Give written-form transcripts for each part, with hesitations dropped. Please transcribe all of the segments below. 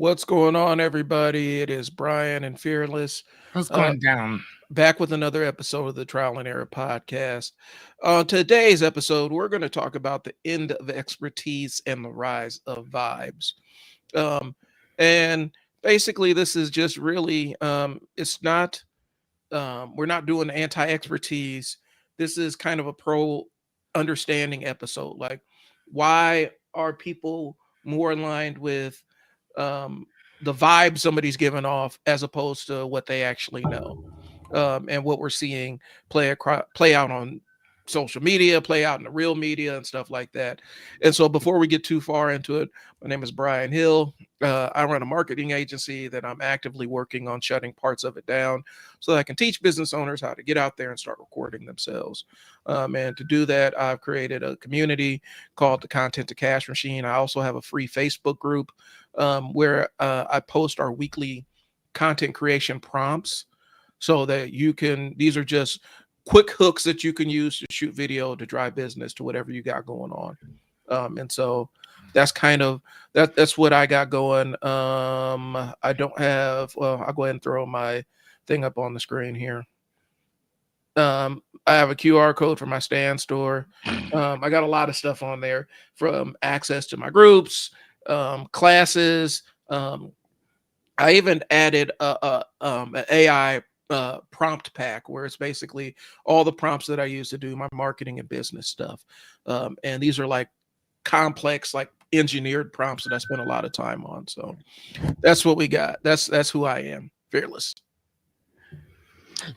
What's going on, everybody? It is Brian and Fearless, What's uh, going down? back with another episode of the Trial and Error podcast. On today's episode, we're going to talk about the end of expertise and the rise of vibes. Um, and basically, this is just really, it's not, we're not doing anti-expertise. This is kind of a pro understanding episode. Like, why are people more aligned with um, the vibe somebody's giving off as opposed to what they actually know, and what we're seeing play out on social media, play out in the real media and stuff like that. And so before we get too far into it, my name is Brian Hill. I run a marketing agency that I'm actively working on shutting parts of it down so that I can teach business owners how to get out there and start recording themselves. And to do that, I've created a community called the Content to Cash Machine. I also have a free Facebook group where I post our weekly content creation prompts so that you can, these are just quick hooks that you can use to shoot video to drive business to whatever you got going on. And so that's kind of that's what I got going. I don't have, well, I'll go ahead and throw my thing up on the screen here. I have a QR code for my stand store. I got a lot of stuff on there, from access to my groups, classes. I even added an AI prompt pack where it's basically all the prompts that I use to do my marketing and business stuff. And these are like complex, like engineered prompts that I spend a lot of time on. So that's what we got. That's who I am, Fearless.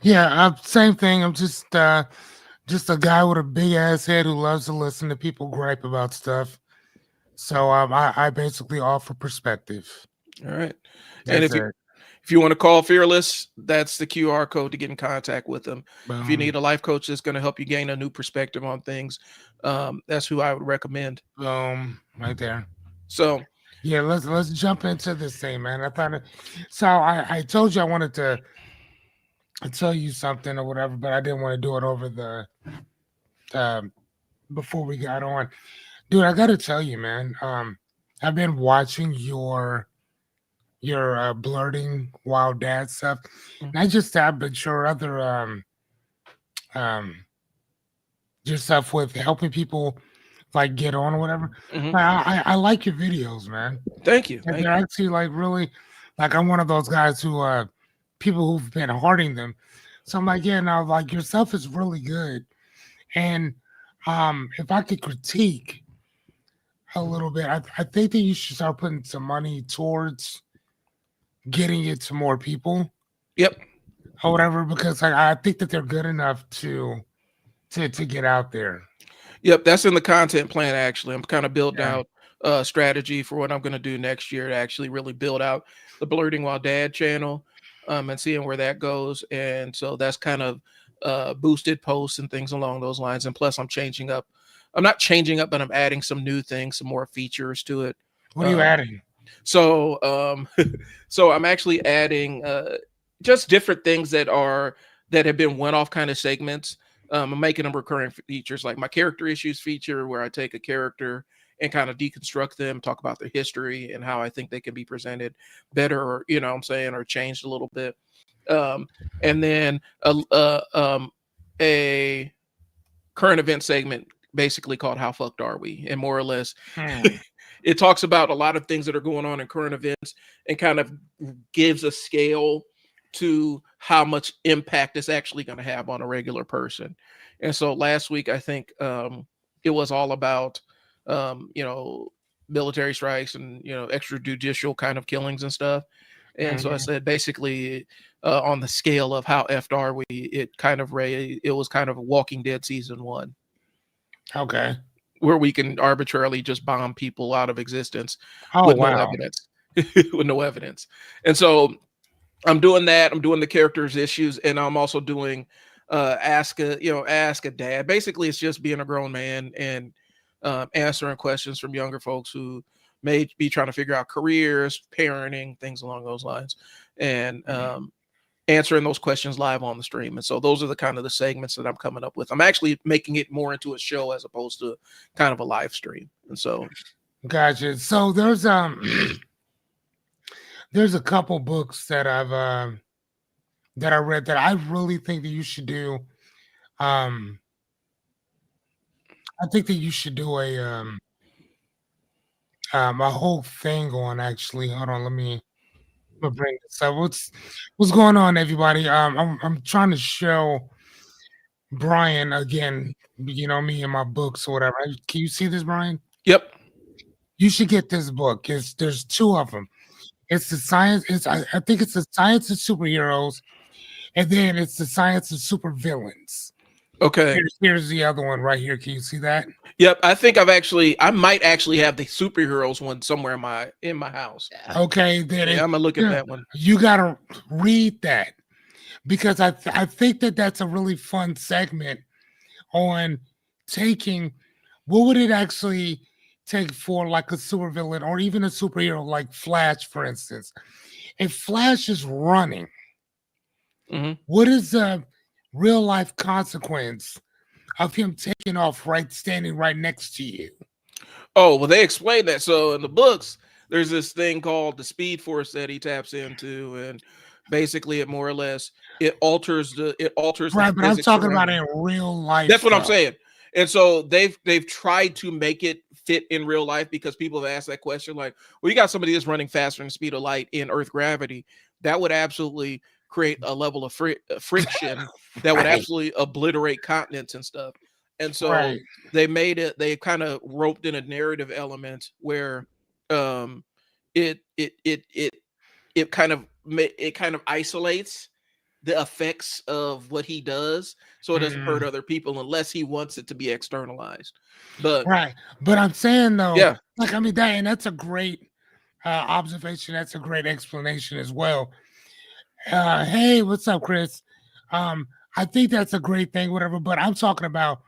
Yeah, same thing. I'm just a guy with a big ass head who loves to listen to people gripe about stuff. So I basically offer perspective. All right. And That's it. if you want to call Fearless, that's the QR code to get in contact with them. If you Boom. need a life coach that's going to help you gain a new perspective on things, that's who I would recommend. Boom. Right there. So Yeah, let's jump into this thing, man. I thought it, so I told you I wanted to tell you something or whatever, but I didn't want to do it over the before we got on. Dude, I gotta tell you, man. I've been watching your blurting wild dad stuff. Not just that, but your other um your stuff with helping people like get on or whatever. mhm. I like your videos, man. Thank you. And Thank they're you. actually like really like I'm one of those guys who people who've been harding them. So I'm like, yeah, no, like your stuff is really good. And if I could critique a little bit, I think that you should start putting some money towards getting it to more people Yep. or whatever, because I think that they're good enough to get out there. Yep. That's in the content plan, actually. I'm kind of building Yeah. out a strategy for what I'm going to do next year to actually really build out the Blurting While Dad channel, and seeing where that goes. And so that's kind of boosted posts and things along those lines. And plus, I'm changing up. I'm not changing up, but I'm adding some new things, some more features to it. What are you adding? So, so I'm actually adding just different things that have been one-off kind of segments. I'm making them recurring features, like my character issues feature, where I take a character and kind of deconstruct them, talk about their history and how I think they can be presented better, or what I'm saying, or changed a little bit. Um, and then a current event segment basically called "How fucked are we?" and more or less it talks about a lot of things that are going on in current events and kind of gives a scale to how much impact it's actually going to have on a regular person. And so last week, I think it was all about, military strikes and, extrajudicial kind of killings and stuff. And so I Mhm. said, basically, on the scale of how effed are we, it was kind of Walking Dead season 1, Okay. where we can arbitrarily just bomb people out of existence Oh with no wow. evidence, with no evidence. And so I'm doing that. I'm doing the characters issues, and I'm also doing ask a dad. Basically, it's just being a grown man and answering questions from younger folks who may be trying to figure out careers, parenting, things along those lines, and answering those questions live on the stream. And so those are the kind of the segments that I'm coming up with. I'm actually making it more into a show as opposed to kind of a live stream. And so Gotcha. So there's there's a couple books that I read that I really think that you should do. Um, I think that you should do a whole thing on actually. Hold on, let me bring this up. What's going on, everybody? I'm trying to show Brian again. Me and my books or whatever. Can you see this, Brian? Yep. You should get this book. There's two of them. It's the science. I think it's the science of superheroes, and then it's the science of supervillains. Okay. Here's the other one right here. Can you see that? Yep. I might actually have the superheroes one somewhere in my house. Okay, then Yeah, I'm gonna look at that one. you gotta read that because I think that that's a really fun segment on taking what would it actually take for like a supervillain or even a superhero like Flash, for instance. If Flash is running, Hmm. what is the real life consequence of him taking off standing right next to you? Oh, well, they explained that. So in the books, there's this thing called the Speed Force that he taps into, and basically, it more or less it alters the Right, but I'm physics talking around about him. in real That's life what I'm though. saying. And so they've tried to make it fit in real life because people have asked that question, like, well, you got somebody that's running faster than the speed of light in Earth gravity. That would absolutely create a level of friction that would Right, absolutely obliterate continents and stuff. And so right. they kind of roped in a narrative element where um it it it it it kind of isolates the effects of what he does so it doesn't hurt Mm, other people unless he wants it to be externalized. But right. But I'm saying though, yeah, like I mean that's a great observation. That's a great explanation as well. Hey, what's up, Chris? Um, I think that's a great thing, whatever. But I'm talking about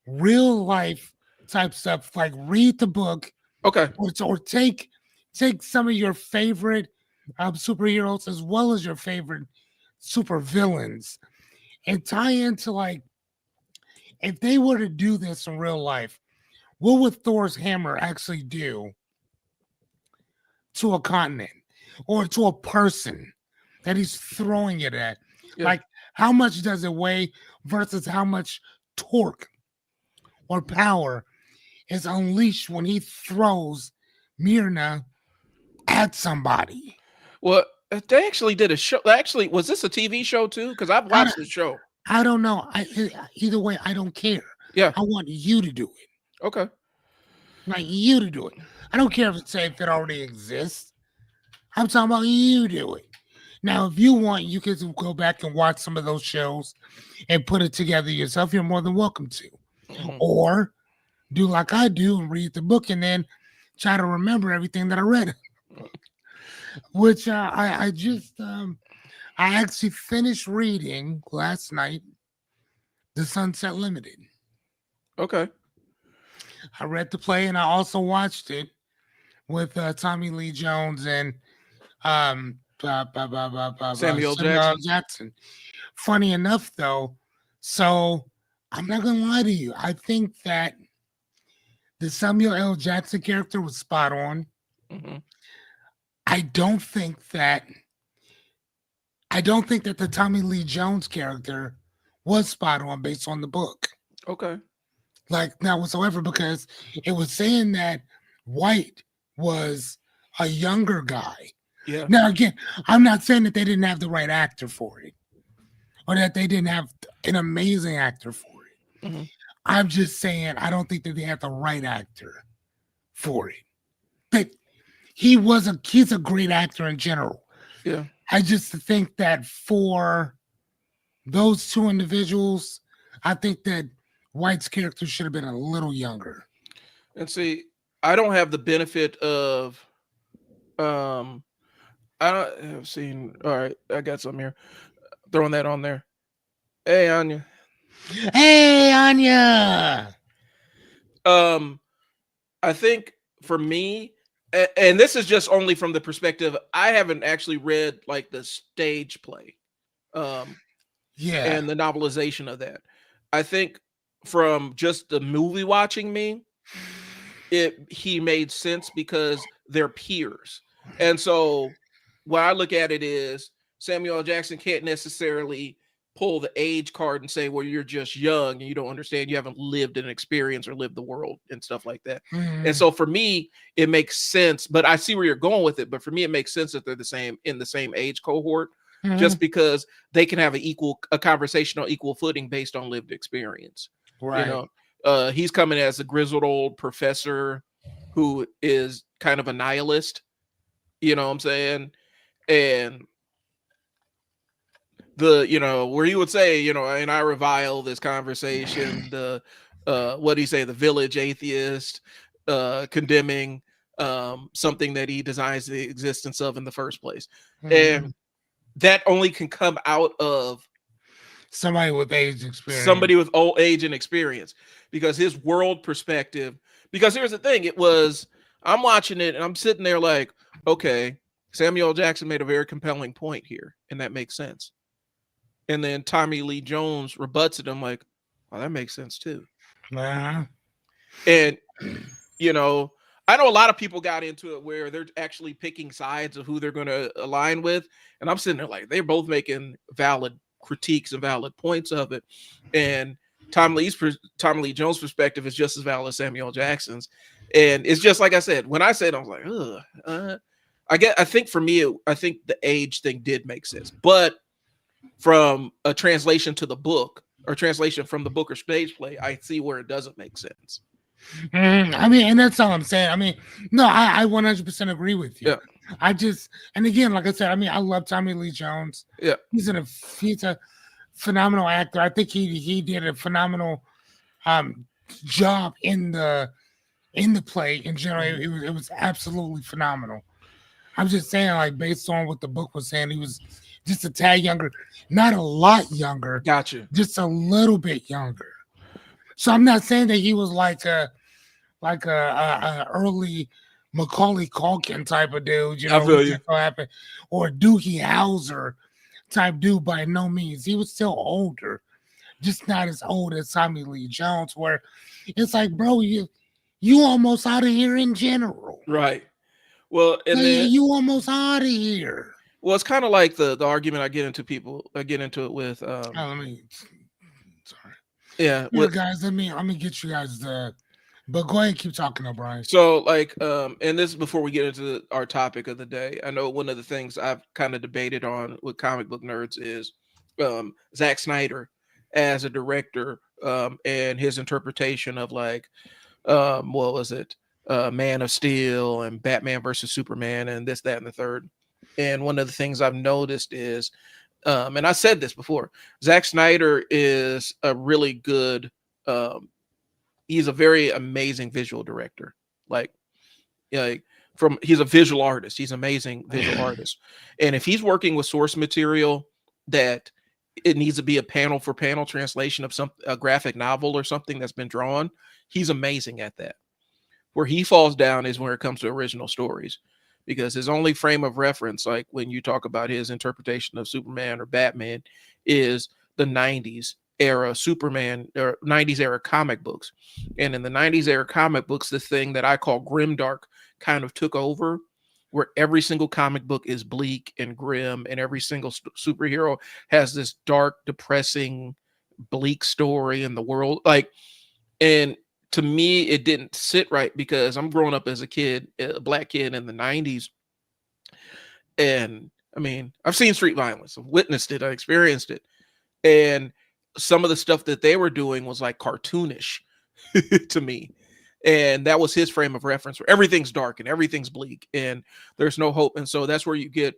real life type stuff. Like read the book, okay. or take some of your favorite superheroes as well as your favorite super villains and tie into like if they were to do this in real life, what would Thor's hammer actually do to a continent or to a person that he's throwing it at? Yeah. Like, how much does it weigh versus how much torque or power is unleashed when he throws Myrna at somebody? Well, they actually did a show. Actually, was this a TV show too? Because I've I, watched the show. I don't know. Either way, I don't care. Yeah. I want you to do it. Okay. Like you to do it. I don't care if it already exists. I'm talking about you do it. Now, if you want, you can go back and watch some of those shows and put it together yourself. You're more than welcome to. Hmm. Or do like I do and read the book and then try to remember everything that I read. Which I just I actually finished reading last night, The Sunset Limited. Okay. I read the play and I also watched it with Tommy Lee Jones and Samuel Samuel L. Jackson. Jackson. Funny enough, though, so I'm not gonna lie to you. I think that the Samuel L. Jackson character was spot on. Hmm. I don't think that the Tommy Lee Jones character was spot on based on the book. Okay. Like not whatsoever, because it was saying that White was a younger guy. Yeah. Now again, I'm not saying that they didn't have the right actor for it or that they didn't have an amazing actor for it. Hmm. I'm just saying I don't think that they had the right actor for it. But he's a great actor in general. Yeah. I just think that for those two individuals, I think that White's character should have been a little younger. And see, I don't have the benefit of um I don't have seen. All right, I got some here. Throwing that on there. Hey, Anya. Hey, Anya. Um, I think for me, and this is just only from the perspective, I haven't actually read like the stage play, um, Yeah. and the novelization of that. I think from just the movie watching me, he made sense because they're peers, and so. what I look at it is Samuel L. Jackson can't necessarily pull the age card and say, well, you're just young and you don't understand, you haven't lived an experience or lived the world and stuff like that. And Mm-hmm. so for me, it makes sense, but I see where you're going with it. But for me, it makes sense that they're the same in the same age cohort, Mm-hmm. just because they can have a conversation on equal footing based on lived experience. You Right. know, he's coming as a grizzled old professor who is kind of a nihilist, you know what I'm saying? And where he would say, and I revile this conversation, the what do you say, the village atheist, condemning something that he denies the existence of in the first place. Mm-hmm. And that only can come out of Somebody with age experience. somebody with old age and experience, because his world perspective, because here's the thing, I'm watching it and I'm sitting there like, okay, Samuel L. Jackson made a very compelling point here, and that makes sense. And then Tommy Lee Jones rebuts it. I'm like, oh, that makes sense too. Uh-huh. And you know, I know a lot of people got into it where they're actually picking sides of who they're going to align with, and I'm sitting there like, they're both making valid critiques and valid points of it. And Tommy Lee Jones' perspective is just as valid as Samuel Jackson's, and it's just like I said. When I said, I was like, ugh. I think for me, I think the age thing did make sense, but from a translation to the book, or translation from the book or stage play, I see where it doesn't make sense. I mean, and that's all I'm saying. I mean, no, I 100% agree with you. Yeah, I just, and again, like I said, I mean, I love Tommy Lee Jones. yeah, He's a phenomenal actor. I think he did a phenomenal um job in the play in general. It was absolutely phenomenal. I'm just saying, like, based on what the book was saying, he was just a tad younger, not a lot younger, gotcha. just a little bit younger. So I'm not saying that he was like a early Macaulay Culkin type of dude, I who feel you. just so happened, or Doogie Howser type dude. By no means, he was still older, just not as old as Tommy Lee Jones. Where it's like, bro, you almost out of here in general. Right. Well, and Like, then you almost out of here. it's kind of like the argument I get into it with Oh, let me. Sorry. yeah, Here, with guys. Let me get you guys the. But go ahead, and keep talking, O'Brien. so like and this is before we get into our topic of the day. I know one of the things I've kind of debated on with comic book nerds is Zack Snyder as a director, and his interpretation of like what was it, Man of Steel and Batman versus Superman and this, that, and the third. And one of the things I've noticed is, and I said this before, Zack Snyder is a really good, he's a very amazing visual director. Like, like he's a visual artist. He's an amazing visual artist. And if he's working with source material that it needs to be a panel for panel translation of a graphic novel or something that's been drawn, he's amazing at that. Where he falls down is when it comes to original stories, because his only frame of reference, like when you talk about his interpretation of Superman or Batman, is the 90s era Superman or 90s era comic books. And in the 90s era comic books, this thing that I call grimdark kind of took over, where every single comic book is bleak and grim, and every single superhero has this dark, depressing, bleak story in the world. Like, and to me, it didn't sit right, because I'm growing up as a kid, a black kid in the 90s. And I mean, I've seen street violence, I've witnessed it, I experienced it. And some of the stuff that they were doing was like cartoonish to me. And that was his frame of reference, where everything's dark and everything's bleak and there's no hope. And so that's where you get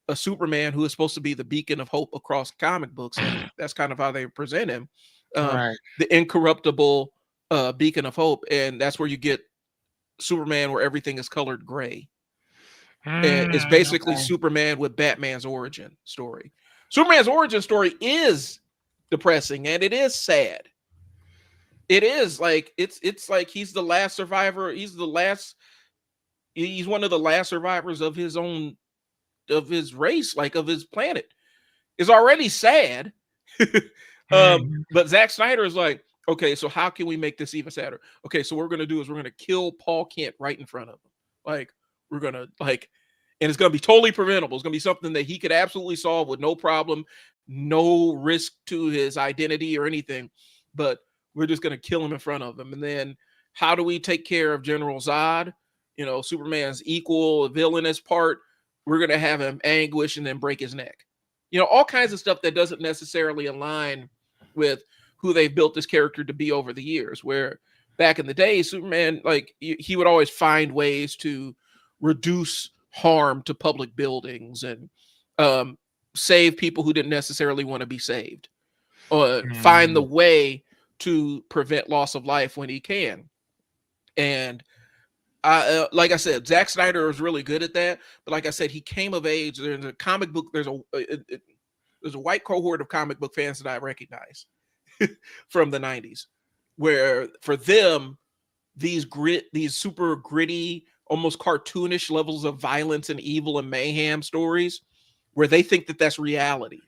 a Superman who is supposed to be the beacon of hope across comic books. And that's kind of how they present him. Right. The incorruptible beacon of hope. And that's where you get Superman, where everything is colored gray. And it's basically Okay. Superman with Batman's origin story. Superman's origin story is depressing and it is sad. It is like it's like he's the last survivor. He's one of the last survivors of his own, of his race, like of his planet. It's already sad. Mhm. But Zack Snyder is like, okay, so how can we make this even sadder? Okay, so what we're gonna do is we're gonna kill Paul Kent right in front of him. Like, we're gonna like, and it's going to be totally preventable. It's going to be something that he could absolutely solve with no problem, no risk to his identity or anything. But we're just going to kill him in front of him. And then how do we take care of General Zod? You know, Superman's equal villainous part. We're going to have him anguish and then break his neck. You know, all kinds of stuff that doesn't necessarily align with who they've built this character to be over the years. Where back in the day, Superman, like, he would always find ways to reduce harm to public buildings and save people who didn't necessarily want to be saved, or find the way to prevent loss of life when he can. And like I said, Zack Snyder was really good at that. But like I said, he came of age. There's a comic book. There's a white cohort of comic book fans that I recognize from the 90s, where for them, these super gritty, almost cartoonish levels of violence and evil and mayhem stories, where they think that that's reality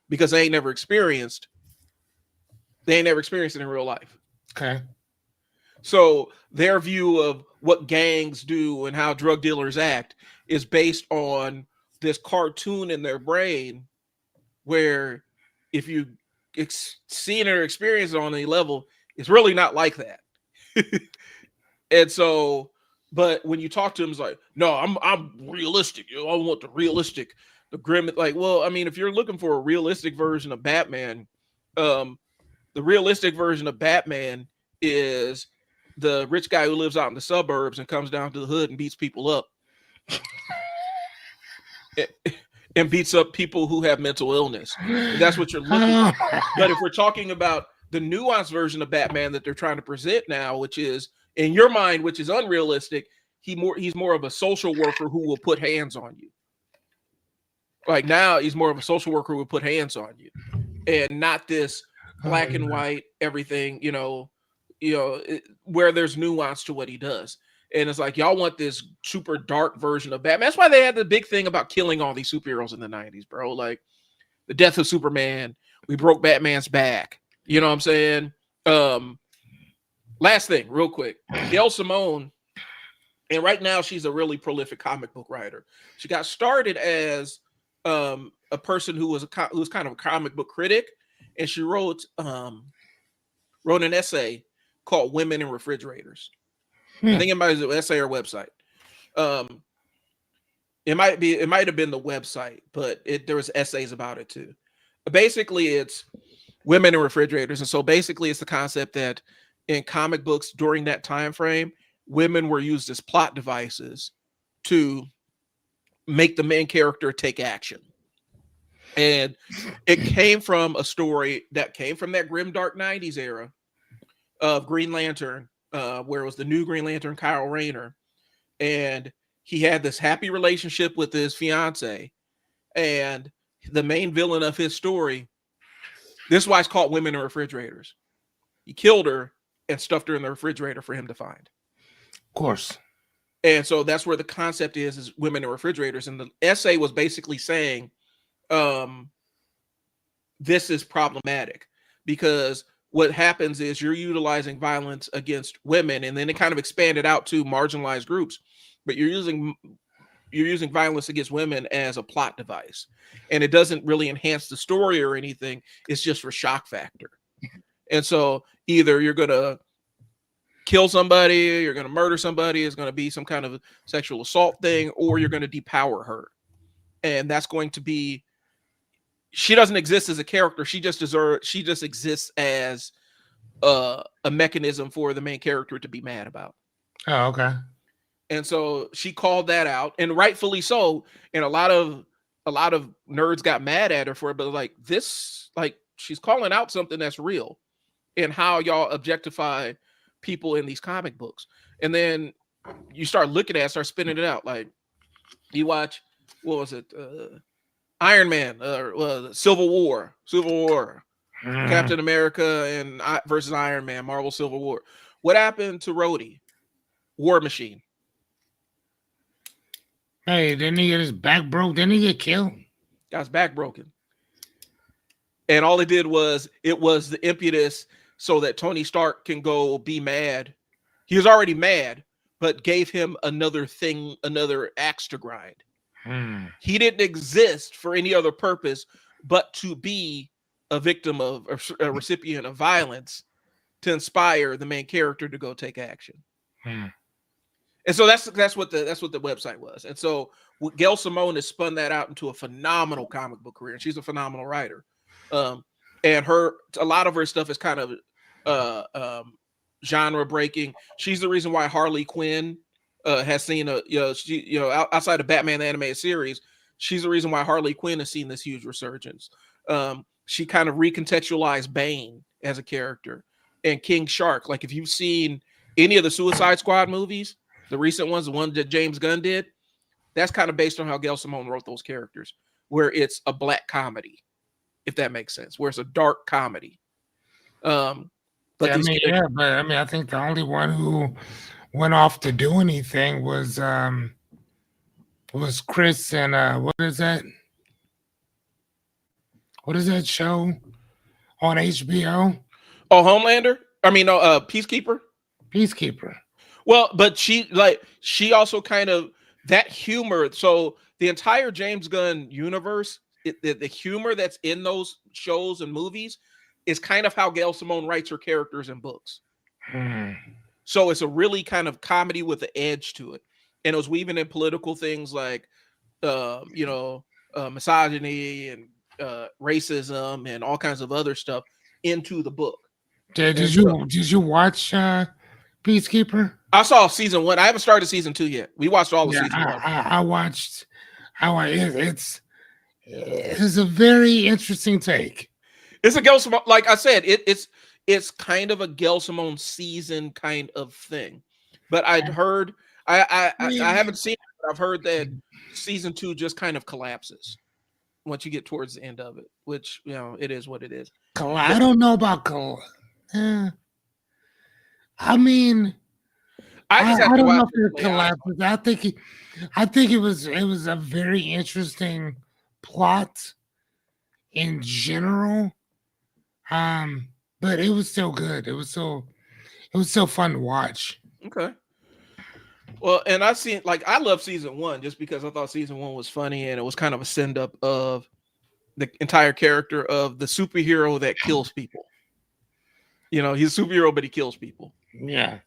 because they ain't never experienced it in real life. Okay. So their view of what gangs do and how drug dealers act is based on this cartoon in their brain, where if you seen it or experience it on any level, it's really not like that. And so, but when you talk to them, it's like, no, I'm realistic. I want the realistic, the grim. Like, well, I mean, if you're looking for a realistic version of Batman, the realistic version of Batman is the rich guy who lives out in the suburbs and comes down to the hood and beats people up. And beats up people who have mental illness. And that's what you're looking for. But if we're talking about the nuanced version of Batman that they're trying to present now, which is in your mind, which is unrealistic, he's more of a social worker who will put hands on you. Like now, he's more of a social worker who will put hands on you, and not this black and white everything. Where there's nuance to what he does. And it's like, y'all want this super dark version of Batman. That's why they had the big thing about killing all these superheroes in the 90s, bro. Like the death of Superman. We broke Batman's back. You know what I'm saying? Last thing, real quick. Gail Simone, and right now she's a really prolific comic book writer. She got started as a person who was kind of a comic book critic, and she wrote an essay called "Women in Refrigerators." I think it might be an essay or website. It might have been the website, but there was essays about it too. Basically, it's women in refrigerators, and so basically, it's the concept that in comic books during that time frame, women were used as plot devices to make the main character take action. And it came from a story that came from that grim dark 90s era of Green Lantern, where it was the new Green Lantern, Kyle Rayner, and he had this happy relationship with his fiance, and the main villain of his story, this is why it's called Women in Refrigerators. He killed her and stuffed her in the refrigerator for him to find. Of course. And so that's where the concept is women in refrigerators. And the essay was basically saying, this is problematic because what happens is you're utilizing violence against women, and then it kind of expanded out to marginalized groups, but you're using violence against women as a plot device, and it doesn't really enhance the story or anything. It's just for shock factor. And so either you're going to kill somebody, you're going to murder somebody, it's going to be some kind of sexual assault thing, or you're going to depower her. And that's going to be, she doesn't exist as a character. She just exists as a mechanism for the main character to be mad about. Oh, okay. And so she called that out, and rightfully so. And a lot of nerds got mad at her for it, but like this, like she's calling out something that's real and how y'all objectify people in these comic books. And then you start looking at it, start spinning it out. Like you watch, what was it? Iron Man, Civil War, Captain America and versus Iron Man, Marvel Civil War. What happened to Rhodey? War Machine. Hey, didn't he get his back broke? Didn't he get killed? Got his back broken. And all it did was, it was the impetus so that Tony Stark can go be mad. He was already mad, but gave him another axe to grind. Hmm. He didn't exist for any other purpose but to be a victim of a recipient of violence to inspire the main character to go take action. Hmm. And so that's what the website was. And so Gail Simone has spun that out into a phenomenal comic book career, and she's a phenomenal writer. Um, and a lot of her stuff is kind of uh, um, genre breaking. She's the reason why Harley Quinn has seen outside of Batman the animated series, she's the reason why Harley Quinn has seen this huge resurgence. She kind of recontextualized Bane as a character and King Shark. Like if you've seen any of the Suicide Squad movies, the recent ones, the one that James Gunn did, that's kind of based on how Gail Simone wrote those characters, where it's a black comedy, if that makes sense, where it's a dark comedy. But Yeah, I these mean, characters, yeah, but I mean, I think the only one who went off to do anything was Chris and what is that? What is that show on HBO? oh, Homelander, I mean, no, Peacekeeper. Peacekeeper. Well, but she also kind of that humor. So the entire James Gunn universe, the humor that's in those shows and movies is kind of how Gail Simone writes her characters in books. Hmm. So it's a really kind of comedy with an edge to it, and it was weaving in political things like, misogyny and racism and all kinds of other stuff into the book. Did, And did so you did you watch Peacekeeper? I saw season one. I haven't started season two yet. We watched all of Yeah, season one. I watched. It's a very interesting take. It's a Gail Simone, like I said, it's kind of a Gail Simone season kind of thing. But I'd heard I haven't seen it, but I've heard that season two just kind of collapses once you get towards the end of it, which it is what it is. I But don't know about eh, I mean, I just have I to don't know watch if it it to lay eyes on collapses. I think it was a very interesting plot in general. Um, but it was still good. It was still fun to watch. it. Okay. Well, and I love season one just because I thought season one was funny and it was kind of a send up of the entire character of the superhero that kills people. He's a superhero, but he kills people. Yeah.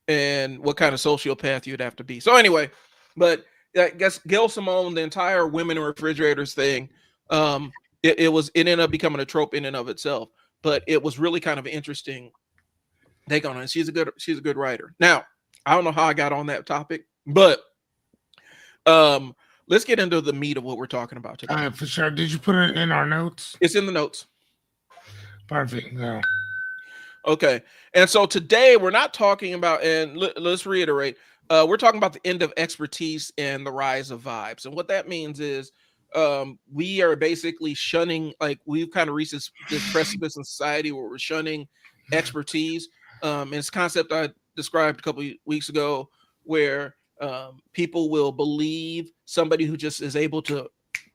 And what kind of sociopath you'd have to be. So anyway, but I guess Gail Simone, the entire women in refrigerators thing, it ended up becoming a trope in and of itself. But it was really kind of interesting take on it. She's a good writer. Now, I don't know how I got on that topic, but let's get into the meat of what we're talking about today. For sure. Did you put it in our notes? It's in the notes. Perfect. No. Okay. And so today we're not talking about, and let's reiterate, we're talking about the end of expertise and the rise of vibes. And what that means is we are basically shunning, like we've kind of reached this precipice in society where we're shunning expertise. And it's a concept I described a couple of weeks ago where people will believe somebody who just is able to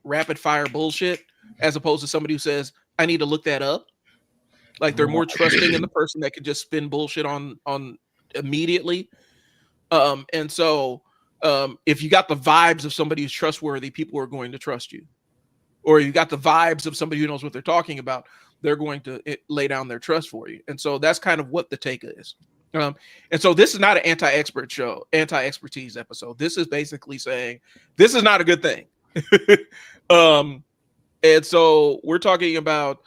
rapid fire bullshit as opposed to somebody who says, I need to look that up. Like they're more trusting in the person that can just spin bullshit on immediately. And so if you got the vibes of somebody who's trustworthy, people are going to trust you. Or you got the vibes of somebody who knows what they're talking about, they're going to lay down their trust for you. And so that's kind of what the take is. And so this is not an anti-expertise episode. This is basically saying this is not a good thing. And so we're talking about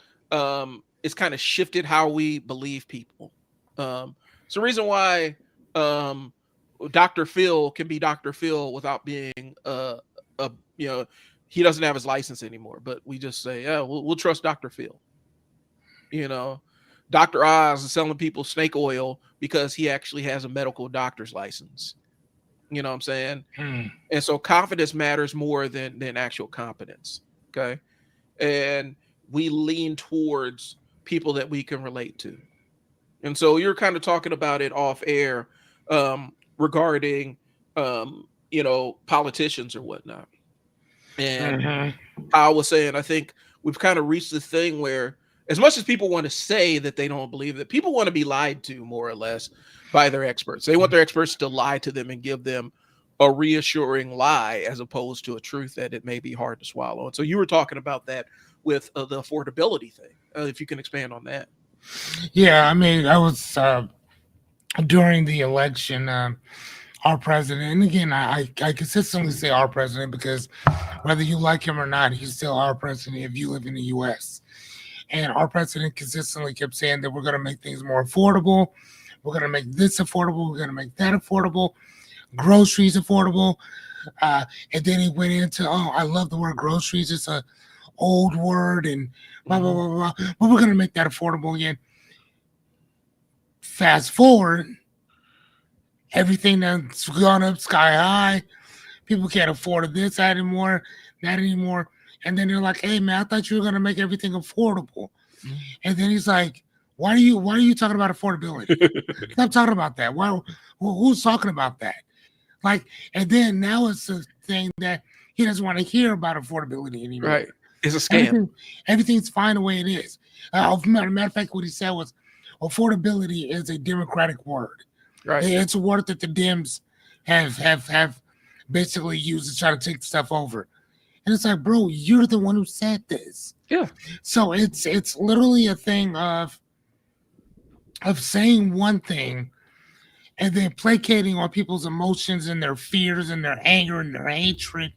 it's kind of shifted how we believe people. It's the reason why Dr. Phil can be Dr. Phil without being he doesn't have his license anymore, but we just say, yeah, we'll trust Dr. Phil. Dr. Oz is selling people snake oil because he actually has a medical doctor's license. You know what I'm saying? And so confidence matters more than actual competence. Okay. And we lean towards people that we can relate to. And so you're kind of talking about it off air regarding, politicians or whatnot. And I was saying, I think we've kind of reached this thing where as much as people want to say that they don't believe that, people want to be lied to more or less by their experts. They want their experts to lie to them and give them a reassuring lie as opposed to a truth that it may be hard to swallow. And so you were talking about that with the affordability thing. If you can expand on that. Yeah, I mean, I was during the election, our president, and again, I consistently say our president because whether you like him or not, he's still our president if you live in the U.S. And our president consistently kept saying that we're going to make things more affordable. We're going to make this affordable. We're going to make that affordable. Groceries affordable. And then he went into, oh, I love the word groceries. It's a old word and blah, blah, blah, blah. But we're going to make that affordable again. Fast forward, everything that's gone up sky high. People can't afford this anymore, that anymore. And then they're like, hey man, I thought you were gonna make everything affordable. Mm-hmm. And then he's like, why are you talking about affordability? Stop talking about that. Why who's talking about that? Like, and then now it's a thing that he doesn't want to hear about affordability anymore. Right. It's a scam. Everything's fine the way it is. Matter of fact, what he said was affordability is a Democratic word. Right. It's a word that the Dems have basically used to try to take stuff over. And it's like, bro, you're the one who said this. Yeah. So it's literally a thing of saying one thing and then placating on people's emotions and their fears and their anger and their hatred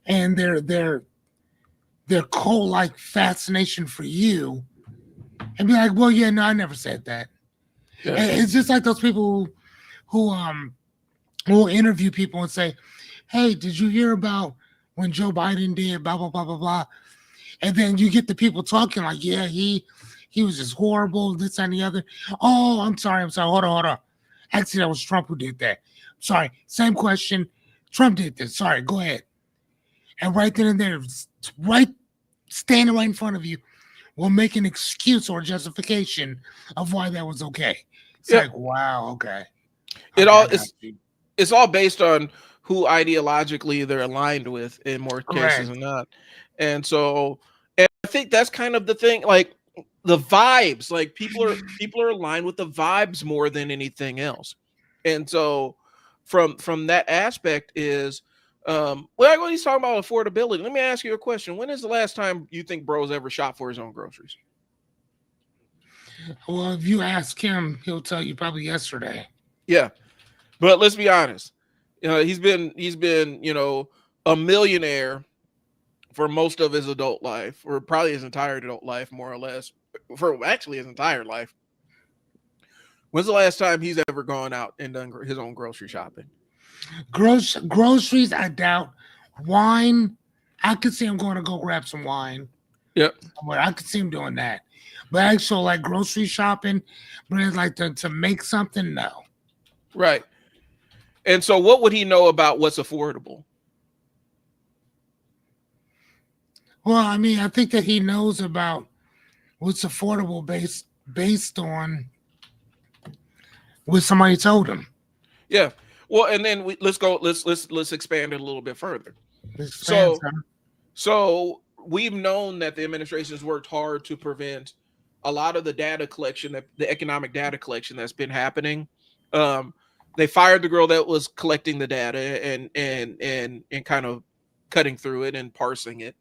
and their cult-like fascination for you and be like, well, yeah, no, I never said that. Yeah. It's just like those people who will interview people and say, hey, did you hear about when Joe Biden did blah, blah, blah, blah, blah. And then you get the people talking like, yeah, he was just horrible, this and the other. Oh, I'm sorry. Hold on. Actually, that was Trump who did that. Sorry. Same question. Trump did this. Sorry, go ahead. And right then and there, standing right in front of you, will make an excuse or justification of why that was okay. It's like, wow, okay. It's all based on who ideologically they're aligned with in more cases than not. And so, and I think that's kind of the thing, like the vibes, like people are aligned with the vibes more than anything else. And so from that aspect is, well, when he's talking about affordability, let me ask you a question. When is the last time you think bro's ever shop for his own groceries? Well, if you ask him, he'll tell you probably yesterday. Yeah. But let's be honest. He's been, a millionaire for most of his adult life, or probably his entire adult life, more or less, for actually his entire life. When's the last time he's ever gone out and done his own grocery shopping? Groceries, I doubt. Wine, I could see him going to go grab some wine. Yep. I could see him doing that. But actually, like grocery shopping, but it's like to make something, no. Right. And so what would he know about what's affordable? Well, I mean, I think that he knows about what's affordable based on what somebody told him. Yeah. Well, and then let's expand it a little bit further. So we've known that the administration has worked hard to prevent a lot of the data collection, the economic data collection that's been happening. They fired the girl that was collecting the data and kind of cutting through it and parsing it.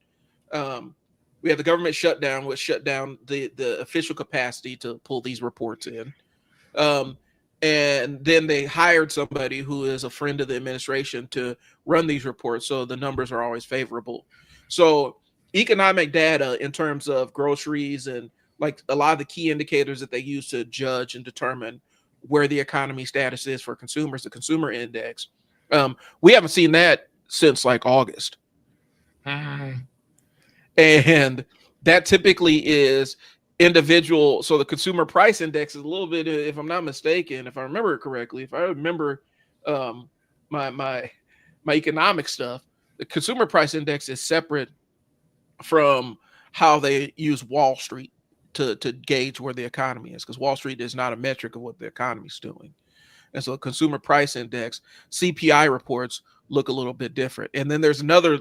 We had the government shutdown, which shut down the official capacity to pull these reports in. And then they hired somebody who is a friend of the administration to run these reports, so the numbers are always favorable. So economic data in terms of groceries and like a lot of the key indicators that they use to judge and determine where the economy status is for consumers, the consumer index. We haven't seen that since like August. And that typically is individual. So the consumer price index is a little bit, if I'm not mistaken, if I remember it correctly, if I remember my economic stuff, the consumer price index is separate from how they use Wall Street to gauge where the economy is, because Wall Street is not a metric of what the economy is doing. And so the consumer price index, CPI reports look a little bit different. And then there's another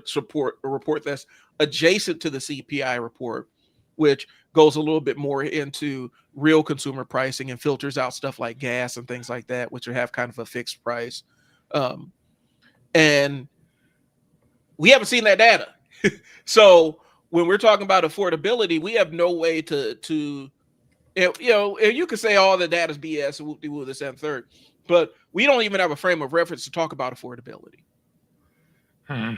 report that's adjacent to the CPI report, which goes a little bit more into real consumer pricing and filters out stuff like gas and things like that, which have kind of a fixed price. And we haven't seen that data. So when we're talking about affordability, we have no way to you could say all the data's BS and whoop-de-woo this and third, but we don't even have a frame of reference to talk about affordability. Hmm.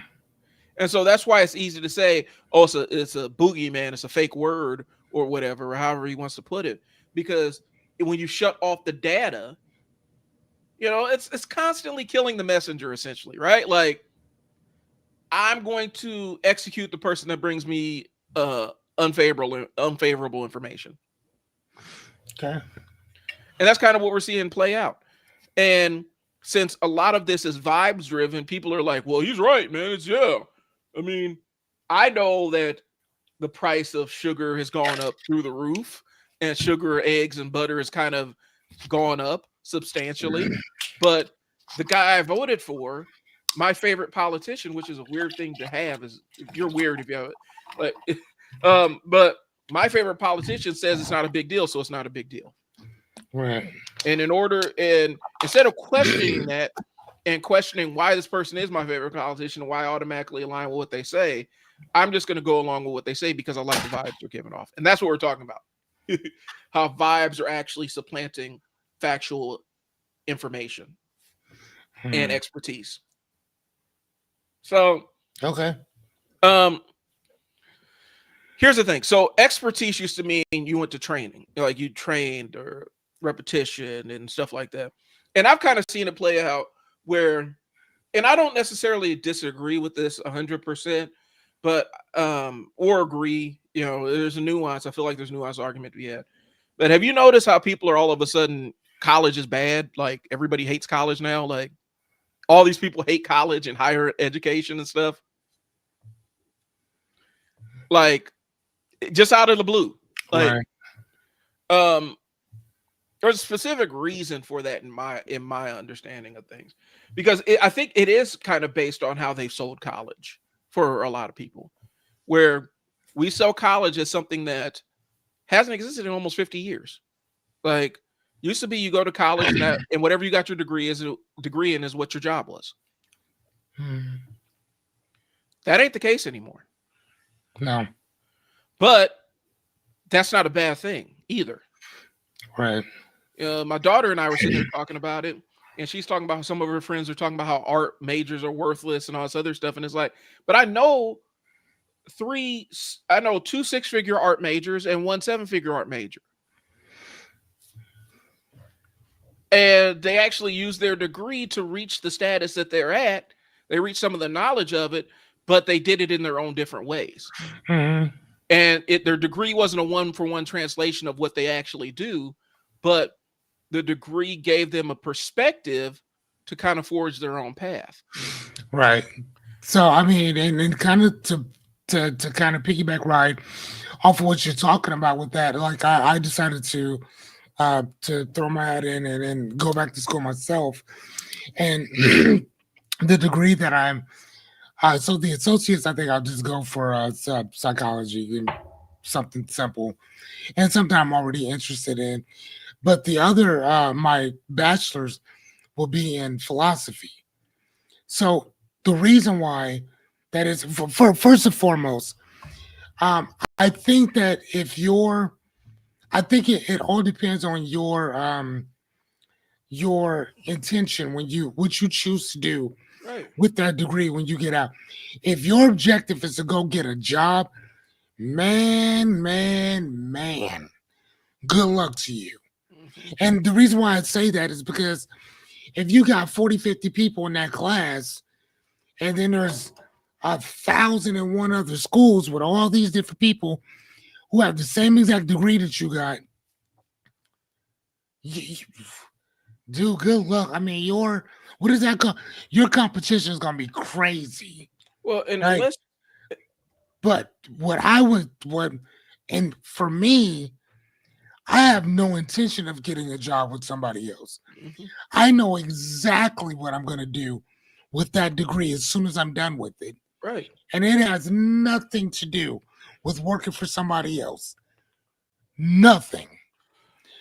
And so that's why it's easy to say, oh, it's a boogeyman, it's a fake word or whatever, or however he wants to put it. Because when you shut off the data, it's constantly killing the messenger, essentially, right? Like, I'm going to execute the person that brings me unfavorable information. Okay. And that's kind of what we're seeing play out. And since a lot of this is vibes driven, people are like, well, he's right, man. I mean, I know that the price of sugar has gone up through the roof, and sugar, eggs, and butter has kind of gone up substantially. But the guy I voted for, my favorite politician, which is a weird thing to have, is you're weird if you have it, but my favorite politician says it's not a big deal, so it's not a big deal. Right. And instead of questioning that and questioning why this person is my favorite politician and why I automatically align with what they say, I'm just going to go along with what they say because I like the vibes they're giving off. And that's what we're talking about. How vibes are actually supplanting factual information and expertise. So, okay. Here's the thing. So expertise used to mean you went to training, like you trained or repetition and stuff like that. And I've kind of seen it play out where, and I don't necessarily disagree with this 100%, but or agree. There's a nuance. I feel like there's a nuance argument to be had. But have you noticed how people are all of a sudden college is bad? Like everybody hates college now. Like all these people hate college and higher education and stuff. Like just out of the blue. Like right. There's a specific reason for that in my understanding of things, because I think it is kind of based on how they've sold college for a lot of people, where we sell college as something that hasn't existed in almost 50 years. Like used to be, you go to college and whatever you got your degree in is what your job was. That ain't the case anymore. No. But that's not a bad thing either. Right. My daughter and I were sitting there talking about it, and she's talking about how some of her friends are talking about how art majors are worthless and all this other stuff. And it's like, but I know two 6-figure art majors and one 7-figure art major. And they actually use their degree to reach the status that they're at. They reach some of the knowledge of it, but they did it in their own different ways. Mm-hmm. And their degree wasn't a 1-for-1 translation of what they actually do, but the degree gave them a perspective to kind of forge their own path. Right. So I mean, and kind of to kind of piggyback right off of what you're talking about with that, like I decided to throw my hat in and go back to school myself, and the degree that I'm so the associates, I think I'll just go for psychology and something simple, and something I'm already interested in. But the other, my bachelor's will be in philosophy. So the reason why that is, for first and foremost, I think that I think it all depends on your intention when what you choose to do Right. with that degree when you get out. If your objective is to go get a job, man, good luck to you. Mm-hmm. And the reason why I say that is because if you got 40, 50 people in that class, and then there's 1,001 other schools with all these different people who have the same exact degree that you got, dude, good luck. I mean, what is that? Your competition is gonna be crazy. Well, and Right? But and for me, I have no intention of getting a job with somebody else. mm-hmm. I know exactly what I'm going to do with that degree as soon as I'm done with it. Right. And it has nothing to do with working for somebody else. Nothing.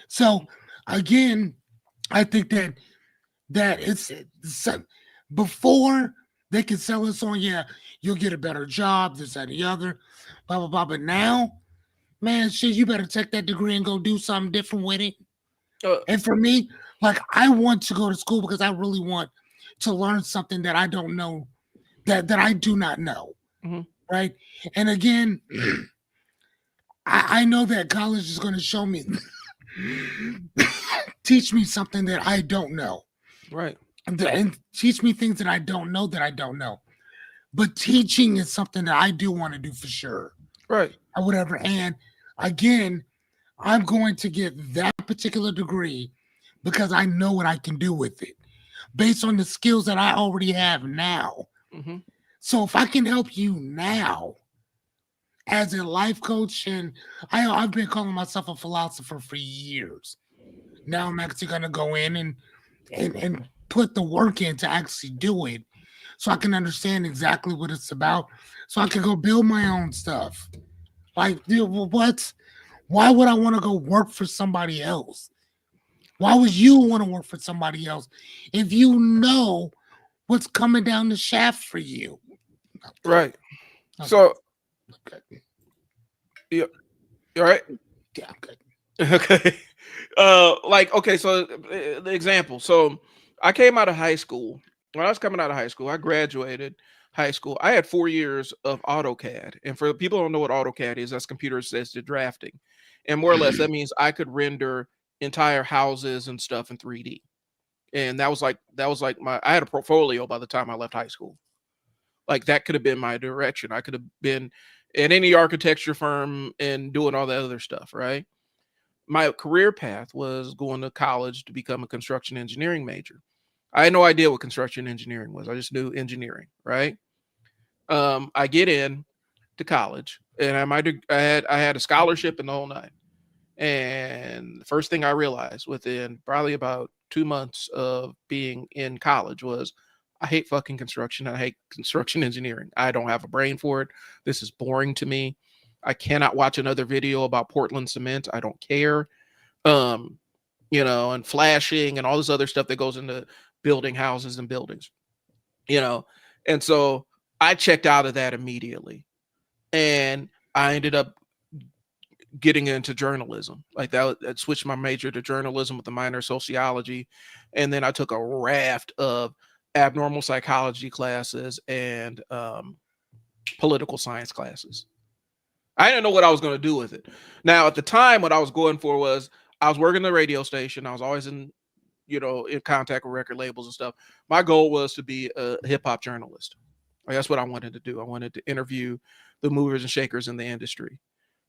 So again, I think that before They can sell us on, yeah, you'll get a better job, this, that, and the other, blah, blah, blah. But now, man, shit, you better take that degree and go do something different with it. Uh, And for me, like, I want to go to school because I really want to learn something that I don't know, that I do not know. mhm. Right. And again, I know that college is going to show me, teach me something that I don't know, Right. and teach me things that I don't know that I don't know. But teaching is something that I do want to do for sure, Right. or whatever. And again, I'm going to get that particular degree because I know what I can do with it based on the skills that I already have now. Mhm. So if I can help you now as a life coach, and I've been calling myself a philosopher for years. Now I'm actually going to go in and put the work in to actually do it so I can understand exactly what it's about, so I can go build my own stuff. Like, dude, what? Why would I want to go work for somebody else? Why would you want to work for somebody else if you know what's coming down the shaft for you? Okay, Right. okay, So, okay. yeah, you all right? Yeah, I'm good. Okay. Like, okay, so the example. So I came out of high school. When I was coming out of high school, I graduated high school. I had 4 years of AutoCAD. And for people who don't know what AutoCAD is, that's computer assisted drafting. And more or less, that means I could render entire houses and stuff in 3D. And that was like my I had a portfolio by the time I left high school. Like that could have been my direction. I could have been in any architecture firm and doing all that other stuff, right? My career path was going to college to become a construction engineering major. I had no idea what construction engineering was. I just knew engineering, right? I get in to college, and I had a scholarship and the whole nine. And the first thing I realized within probably about 2 months of being in college was I hate fucking construction. I hate construction engineering. I don't have a brain for it. This is boring to me. I cannot watch another video about Portland cement. I don't care. Um, and flashing and all this other stuff that goes into building houses and buildings, you know. And so I checked out of that immediately. And I ended up getting into journalism. Like that switched my major to journalism with a minor sociology. And then I took a raft of abnormal psychology classes and political science classes. I didn't know what I was going to do with it. Now, at the time, what I was going for was I was working the radio station. I was always in contact with record labels and stuff. My goal was to be a hip hop journalist. Like, that's what I wanted to do. I wanted to interview the movers and shakers in the industry.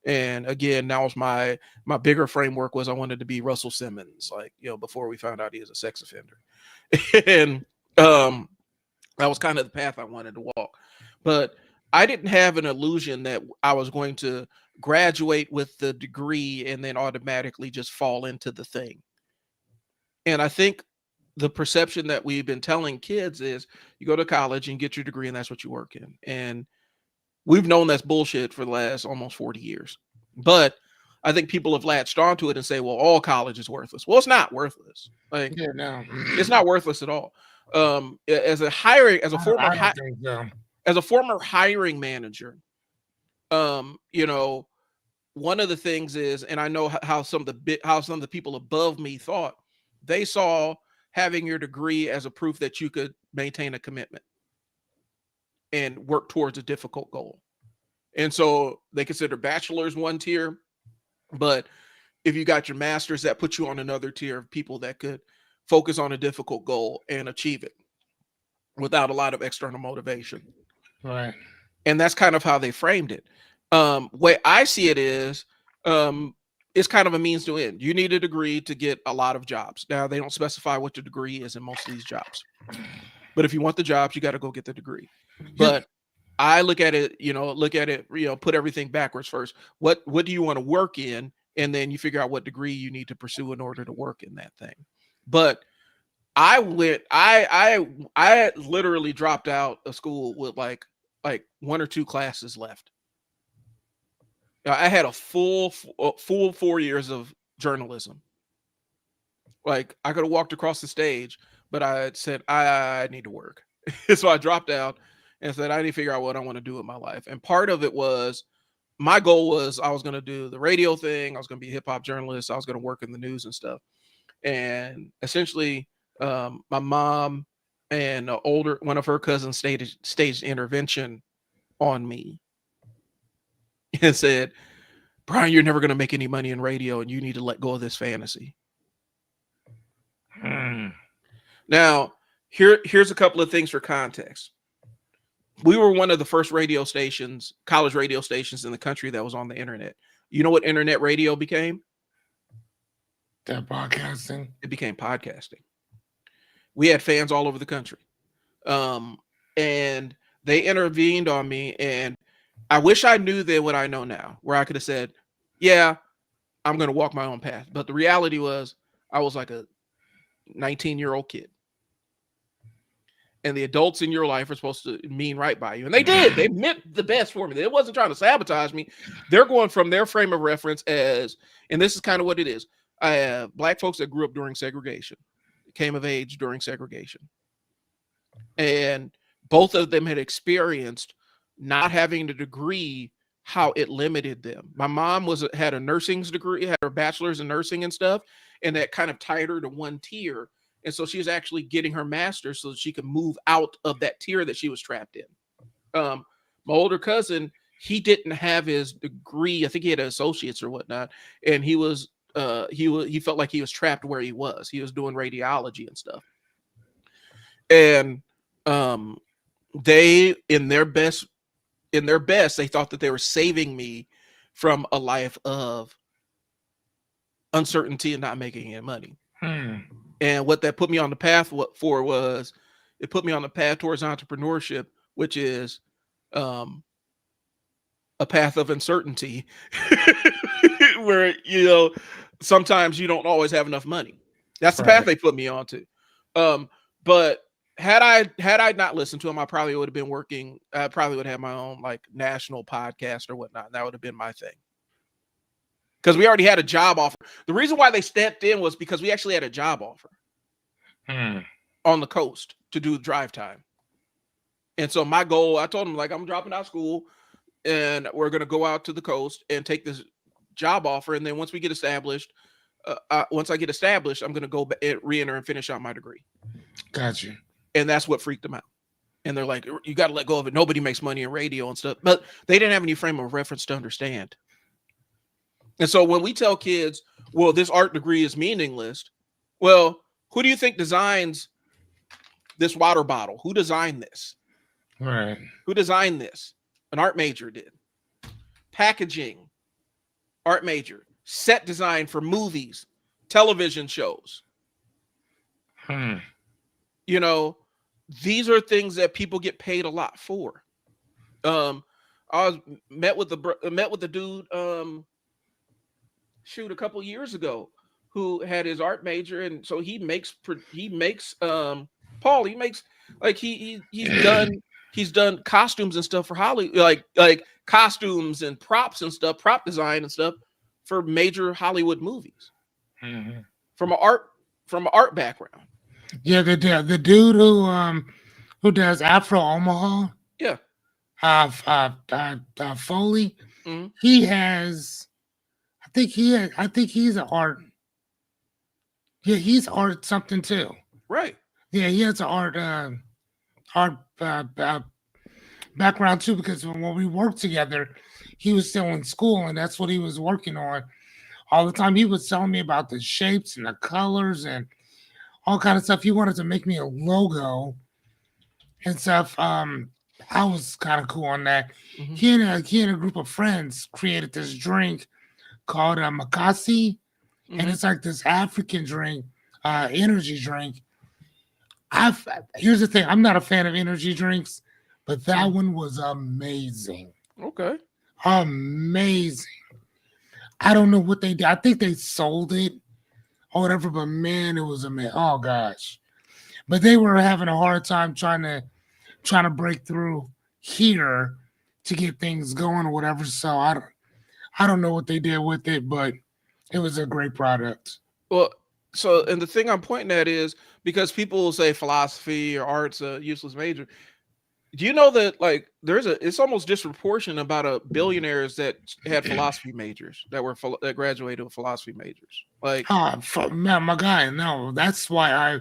And again, that was my bigger framework was I wanted to be Russell Simmons, like, before we found out he was a sex offender. And um that was kind of the path I wanted to walk. But I didn't have an illusion that I was going to graduate with the degree and then automatically just fall into the thing. And I think the perception that we've been telling kids is you go to college and get your degree and that's what you work in. And we've known that's bullshit for the last almost 40 years. But I think people have latched onto it and say, well, all college is worthless. Well, it's not worthless. Like, Yeah, no, it's not worthless at all. As a hiring, I don't think so. as a former hiring manager, um, you know, one of the things is, and I know how some of the people above me thought, they saw having your degree as a proof that you could maintain a commitment and work towards a difficult goal. And so they consider bachelor's one tier, but if you got your master's, that puts you on another tier of people that could focus on a difficult goal and achieve it without a lot of external motivation. Right. And that's kind of how they framed it. Way I see it is, it's kind of a means to end. You need a degree to get a lot of jobs. Now they don't specify what the degree is in most of these jobs, but if you want the jobs, you got to go get the degree. Yep. But I put everything backwards first. What do you want to work in? And then you figure out what degree you need to pursue in order to work in that thing. But I literally dropped out of school with like one or two classes left. I had a full 4 years of journalism. Like I could have walked across the stage, but I said I need to work. So I dropped out and said I need to figure out what I want to do with my life. And part of it was my goal was I was going to do the radio thing. I was going to be a hip hop journalist. I was going to work in the news and stuff. And essentially, my mom and one of her cousins staged intervention on me and said, Brian, you're never going to make any money in radio and you need to let go of this fantasy. Now, here's a couple of things for context. We were one of the first radio stations, college radio stations in the country that was on the internet. You know what internet radio became? That podcasting. It became podcasting. We had fans all over the country. And they intervened on me. And I wish I knew then what I know now, where I could have said, yeah, I'm going to walk my own path. But the reality was I was like a 19-year-old kid. And the adults in your life are supposed to mean right by you. And they did. They meant the best for me. They wasn't trying to sabotage me. They're going from their frame of reference as, and this is kind of what it is. I have black folks that grew up during segregation, came of age during segregation. And both of them had experienced not having the degree, how it limited them. My mom had a nursing degree, had her bachelor's in nursing and stuff, and that kind of tied her to one tier. And so she was actually getting her master's so that she could move out of that tier that she was trapped in. My older cousin, he didn't have his degree. I think he had an associate's or whatnot. And he felt like he was trapped where he was. He was doing radiology and stuff. And they, in their best, they thought that they were saving me from a life of uncertainty and not making any money. And what that put me on the path was it put me on the path towards entrepreneurship, which is a path of uncertainty where, sometimes you don't always have enough money. That's the path they put me onto. But had I not listened to them, I probably would have been working. I probably would have my own like national podcast or whatnot. That would have been my thing. Because we already had a job offer. The reason why they stepped in was because we actually had a job offer on the coast to do drive time. And so my goal, I told them, like, I'm dropping out of school and we're going to go out to the coast and take this job offer. And then once we get established, once I get established, I'm going to go re-enter and finish out my degree. Gotcha. And that's what freaked them out. And they're like, you got to let go of it. Nobody makes money in radio and stuff. But they didn't have any frame of reference to understand. And so when we tell kids, well, this art degree is meaningless. Well, who do you think designs this water bottle? Who designed this? Right. Who designed this? An art major did. Packaging, art major. Set design for movies, television shows. These are things that people get paid a lot for. I met with the dude a couple years ago who had his art major, and so he makes Paul, he makes like he's done costumes and stuff for Hollywood, like costumes and props and stuff, prop design and stuff for major Hollywood movies. From an art background. Yeah, the dude who does Afro Omaha. Yeah. Foley. He has, I think he's an art. Yeah, he's art something too. Right. Yeah, he has an art background too, because when we worked together, he was still in school and that's what he was working on all the time. He was telling me about the shapes and the colors and all kind of stuff. He wanted to make me a logo and stuff. I was kind of cool on that. He and a group of friends created this drink called Makasi, and it's like this African drink, energy drink. Here's the thing: I'm not a fan of energy drinks, but that one was amazing. Okay, amazing. I don't know what they did. I think they sold it or whatever, but man, it was amazing. Oh gosh, but they were having a hard time trying to break through here to get things going or whatever. So I don't know what they did with it, but it was a great product. Well, So, and the thing I'm pointing at is because people will say philosophy or art's a useless major. Do you know that like it's almost disproportionate about a billionaires that had philosophy majors that that graduated with philosophy majors? Like, Man, my guy, no, that's why I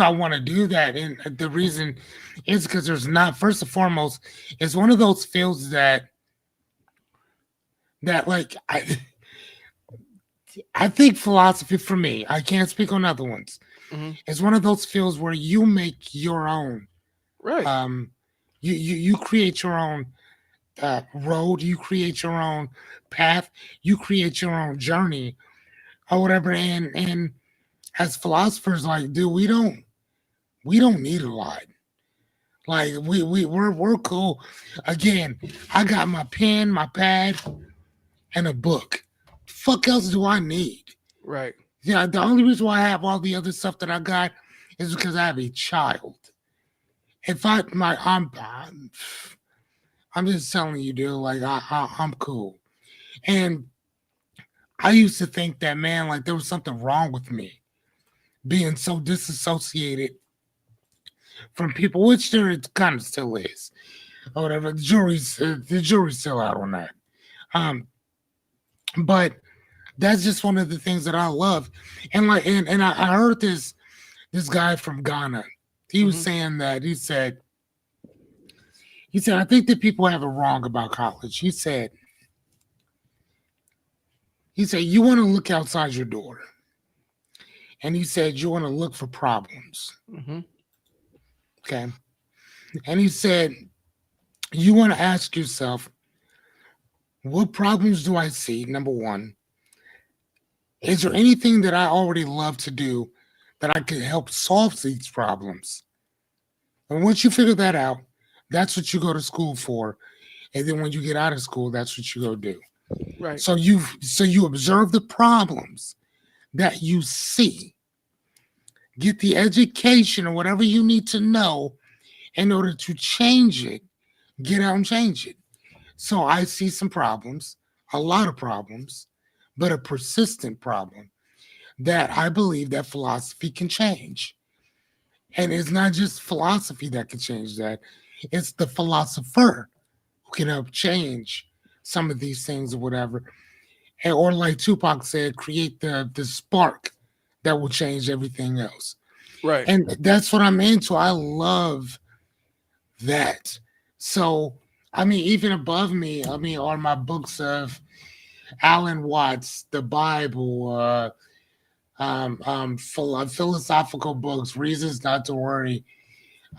want to do that. And the reason is because there's not, first and foremost, it's one of those fields that like I think philosophy for me, I can't speak on other ones. mhm, It's one of those fields where you make your own. right, Um, you create your own road, you create your own path, you create your own journey or whatever. And as philosophers, like, dude, we don't need a lot. Like we're cool. Again, I got my pen, my pad, and a book. Fuck else do I need? right, Yeah, the only reason why I have all the other stuff that I got is because I have a child. If I my I'm just telling you, dude. Like I'm cool. And I used to think that, man, like there was something wrong with me being so disassociated from people, which there it kind of still is, or whatever. The jury's still out on that. Um, but that's just one of the things that I love. And like, and I heard this guy from Ghana. He was mhm, saying that he said I think that people have it wrong about college. He said you want to look outside your door, and he said you want to look for problems. mhm, Okay, and he said you want to ask yourself, what problems do I see? Number one, is there anything that I already love to do that I can help solve these problems? And once you figure that out, that's what you go to school for. And then when you get out of school, that's what you go do. right, So you observe the problems that you see, get the education or whatever you need to know in order to change it, get out and change it. So I see some problems, a lot of problems, but a persistent problem that I believe that philosophy can change. And it's not just philosophy that can change that, it's the philosopher who can help change some of these things or whatever. Or like Tupac said, create the spark that will change everything else. right, And that's what I'm into. I love that. So, I mean, even above me, I mean, are my books of Alan Watts, the Bible, philosophical books, Reasons Not to Worry,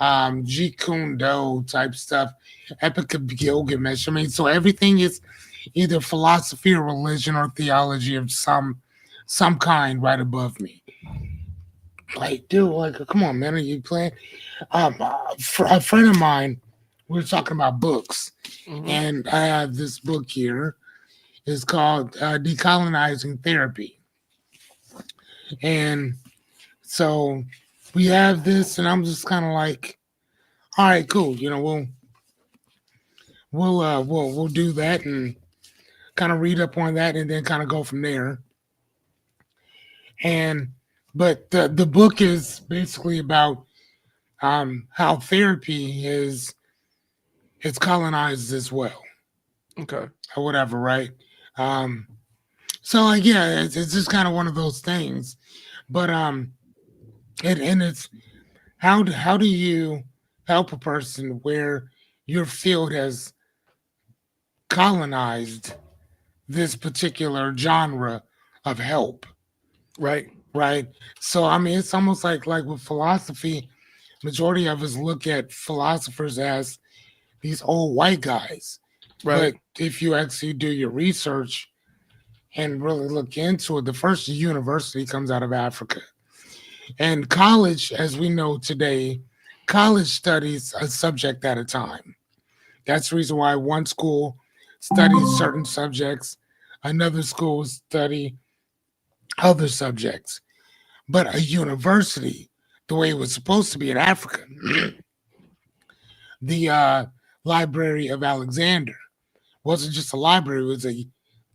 G Kundo type stuff, Epic of Gilgamesh. I mean, so everything is either philosophy or religion or theology of some kind right above me. Like, dude, like, come on, man, are you playing? A friend of mine, we were talking about books, mhm, and I have this book here. It's called Decolonizing Therapy, and so we have this, and I'm just kind of like, all right, cool. We'll do that and kind of read up on that, and then kind of go from there. And but the book is basically about how therapy is it's colonized as well, okay, or whatever, right? Um, so like yeah, it's just kind of one of those things. But and it's how do you help a person where your field has colonized this particular genre of help, right, right? So I mean, it's almost like with philosophy, majority of us look at philosophers as these old white guys. right, But if you actually do your research and really look into it, the first university comes out of Africa. And college, as we know today, college studies a subject at a time. That's the reason why one school studies certain subjects, another school study other subjects. But a university, the way it was supposed to be in Africa, the Library of Alexander wasn't just a library;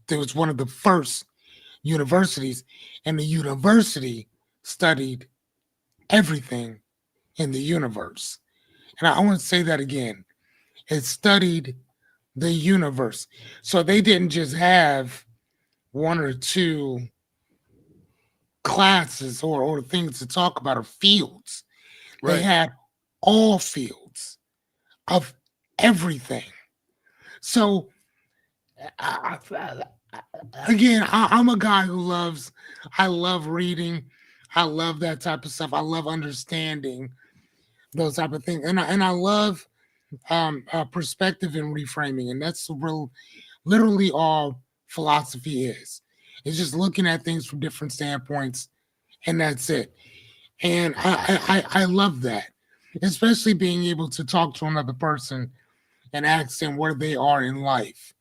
it was one of the first universities, and the university studied everything in the universe. And I want to say that again. It studied the universe. So they didn't just have one or two classes or things to talk about or fields. They Right. had all fields of everything. So again, I'm a guy who I love reading. I love that type of stuff. I love understanding those type of things. And I love perspective and reframing. And that's literally all philosophy is. It's just looking at things from different standpoints, and that's it. And I love that, especially being able to talk to another person and ask them where they are in life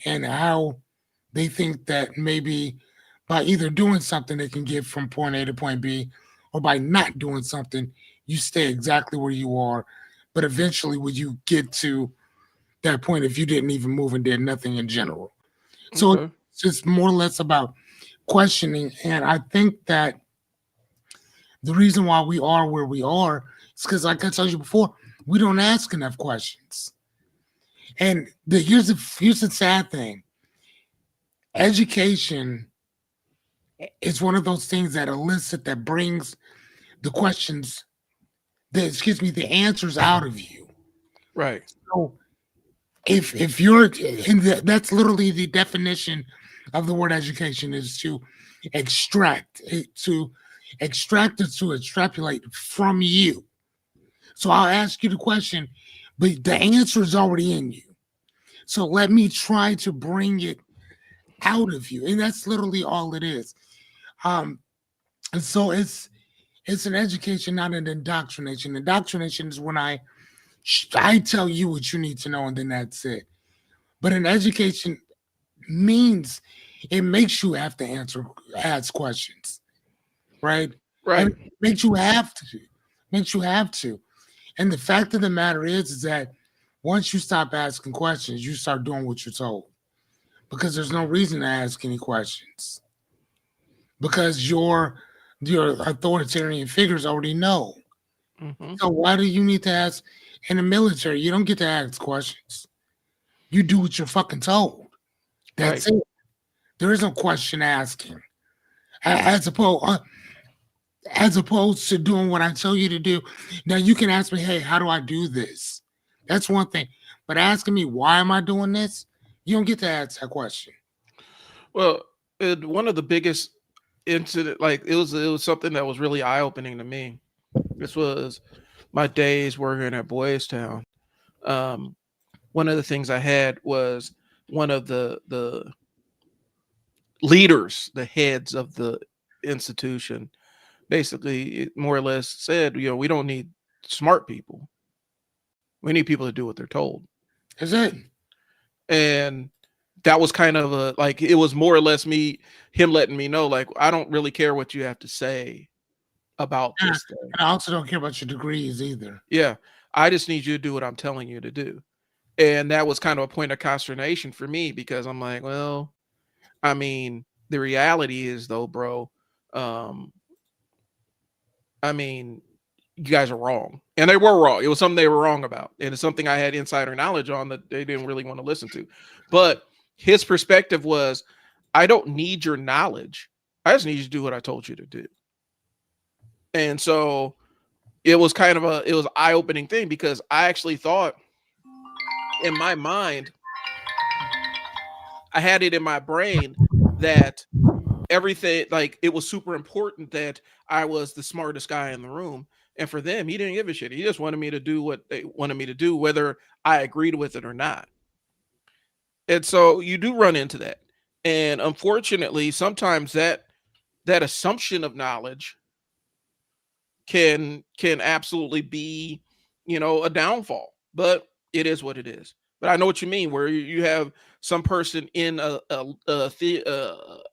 and how they think that maybe by either doing something they can get from point A to point B, or by not doing something, you stay exactly where you are. But eventually, when you get to that point, if you didn't even move and did nothing in general. So Okay. it's just more or less about questioning. And I think that the reason why we are where we are is because, like I told you before, we don't ask enough questions. And here's the sad thing: education is one of those things that that brings the questions, the answers out of you. Right. So if you're that's literally the definition of the word education, is to extract to extract it, to extrapolate from you. So I'll ask you the question, but the answer is already in you. So let me try to bring it out of you. And that's literally all it is. Um, and so it's an education, not an indoctrination. Indoctrination is when I tell you what you need to know and then that's it. But an education means it makes you have to ask questions, right? And Right. it makes you have to. Makes you have to. And the fact of the matter is that once you stop asking questions, you start doing what you're told. Because there's no reason to ask any questions. Because your authoritarian figures already know. Hmm. So why do you need to ask? In the military, you don't get to ask questions. You do what you're fucking told. Right. That's it. There is no question asking. As opposed as opposed to doing what I tell you to do. Now you can ask me, hey, how do I do this? That's one thing. But asking me why am I doing this? You don't get to ask that question. Well, one of the biggest incident, like it was something that was really eye opening to me. This was my days working at Boys Town. Um, one of the things I had was one of the leaders, the heads of the institution, basically more or less said, we don't need smart people. We need people to do what they're told. That's it. And that was kind of a like it was more or less him letting me know like I don't really care what you have to say about And this thing. I also don't care about your degrees either. Yeah. I just need you to do what I'm telling you to do. And that was kind of a point of consternation for me because I'm like, well, I mean, the reality is though, bro, um, I mean, you guys are wrong. And they were wrong. It was something they were wrong about. And it's something I had insider knowledge on that they didn't really want to listen to. But his perspective was, I don't need your knowledge. I just need you to do what I told you to do. And so it was kind of it was eye-opening thing because I actually thought in my mind, I had it in my brain that everything like it was super important that I was the smartest guy in the room. And for them, he didn't give a shit. He just wanted me to do what they wanted me to do, whether I agreed with it or not. And so you do run into that. And unfortunately, sometimes that assumption of knowledge can absolutely be, a downfall. But it is what it is. But I know what you mean, where you have some person in an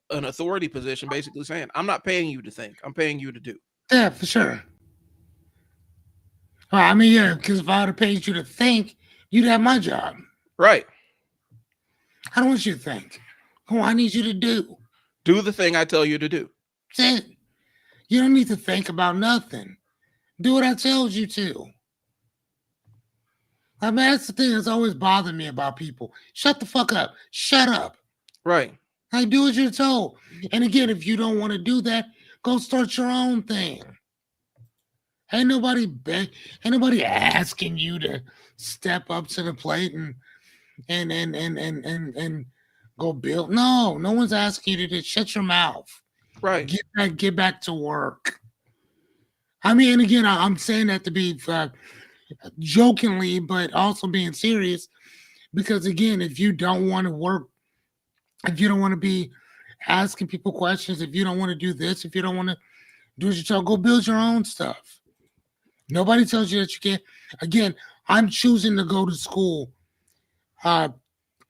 authority position, basically saying, "I'm not paying you to think. I'm paying you to do." Yeah, for sure. Well, I mean, yeah, because if I would have paid you to think, you'd have my job. Right. I don't want you to think. Oh, I need you to do. Do the thing I tell you to do. That's it. You don't need to think about nothing. Do what I tells you to. I mean, that's the thing that's always bothered me about people. Shut the fuck up. Shut up. Right. Like, do what you're told. And again, if you don't want to do that, go start your own thing. Ain't nobody ain't nobody asking you to step up to the plate and go build. No, no one's asking you to shut your mouth. Right. Get back to work. I mean, and again, I'm saying that to be jokingly, but also being serious. Because again, if you don't want to work, if you don't want to be asking people questions, if you don't want to do this, if you don't want to do what you're told, go build your own stuff. Nobody tells you that you can't. Again, I'm choosing to go to school uh,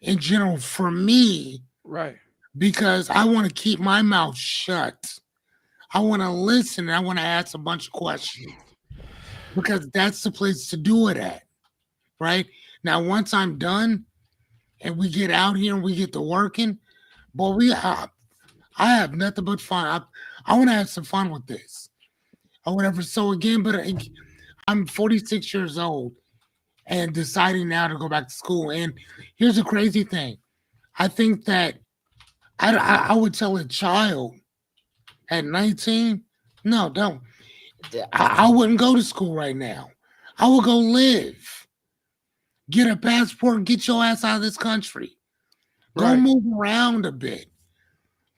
in general for me Right. because I want to keep my mouth shut. I want to listen and I want to ask a bunch of questions because that's the place to do it at. Right now, once I'm done and we get out here and we get to working, boy, I have nothing but fun. I want to have some fun with this or whatever. So again, but I'm 46 years old and deciding now to go back to school. And here's the crazy thing: I think that I would tell a child at 19, no, don't. I wouldn't go to school right now. I would go live, get a passport, get your ass out of this country. Go Right. move around a bit.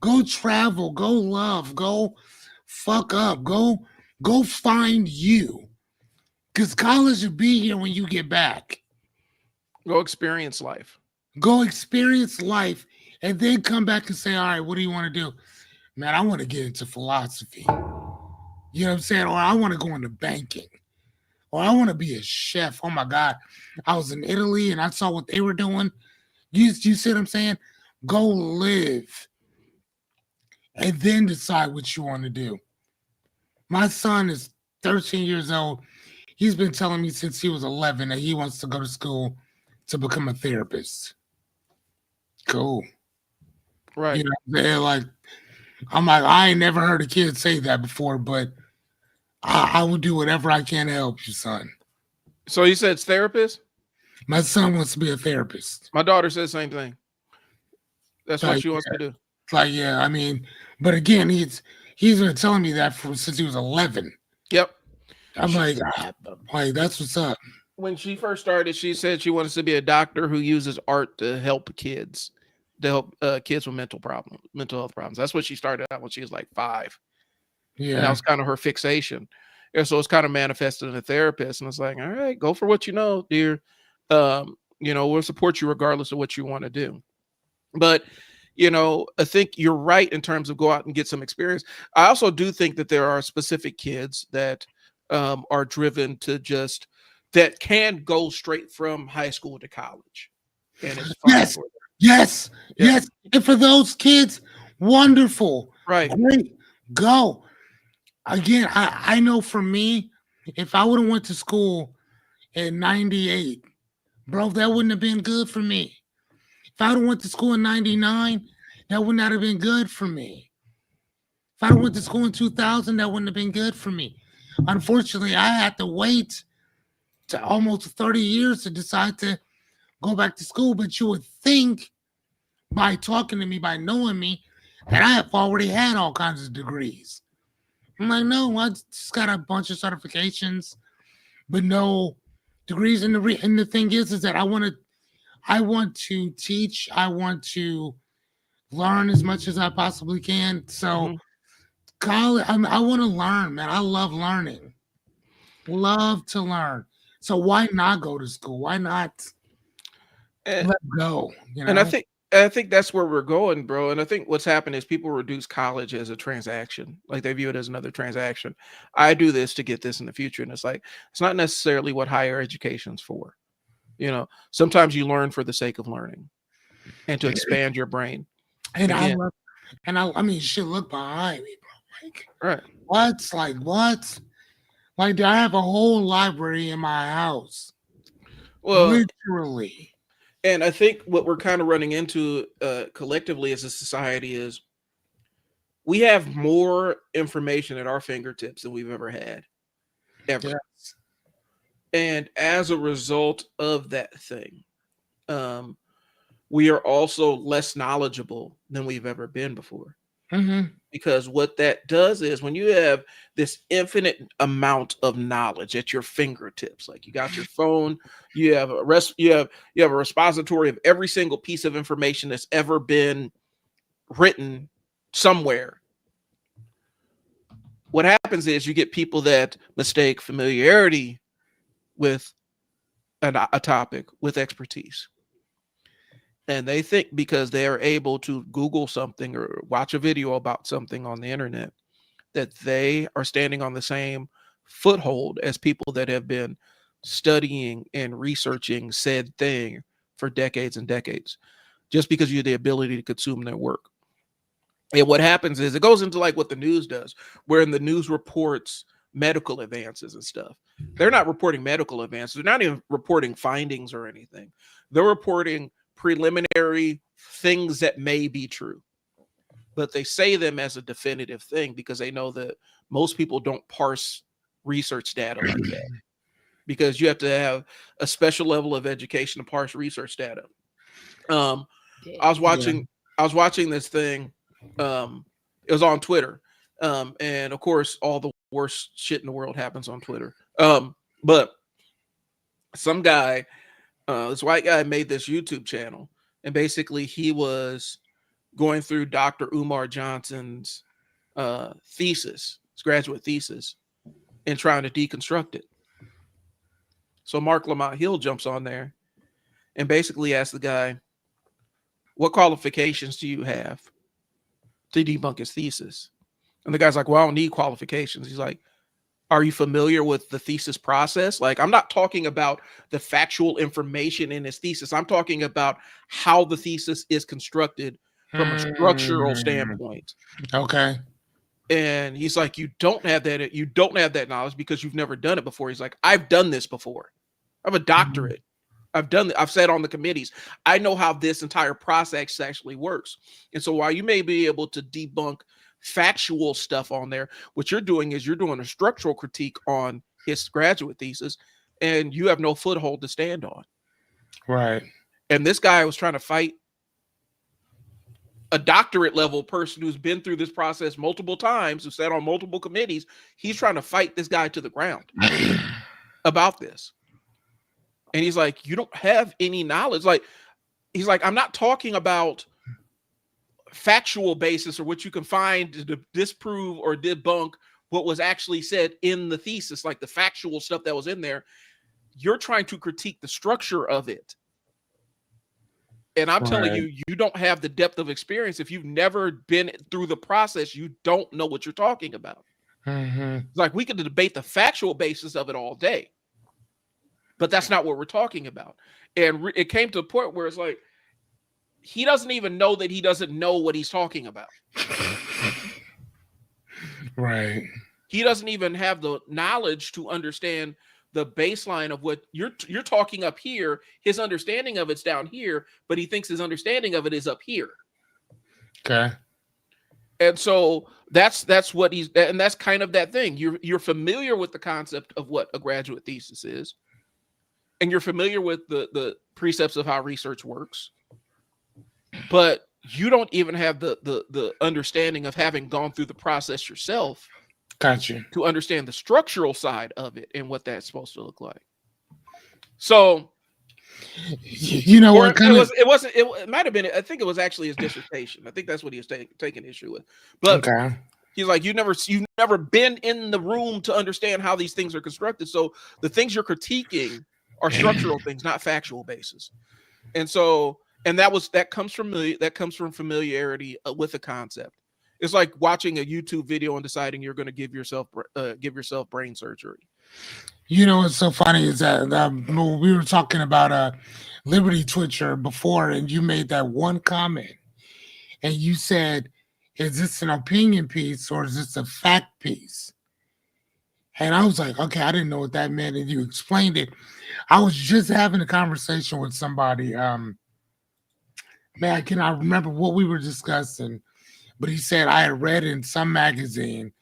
Go travel. Go love. Go fuck up. Go find you. Cause college will be here when you get back. Go experience life. Go experience life and then come back and say, all right, what do you want to do? Man, I want to get into philosophy. You know what I'm saying? Or I want to go into banking. Or I want to be a chef. Oh my God. I was in Italy and I saw what they were doing. You see what I'm saying? Go live and then decide what you want to do. My son is 13 years old. He's been telling me since he was 11 that he wants to go to school to become a therapist. Cool. Right. You know, they're like, I'm like, I ain't never heard a kid say that before, but I will do whatever I can to help you, son. So you said it's therapist? My son wants to be a therapist. My daughter said the same thing. That's what Like, she wants to do. like, yeah, I mean, but again, he's been telling me that since he was 11. Yep. I'm She, like, that's what's up. when she first started, she said she wants to be a doctor who uses art to help kids, to help kids with mental health problems. That's what she started out when she was like 5, and that Yeah, was kind of her fixation. And so it's kind of manifested in a therapist, and it's like, all right, go for what you know, dear. We'll support you regardless of what you want to do. But I think you're right in terms of go out and get some experience. I also do think that there are specific kids that are driven to just that can go straight from high school to college, and it's fine yes, for them. yes, Yeah, yes. And for those kids, wonderful, right, great, go. Again, I know for me, if I would have went to school in 98, bro, that wouldn't have been good for me. If I would have went to school in 99, that would not have been good for me. If I went to school in 2000, that wouldn't have been good for me. Unfortunately, I had to wait to almost 30 years to decide to go back to school. But you would think by talking to me, by knowing me, that I have already had all kinds of degrees. I'm like, no, I just got a bunch of certifications, but no degrees. And the thing is that I want to teach. I want to learn as much as I possibly can. So hmm college, I want to learn, man. I love learning. Love to learn. So why not go to school? Why not and, let go? You and I know? think I think that's where we're going, bro. And I think what's happened is people reduce college as a transaction, like they view it as another transaction. I do this to get this in the future, and it's like it's not necessarily what higher education's for. Sometimes you learn for the sake of learning and to expand your brain. And I Again, love, and I mean, shit, look behind me, bro. Like, right. what's like what? Like, I have a whole library in my house, Well, literally. and I think what we're kind of running into collectively as a society is We have more information at our fingertips than we've ever had, ever. Yes. And as a result of that thing, um, we are also less knowledgeable than we've ever been before. Mm-hmm. Because what that does is when you have this infinite amount of knowledge at your fingertips, like you got your phone, you have a repository of every single piece of information that's ever been written somewhere. What happens is you get people that mistake familiarity with a topic with expertise. And they think because they are able to Google something or watch a video about something on the internet that they are standing on the same foothold as people that have been studying and researching said thing for decades and decades, just because you have the ability to consume their work. And what happens is it goes into like what the news does, where the news reports medical advances and stuff. They're not reporting medical advances. They're not even reporting findings or anything. They're reporting preliminary things that may be true, but they say them as a definitive thing because they know that most people don't parse research data like that, because you have to have a special level of education to parse research data. Um, I was Yeah. watching I was watching this thing. It was on Twitter. And of course all the worst shit in the world happens on Twitter. But some guy, this white guy made this YouTube channel, and basically he was going through Dr. Umar Johnson's thesis, his graduate thesis, and trying to deconstruct it. So Mark Lamont Hill jumps on there and basically asks the guy, what qualifications do you have to debunk his thesis? And the guy's like, well, I don't need qualifications. He's like, are you familiar with the thesis process? Like, I'm not talking about the factual information in his thesis. I'm talking about how the thesis is constructed from a structural Mm, standpoint. okay. And he's like, you don't have that knowledge because you've never done it before. He's like, I've done this before. I have a doctorate. I've sat on the committees. I know how this entire process actually works. And so while you may be able to debunk factual stuff on there, what you're doing is you're doing a structural critique on his graduate thesis, and you have no foothold to stand on. Right. And this guy was trying to fight a doctorate level person who's been through this process multiple times, who sat on multiple committees. He's trying to fight this guy to the ground about this. And he's like, you don't have any knowledge. Like, he's like, I'm not talking about factual basis or what you can find to disprove or debunk what was actually said in the thesis, like the factual stuff that was in there. You're trying to critique the structure of it. And I'm telling Right. you, you don't have the depth of experience. If you've never been through the process, you don't know what you're talking about. Mm-hmm. Like, we could debate the factual basis of it all day, but that's not what we're talking about. And it came to a point where it's like, he doesn't even know that he doesn't know what he's talking about. Right. He doesn't even have the knowledge to understand the baseline of what you're talking up here. His understanding of it's down here, but he thinks his understanding of it is up here. Okay. And so that's what he's, and that's kind of that thing. You're familiar with the concept of what a graduate thesis is, and you're familiar with the precepts of how research works, but you don't even have the understanding of having gone through the process yourself. Gotcha. To understand the structural side of it and what that's supposed to look like. So, You know or what kind of it might have been, I think it was actually his dissertation. I think that's what he was taking issue with. But okay. he's like, you've never been in the room to understand how these things are constructed. So the things you're critiquing are structural things, not factual basis. And so, and that comes from familiarity with the concept. It's like watching a YouTube video and deciding you're going to give yourself brain surgery. You know what's so funny is that we were talking about Liberty Twitcher before, and you made that one comment, and you said, "Is this an opinion piece or is this a fact piece?" And I was like, "Okay, I didn't know what that meant," and you explained it. I was just having a conversation with somebody. Man, I cannot remember what we were discussing, but he said I had read in some magazine,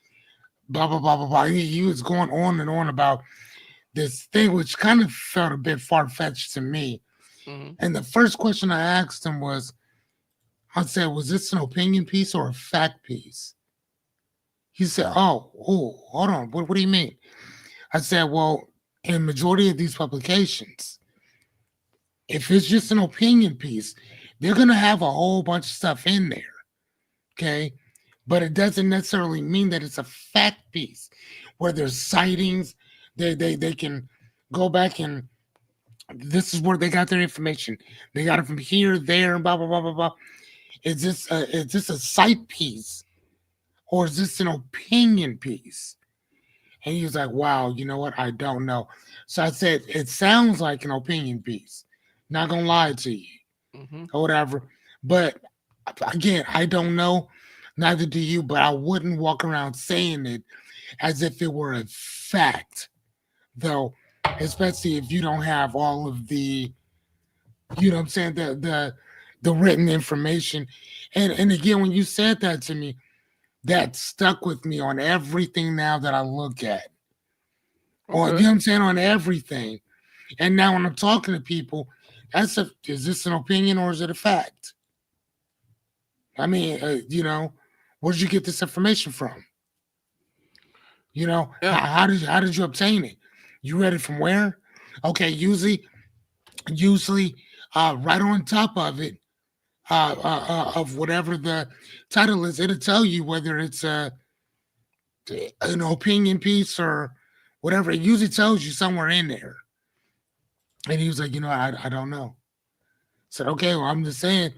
blah blah blah blah blah. He was going on and on about this thing, which kind of felt a bit far fetched to me. Hmm. And the first question I asked him was, I said, "Was this an opinion piece or a fact piece?" He said, "Oh, hold on. What do you mean?" I said, "Well, in majority of these publications, if it's just an opinion piece, they're gonna have a whole bunch of stuff in there, okay? But it doesn't necessarily mean that it's a fact piece where there's sightings. They can go back and this is where they got their information. They got it from here, there, and blah blah blah blah blah. Is this a sight piece or is this an opinion piece?" And he was like, "Wow, you know what? I don't know." So I said, "It sounds like an opinion piece. Not gonna lie to you, Hmm. or whatever. But again, I don't know. Neither do you. But I wouldn't walk around saying it as if it were a fact, though. Especially if you don't have all of the, you know, what I'm saying the written information. And again, when you said that to me, that stuck with me on everything now that I look at. On, you know Okay. what I'm saying, on everything. And now when I'm talking to people, is this an opinion or is it a fact? I mean, where'd you get this information from? Yeah. How did you obtain it? You read it from where? Okay, usually, right on top of it, of whatever the title is, it'll tell you whether it's an opinion piece or whatever. It usually tells you somewhere in there. And he was like, I don't know. I said, okay, well, I'm just saying,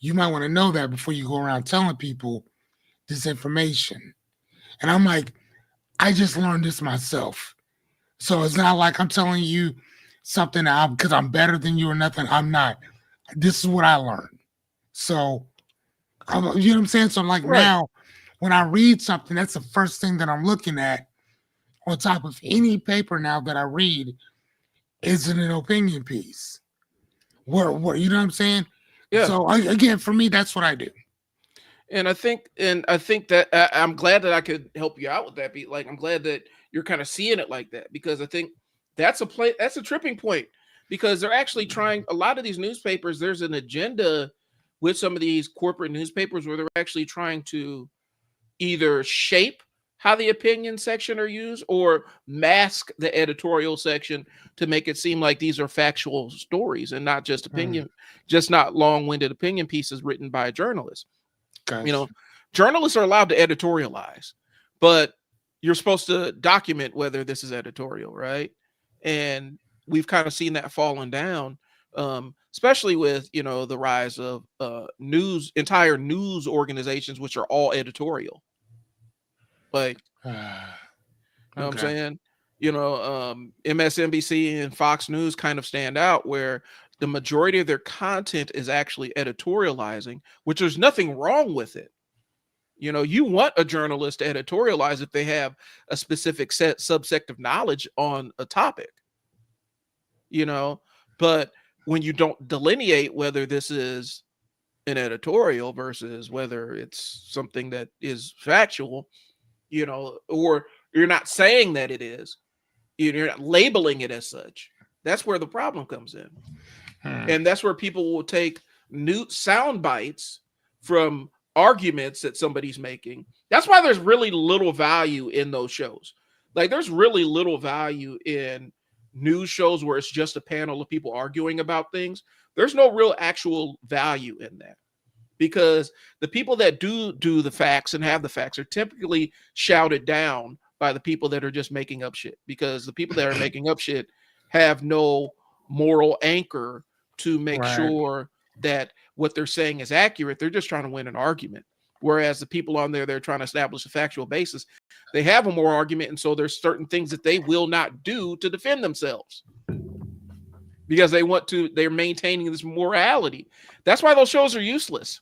you might want to know that before you go around telling people this information. And I'm like, I just learned this myself. So it's not like I'm telling you something because I'm better than you or nothing. I'm not. This is what I learned. So, you know what I'm saying? So, like Right. now, when I read something, that's the first thing that I'm looking at on top of any paper now that I read. Is it an opinion piece? Where you know what I'm saying? Yeah. So, again, for me, that's what I do. And I think that I'm glad that I could help you out with that. Like, I'm glad that you're kind of seeing it like that, because I think that's a tripping point, because they're actually trying, a lot of these newspapers, there's an agenda with some of these corporate newspapers where they're actually trying to either shape how the opinion section are used or mask the editorial section to make it seem like these are factual stories and not just Hmm, just not long-winded opinion pieces written by a journalist. You gotcha. know, journalists are allowed to editorialize, but you're supposed to document whether this is editorial, right? And we've kind of seen that falling down, especially with, the rise of entire news organizations, which are all editorial. Like, you know what I'm Okay. saying? MSNBC and Fox News kind of stand out, where the majority of their content is actually editorializing, which there's nothing wrong with it. You want a journalist to editorialize if they have a specific set subsect of knowledge on a topic, you know, but when you don't delineate whether this is an editorial versus whether it's something that is factual, or you're not saying that it is, you're not labeling it as such. That's where the problem comes in. Hmm, And that's where people will take new sound bites from arguments that somebody's making. That's why there's really little value in those shows. Like, there's really little value in news shows where it's just a panel of people arguing about things. There's no real actual value in that, because the people that do the facts and have the facts are typically shouted down by the people that are just making up shit, because the people that are making up shit have no moral anchor to make right. sure that what they're saying is accurate. They're just trying to win an argument. Whereas the people on there, they're trying to establish a factual basis. They have a moral argument, and so there's certain things that they will not do to defend themselves, because they're maintaining this morality. That's why those shows are useless.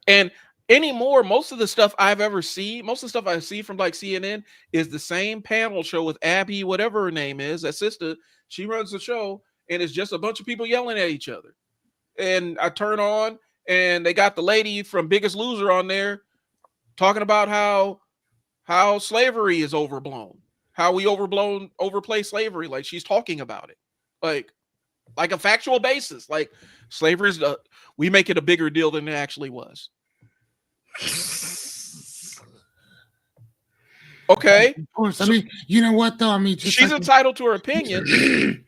And anymore, most of the stuff I see from like CNN is the same panel show with Abby, whatever her name is, that sister. She runs the show, and it's just a bunch of people yelling at each other. And I turn on, and they got the lady from Biggest Loser on there talking about how slavery is overblown, how we overplay slavery, like she's talking about it, like a factual basis, like slavery is we make it a bigger deal than it actually was. Okay, Of course. I so mean, you know what though? I mean, just she's like entitled to her opinion.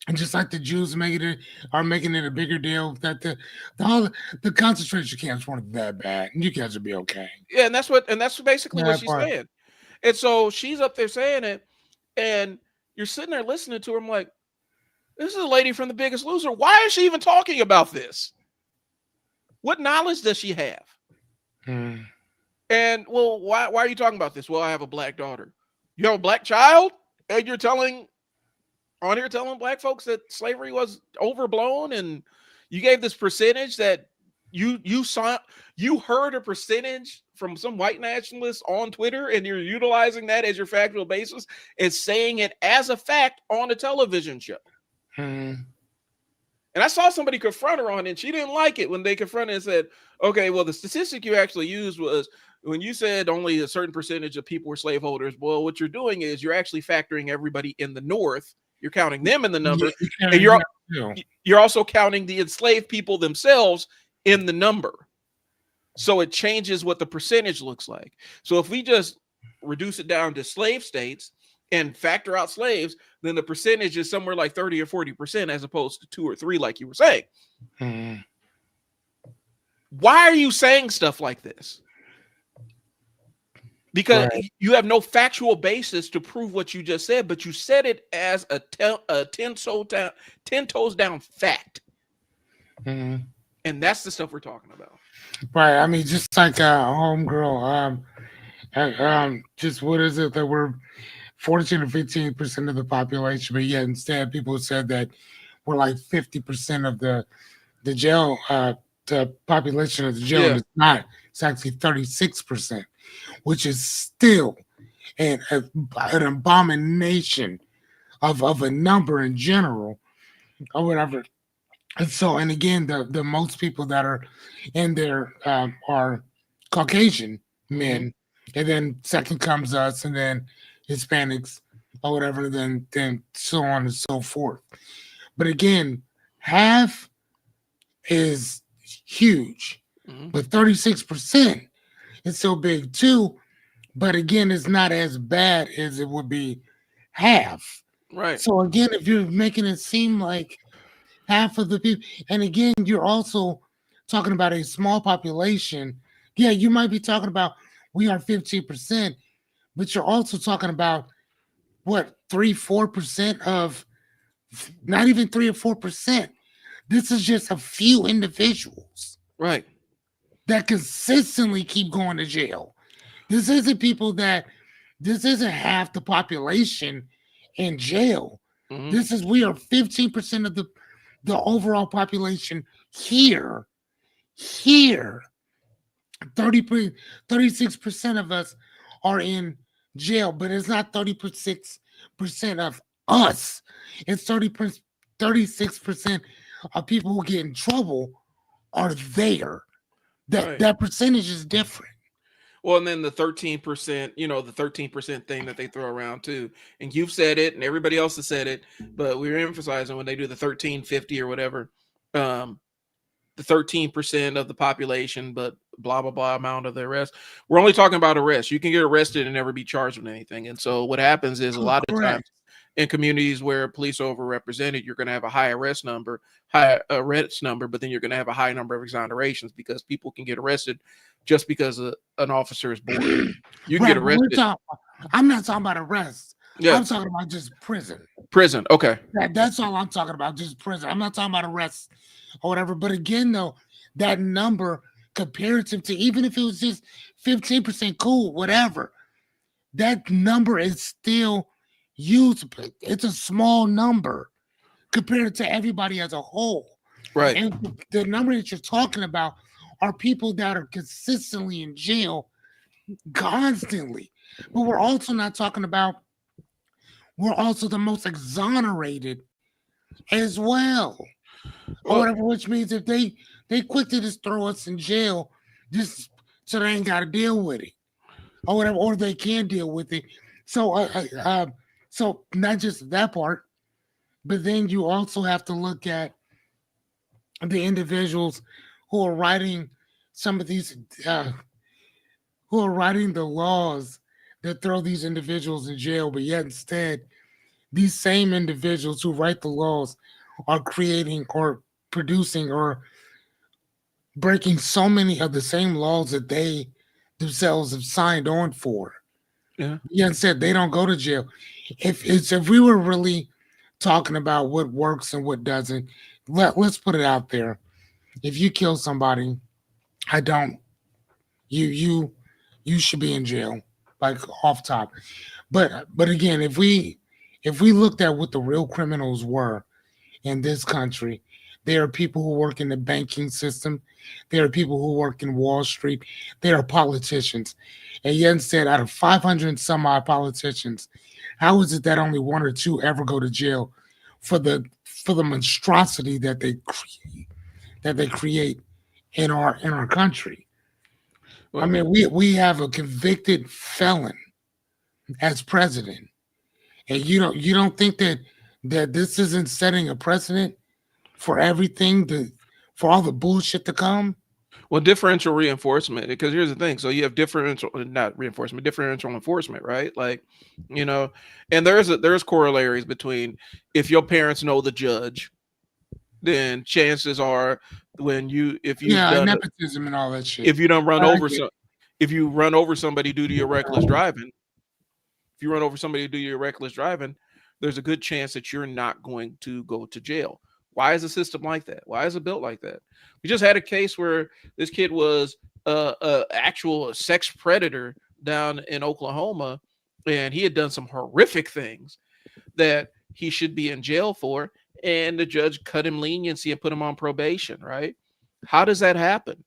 and just like the Jews making it a bigger deal that the concentration camps weren't that bad, and you guys would be okay. Yeah, and that's basically what That she's part. saying. And so she's up there saying it, and you're sitting there listening to her. I'm like, this is a lady from The Biggest Loser. Why is she even talking about this? What knowledge does she have? Hmm. And well, why are you talking about this? Well, I have a black daughter. You have a black child, and you're telling black folks that slavery was overblown, and you gave this percentage that you saw, you heard a percentage from some white nationalists on Twitter, and you're utilizing that as your factual basis and saying it as a fact on a television show. Hmm. And I saw somebody confront her on it, and she didn't like it when they confronted and said, okay, well, the statistic you actually used was when you said only a certain percentage of people were slaveholders. Well, what you're doing is you're actually factoring everybody in the North. You're counting them in the number, Yeah, and you you're also counting the enslaved people themselves in the number. So it changes what the percentage looks like. So if we just reduce it down to slave states and factor out slaves, then the percentage is somewhere like 30 or 40% as opposed to 2 or 3, like you were saying. Hmm. Why are you saying stuff like this? Because Right. you have no factual basis to prove what you just said, but you said it as a 10 toes down fact. Hmm. And that's the stuff we're talking about. Right. I mean, just like homegirl. Just what is it that we're 14 or 15% of the population, but yet instead people said that we're like 50% of the jail, the population of the jail, and Yeah. it's not. It's actually 36%, which is still an abomination of a number in general or whatever. And so, and again, the most people that are in there are Caucasian Mm-hmm. men, and then second comes us, and then Hispanics or whatever, then so on and so forth. But again, half is huge, Mm-hmm. but 36% is so big too. But again, it's not as bad as it would be half. Right. So again, if you're making it seem like half of the people, and again, you're also talking about a small population. Yeah, you might be talking about we are 15%, but you're also talking about what 3-4% of not even 3 or 4%. This is just a few individuals Right. that consistently keep going to jail. This isn't people that this isn't half the population in jail. Mm-hmm. This is we are 15% of the overall population here. Here, 36% of us are in jail, but it's not 36% of us. It's 36% of people who get in trouble are there. Right. That percentage is different. Well, and then the 13%, the 13% thing that they throw around too. And you've said it and everybody else has said it, but we're emphasizing when they do the 1350 or whatever, the 13% of the population, but blah, blah, blah amount of the arrest. We're only talking about arrests. You can get arrested and never be charged with anything. And so what happens is a lot of times Correct. in communities where police are overrepresented, you're going to have a high arrest number, but then you're going to have a high number of exonerations because people can get arrested just because an officer is bored. You can Right, get but we're arrested. talking. I'm not talking about arrests. Yeah, I'm talking about just prison. prison. Okay. That's all I'm talking about, just prison. I'm not talking about arrests or whatever. But again, though, that number comparative to even if it was just 15%, cool, whatever. That number is still usable. It's a small number compared to everybody as a whole. Right. And the number that you're talking about are people that are consistently in jail constantly. But we're also not talking about, we're also the most exonerated as well. Or Well, whatever, which means if they They quick to just throw us in jail just so they ain't got to deal with it or whatever, or they can deal with it. So, so not just that part, but then you also have to look at the individuals who are writing some of these, uh, who are writing the laws that throw these individuals in jail, but yet instead, these same individuals who write the laws are creating or producing or breaking so many of the same laws that they themselves have signed on for. Yeah. Yeah, said they don't go to jail. If we were really talking about what works and what doesn't, let's put it out there. If you kill somebody, I don't you you should be in jail, like off top. But again, if we looked at what the real criminals were in this country, there are people who work in the banking system, there are people who work in Wall Street, there are politicians. And Yen said out of 500 and some odd politicians, how is it that only one or two ever go to jail for the monstrosity that they create in our country? I Well, mean, we have a convicted felon as president, and you don't think that this isn't setting a precedent for everything for all the bullshit to come? well, differential reinforcement. Because here's the thing. So you have differential, not reinforcement, differential enforcement, right? Like, you know, and there's corollaries between if your parents know the judge, then chances are when you if you've Yeah, done nepotism and all that shit. if you don't run I over get some if you run over somebody due to your reckless driving, if you run over somebody due to your reckless driving, there's a good chance that you're not going to go to jail. Why is the system like that? Why is it built like that? We just had a case where this kid was a actual sex predator down in Oklahoma, and he had done some horrific things that he should be in jail for, and the judge cut him leniency and put him on probation. Right? How does that happen?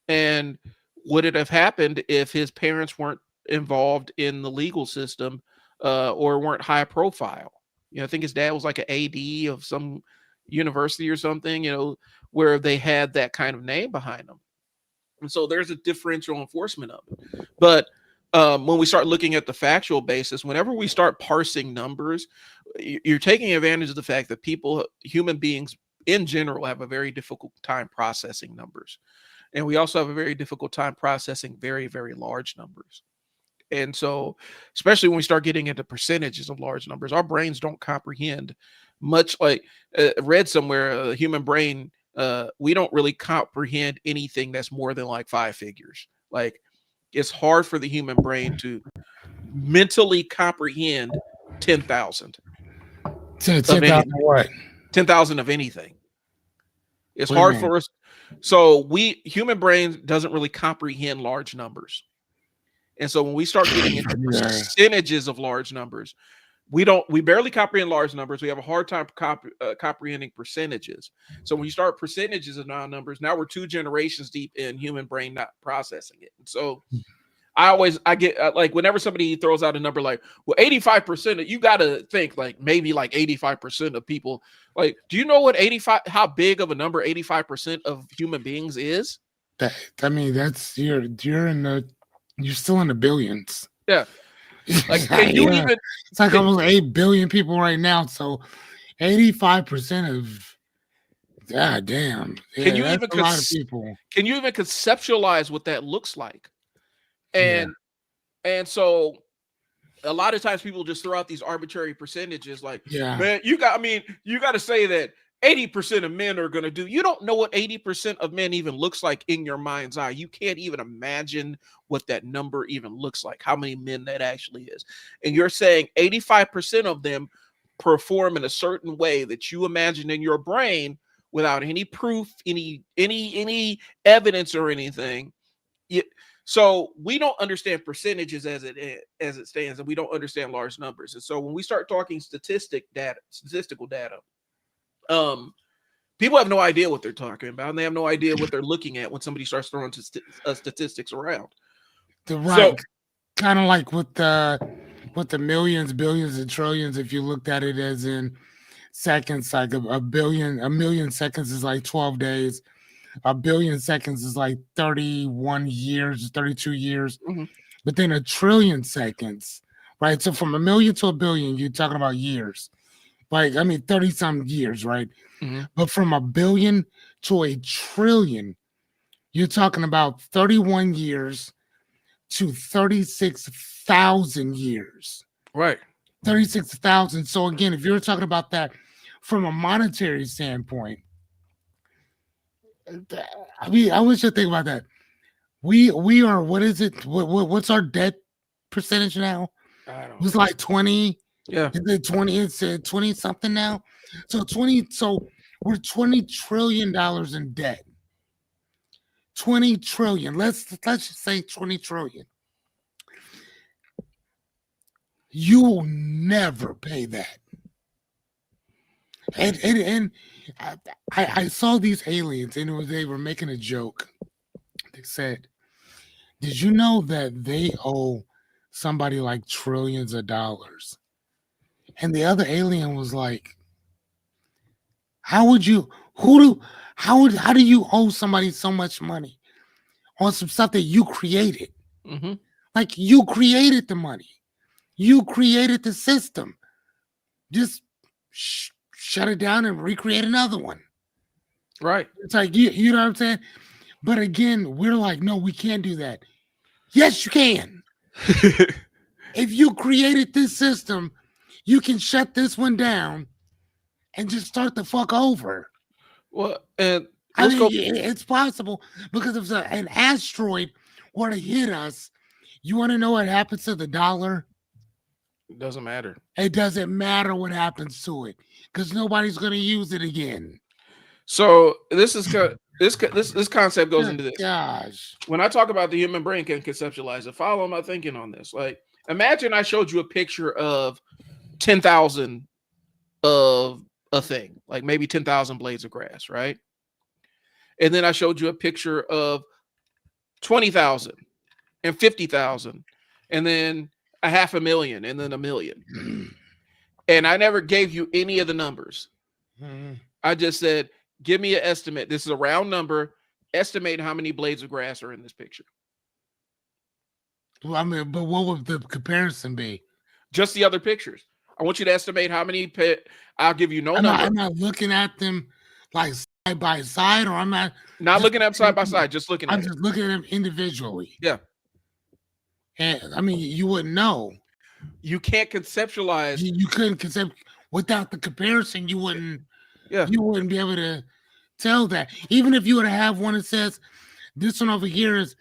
And would it have happened if his parents weren't involved in the legal system or weren't high profile? I think his dad was like an AD of some university or something, where they had that kind of name behind them. And so there's a differential enforcement of it. But when we start looking at the factual basis, whenever we start parsing numbers, you're taking advantage of the fact that human beings in general, have a very difficult time processing numbers. And we also have a very difficult time processing very, very large numbers. And so, especially when we start getting into percentages of large numbers, our brains don't comprehend much. Like read somewhere, a human brain, we don't really comprehend anything that's more than like five figures. Like it's hard for the human brain to mentally comprehend 10,000 to of 10,000 anything, what? 10,000 of anything. It's What do you hard mean? for us. So human brain doesn't really comprehend large numbers. And so when we start getting into Yeah. percentages of large numbers, we barely comprehend large numbers. We have a hard time comprehending percentages. So when you start percentages of non-numbers, now we're two generations deep in human brain not processing it. And so I get like whenever somebody throws out a number like, well, 85%, you got to think like maybe like 85% of people. Like, do you know how big of a number 85% of human beings is? I mean, that's you're still in the billions. Yeah. Like, can you Yeah, even it's like can, almost 8 billion people right now. So 85% of, god damn, can yeah, you that's even a lot of people. can you even conceptualize what that looks like? Yeah, And so a lot of times people just throw out these arbitrary percentages like, yeah. man, you got to say that 80% of men are going to do. You don't know what 80% of men even looks like in your mind's eye. You can't even imagine what that number even looks like, how many men that actually is. And you're saying 85% of them perform in a certain way that you imagine in your brain without any proof, any evidence or anything. So we don't understand percentages as it stands, and we don't understand large numbers. And so when we start talking statistical data, people have no idea what they're talking about, and they have no idea what they're looking at when somebody starts throwing statistics around. The So right, kind of like with the millions, billions, and trillions. If you looked at it as in seconds, like a million seconds is like 12 days. a billion seconds is like 31 years, 32 years. Hmm. But then a trillion seconds, right? So from a million to a billion, you're talking about years. Like, I mean, 30 some years, right? Hmm. But from a billion to a trillion, you're talking about 31 years to 36,000 years. Right. 36,000. So again, if you're talking about that from a monetary standpoint, I mean, I want you to think about that. We are, what is it? What's our debt percentage now? I It don't was know. like 20. Yeah. Is it 20? It's 20 something now. So 20. So we're $20 trillion in debt. 20 trillion. Let's just say 20 trillion. You will never pay that. And I, I saw these aliens, and they were making a joke. They said, "Did you know that they owe somebody like trillions of dollars?" And the other alien was like, "How would you? Who do? How do you owe somebody so much money on some stuff that you created? Hmm. Like you created the money, you created the system. Just shut it down and recreate another one." Right. It's like you know what I'm saying? But again, we're like, no, we can't do that. Yes, you can. If you created this system, you can shut this one down and just start the fuck over. Well, and I let's go. mean, it's possible because if an asteroid were to hit us, you want to know what happens to the dollar? It doesn't matter. It doesn't matter what happens to it because nobody's going to use it again. So this concept goes Good into this. gosh. When I talk about the human brain can conceptualize it, follow my thinking on this. Like, imagine I showed you a picture of 10,000 of a thing, like maybe 10,000 blades of grass, right? And then I showed you a picture of 20,000 and 50,000, and then a half a million, and then a million. And I never gave you any of the numbers. I just said, give me an estimate. This is a round number. Estimate how many blades of grass are in this picture. Well, I mean, but what would the comparison be? Just the other pictures. I want you to estimate how many. I'll give you no I'm number. not looking at them like side by side, or I'm not Not just looking at them side by side. Just looking I'm at it. just looking at them individually. Yeah. And I mean, you wouldn't know. You can't conceptualize. You couldn't concept without the comparison. You wouldn't. Yeah. You wouldn't be able to tell that. Even if you were to have one that says this one over here is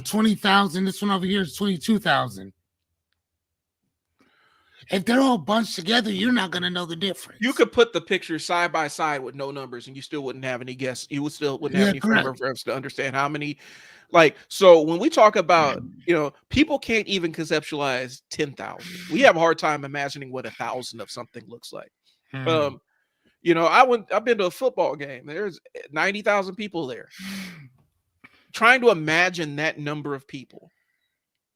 20,000, this one over here is 22,000. If they're all bunched together, you're not going to know the difference. You could put the pictures side by side with no numbers, and you still wouldn't have any guess. You would still wouldn't have any frame of reference to understand how many. Like, so when we talk about, people can't even conceptualize 10,000. We have a hard time imagining what 1,000 of something looks like. I've been to a football game. There's 90,000 people there. Trying to imagine that number of people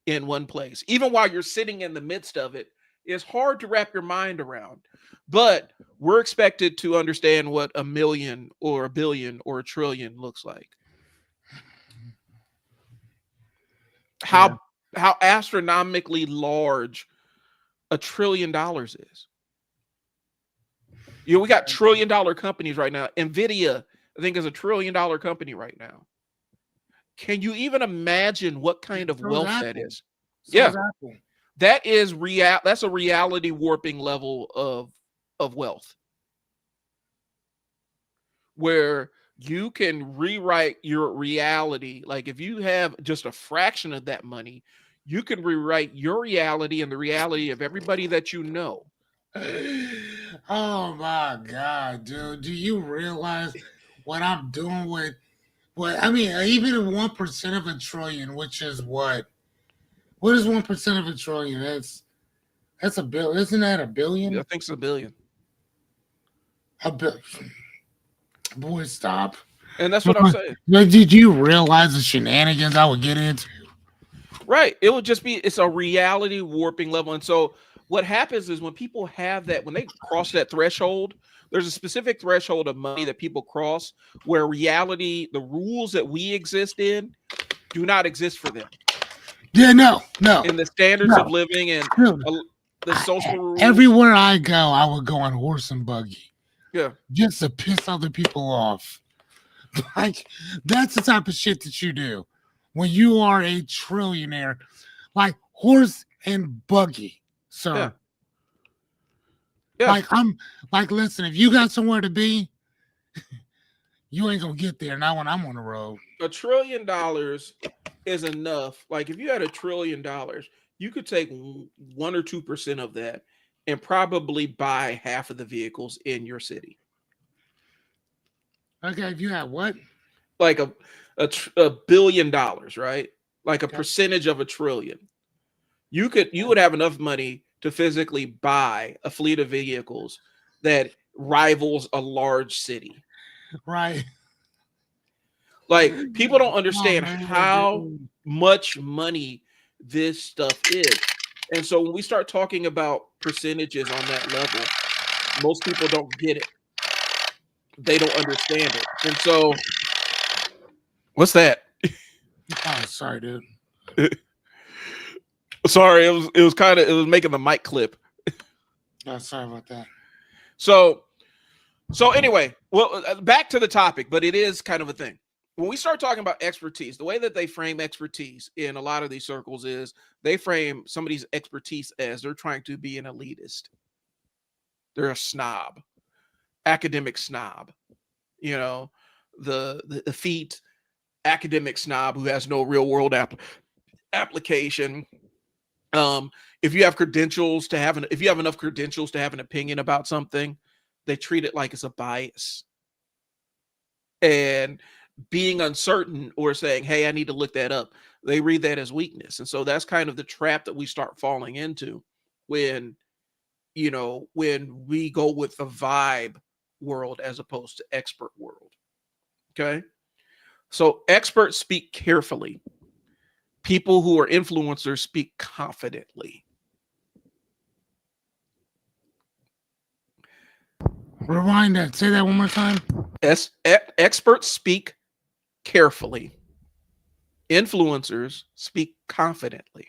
in one place, even while you're sitting in the midst of it, is hard to wrap your mind around. But we're expected to understand what a million or a billion or a trillion looks like. How astronomically large $1 trillion is. We got $1 trillion companies right now. NVIDIA, I think, is $1 trillion company right now. Can you even imagine what kind of wealth that is? Yeah. That is that's a reality warping level of wealth, where you can rewrite your reality. Like, if you have just a fraction of that money, you can rewrite your reality and the reality of everybody that you know. Oh my God, dude. Do you realize what I'm doing with I mean, even 1% of a trillion, which is what? What is 1% of a trillion? That's a bill. Isn't that a billion? I think it's a billion. A billion. Boy, stop. And that's what I'm saying. Did you realize the shenanigans I would get into? Right. It would just be, it's a reality warping level. And so what happens is when people have that, when they cross that threshold, there's a specific threshold of money that people cross where reality, the rules that we exist in, do not exist for them. Yeah, no, In the standards of no. living and Dude, the social rules. everywhere I go, I would go on horse and buggy Yeah. just to piss other people off. Like, that's the type of shit that you do when you are a trillionaire. Like, horse and buggy, Yeah. sir. Yeah. Like, I'm like, listen, if you got somewhere to be, you ain't gonna get there. Not when I'm on the road. $1 trillion is enough. Like if you had $1 trillion, you could take 1 or 2% of that and probably buy half of the vehicles in your city. Okay, if you had what? Like $1 billion, right? Like a Okay. percentage of a trillion. You would have enough money to physically buy a fleet of vehicles that rivals a large city. Right. Like people don't Oh understand man, how dude. much money this stuff is. And so when we start talking about percentages on that level, most people don't get it. They don't understand it. And so what's that? Oh, sorry, dude. Sorry, it was making the mic clip. Oh, sorry about that. So anyway, well back to the topic, but it is kind of a thing. When we start talking about expertise, the way that they frame expertise in a lot of these circles is they frame somebody's expertise as they're trying to be an elitist. They're a snob, academic snob, you know, the effete academic snob who has no real world application. If you have credentials to have if you have enough credentials to have an opinion about something, they treat it like it's a bias. And being uncertain or saying, hey, I need to look that up, they read that as weakness. And so that's kind of the trap that we start falling into when, when we go with the vibe world as opposed to expert world. Okay. So experts speak carefully. People who are influencers speak confidently. Rewind that. Say that one more time. Experts speak carefully. Influencers speak confidently.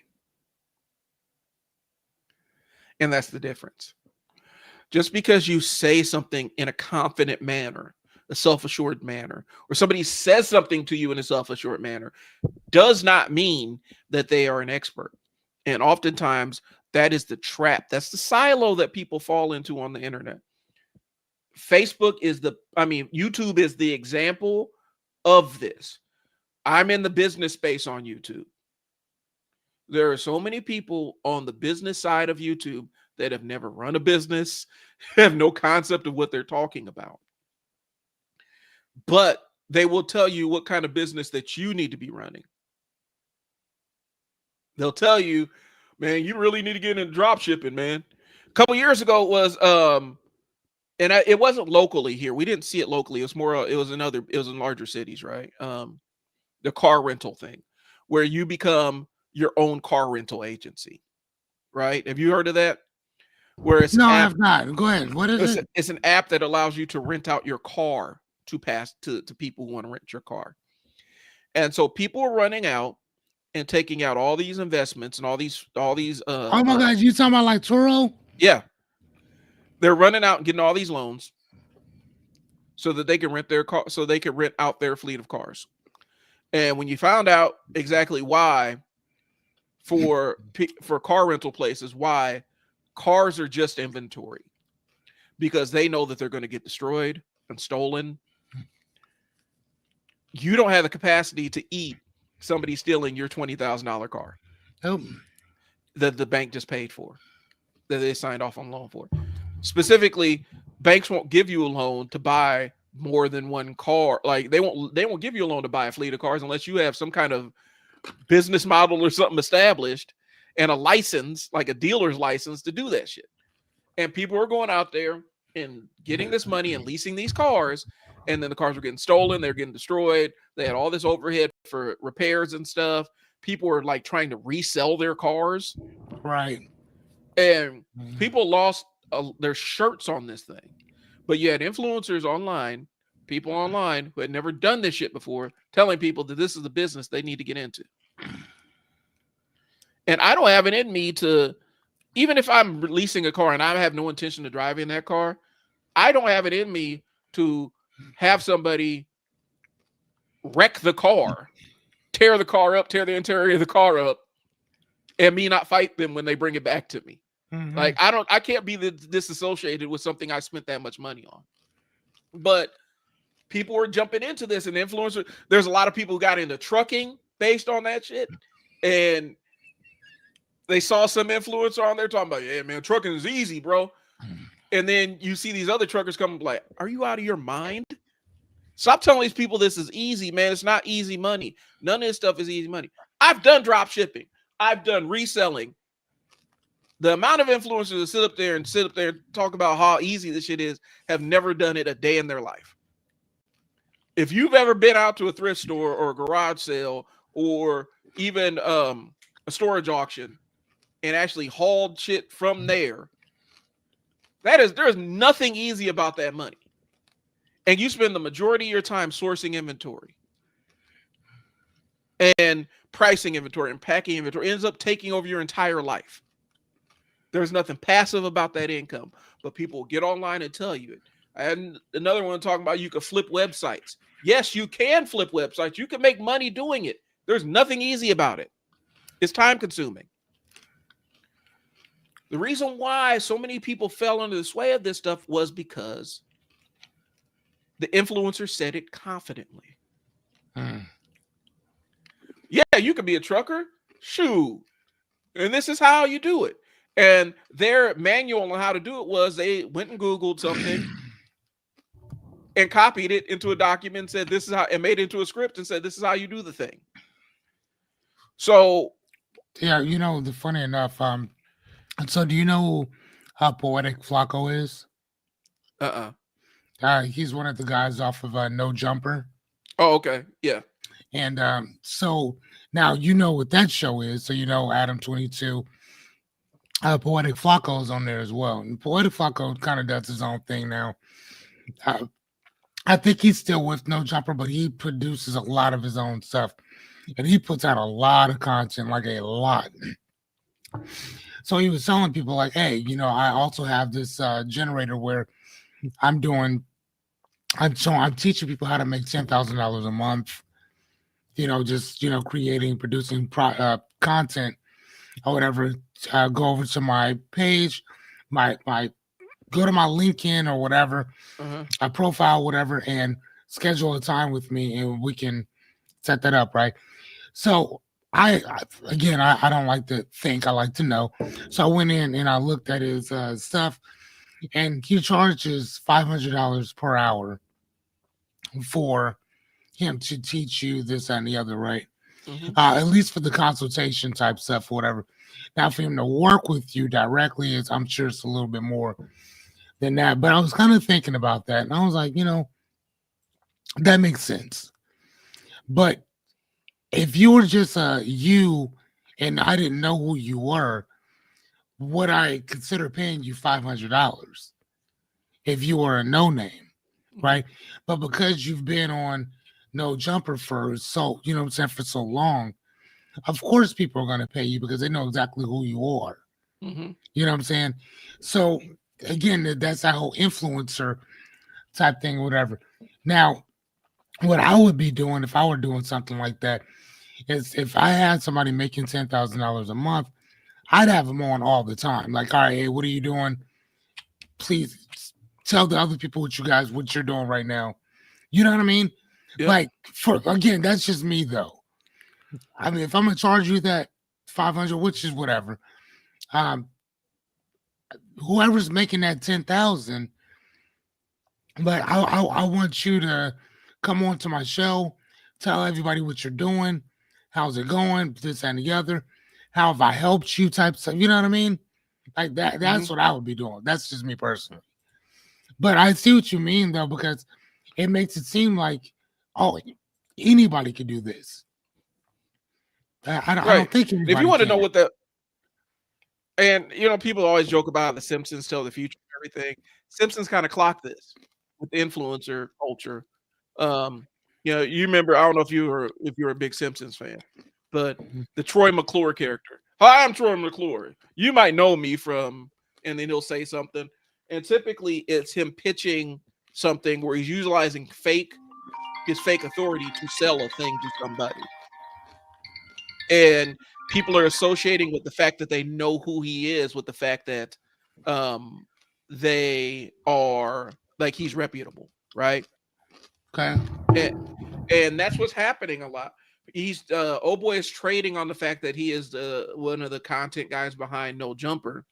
And that's the difference. Just because you say something in a confident manner, a self-assured manner, or somebody says something to you in a self-assured manner, does not mean that they are an expert. And oftentimes that is the trap. That's the silo that people fall into on the internet. YouTube is the example of this. I'm in the business space on YouTube. There are so many people on the business side of YouTube that have never run a business, have no concept of what they're talking about. But they will tell you what kind of business that you need to be running. They'll tell you, man, you really need to get into drop shipping, man. A couple years ago it was it wasn't locally here. We didn't see it locally. It was more it was in larger cities, right? The car rental thing where you become your own car rental agency, right? Have you heard of that? Where it's No, I app have not. Go ahead. What is it? it's an app that allows you to rent out your car to pass to people who want to rent your car. And so people are running out and taking out all these investments and all these Oh my God, you talking about like Turo? yeah. They're running out and getting all these loans so that they can rent their car, so they can rent out their fleet of cars. And when you found out exactly why for car rental places, why cars are just inventory, because they know that they're going to get destroyed and stolen. You don't have the capacity to eat somebody stealing your $20,000 car Nope. that the bank just paid for, that they signed off on loan for. Specifically, banks won't give you a loan to buy more than one car. Like they won't give you a loan to buy a fleet of cars unless you have some kind of business model or something established and a license, like a dealer's license to do that shit. And people are going out there and getting this money and leasing these cars, and then the cars were getting stolen, they're getting destroyed. They had all this overhead for repairs and stuff. People were like trying to resell their cars. Right. And Mhm. people lost their shirts on this thing. But you had influencers online, people online who had never done this shit before, telling people that this is the business they need to get into. And I don't have it in me to, even if I'm leasing a car and I have no intention of driving that car, I don't have it in me to have somebody wreck the car, tear the car up, tear the interior of the car up, and me not fight them when they bring it back to me. Like Mhm. I can't be disassociated with something I spent that much money on. But people were jumping into this, and influencers. There's a lot of people who got into trucking based on that shit, and they saw some influencer on there talking about, yeah, man, trucking is easy, bro. And then you see these other truckers come like, are you out of your mind? Stop telling these people this is easy, man. It's not easy money. None of this stuff is easy money. I've done drop shipping. I've done reselling. The amount of influencers that sit up there and talk about how easy this shit is have never done it a day in their life. If you've ever been out to a thrift store or a garage sale or even a storage auction and actually hauled shit from there, there's nothing easy about that money. And you spend the majority of your time sourcing inventory and pricing inventory and packing inventory. It ends up taking over your entire life. There's nothing passive about that income, but people will get online and tell you it. I had another one talking about you could flip websites. Yes, you can flip websites. You can make money doing it. There's nothing easy about it. It's time consuming. The reason why so many people fell under the sway of this stuff was because the influencer said it confidently. Mhm. Yeah, you could be a trucker. Shoot. And this is how you do it. And their manual on how to do it was they went and Googled something and copied it into a document and said, this is how, and made it into a script and said, this is how you do the thing. So, Yeah, the funny enough, so do you know who Poetic Flacco is? uh-uh. He's one of the guys off of No Jumper. Oh, okay. Yeah. And so now you know what that show is. So Adam 22. Poetic Flacco is on there as well. And Poetic Flacco kind of does his own thing now. Uh, I think he's still with No Jumper, but he produces a lot of his own stuff. And he puts out a lot of content, like a lot. So he was telling people like, hey, I also have this generator where I'm doing I'm teaching people how to make $10,000 a month, just creating, producing content or whatever. Go over to my page, my go to my LinkedIn or whatever, Uh-huh. a profile, whatever, and schedule a time with me, and we can set that up, right? So I don't like to think, I like to know. So I went in and I looked at his stuff, and he charges $500 per hour for him to teach you this and the other, right? Mm-hmm. At least for the consultation type stuff, or whatever. Now, for him to work with you directly, is I'm sure it's a little bit more than that. But I was kind of thinking about that, and I was like, that makes sense. But if you were just you, and I didn't know who you were, would I consider paying you $500 if you were a no name, Mm-hmm. right? But because you've been on No Jumper for for so long, of course people are going to pay you because they know exactly who you are. Mm-hmm. You know what I'm saying? So again, that's that whole influencer type thing, whatever. Now, what I would be doing if I were doing something like that is if I had somebody making $10,000 a month, I'd have them on all the time. Like, all right, hey, what are you doing? Please tell the other people what you're doing right now. You know what I mean? Yep. Like, for again, that's just me though. I mean, if I'm gonna charge you that 500, which is whatever, um, whoever's making that 10,000, but I want you to come on to my show, tell everybody what you're doing, how's it going, this and the other, how have I helped you type stuff. You know what I mean? Like that. Mm-hmm. That's what I would be doing. That's just me personally. But I see what you mean though, because it makes it seem like, oh, anybody could do this. I Right. don't think If you anybody want to know can. what that And people always joke about the Simpsons tell the future and everything. Simpsons kind of clocked this with influencer culture. Um, you remember, I don't know if you're a big Simpsons fan, but the Troy McClure character. Hi, I'm Troy McClure. You might know me from, and then he'll say something. And typically it's him pitching something where he's utilizing his fake authority to sell a thing to somebody. And people are associating with the fact that they know who he is with the fact that um they are like he's reputable, right? Okay. And, and that's what's happening a lot. He's oh boy is trading on the fact that he is the one of the content guys behind No Jumper,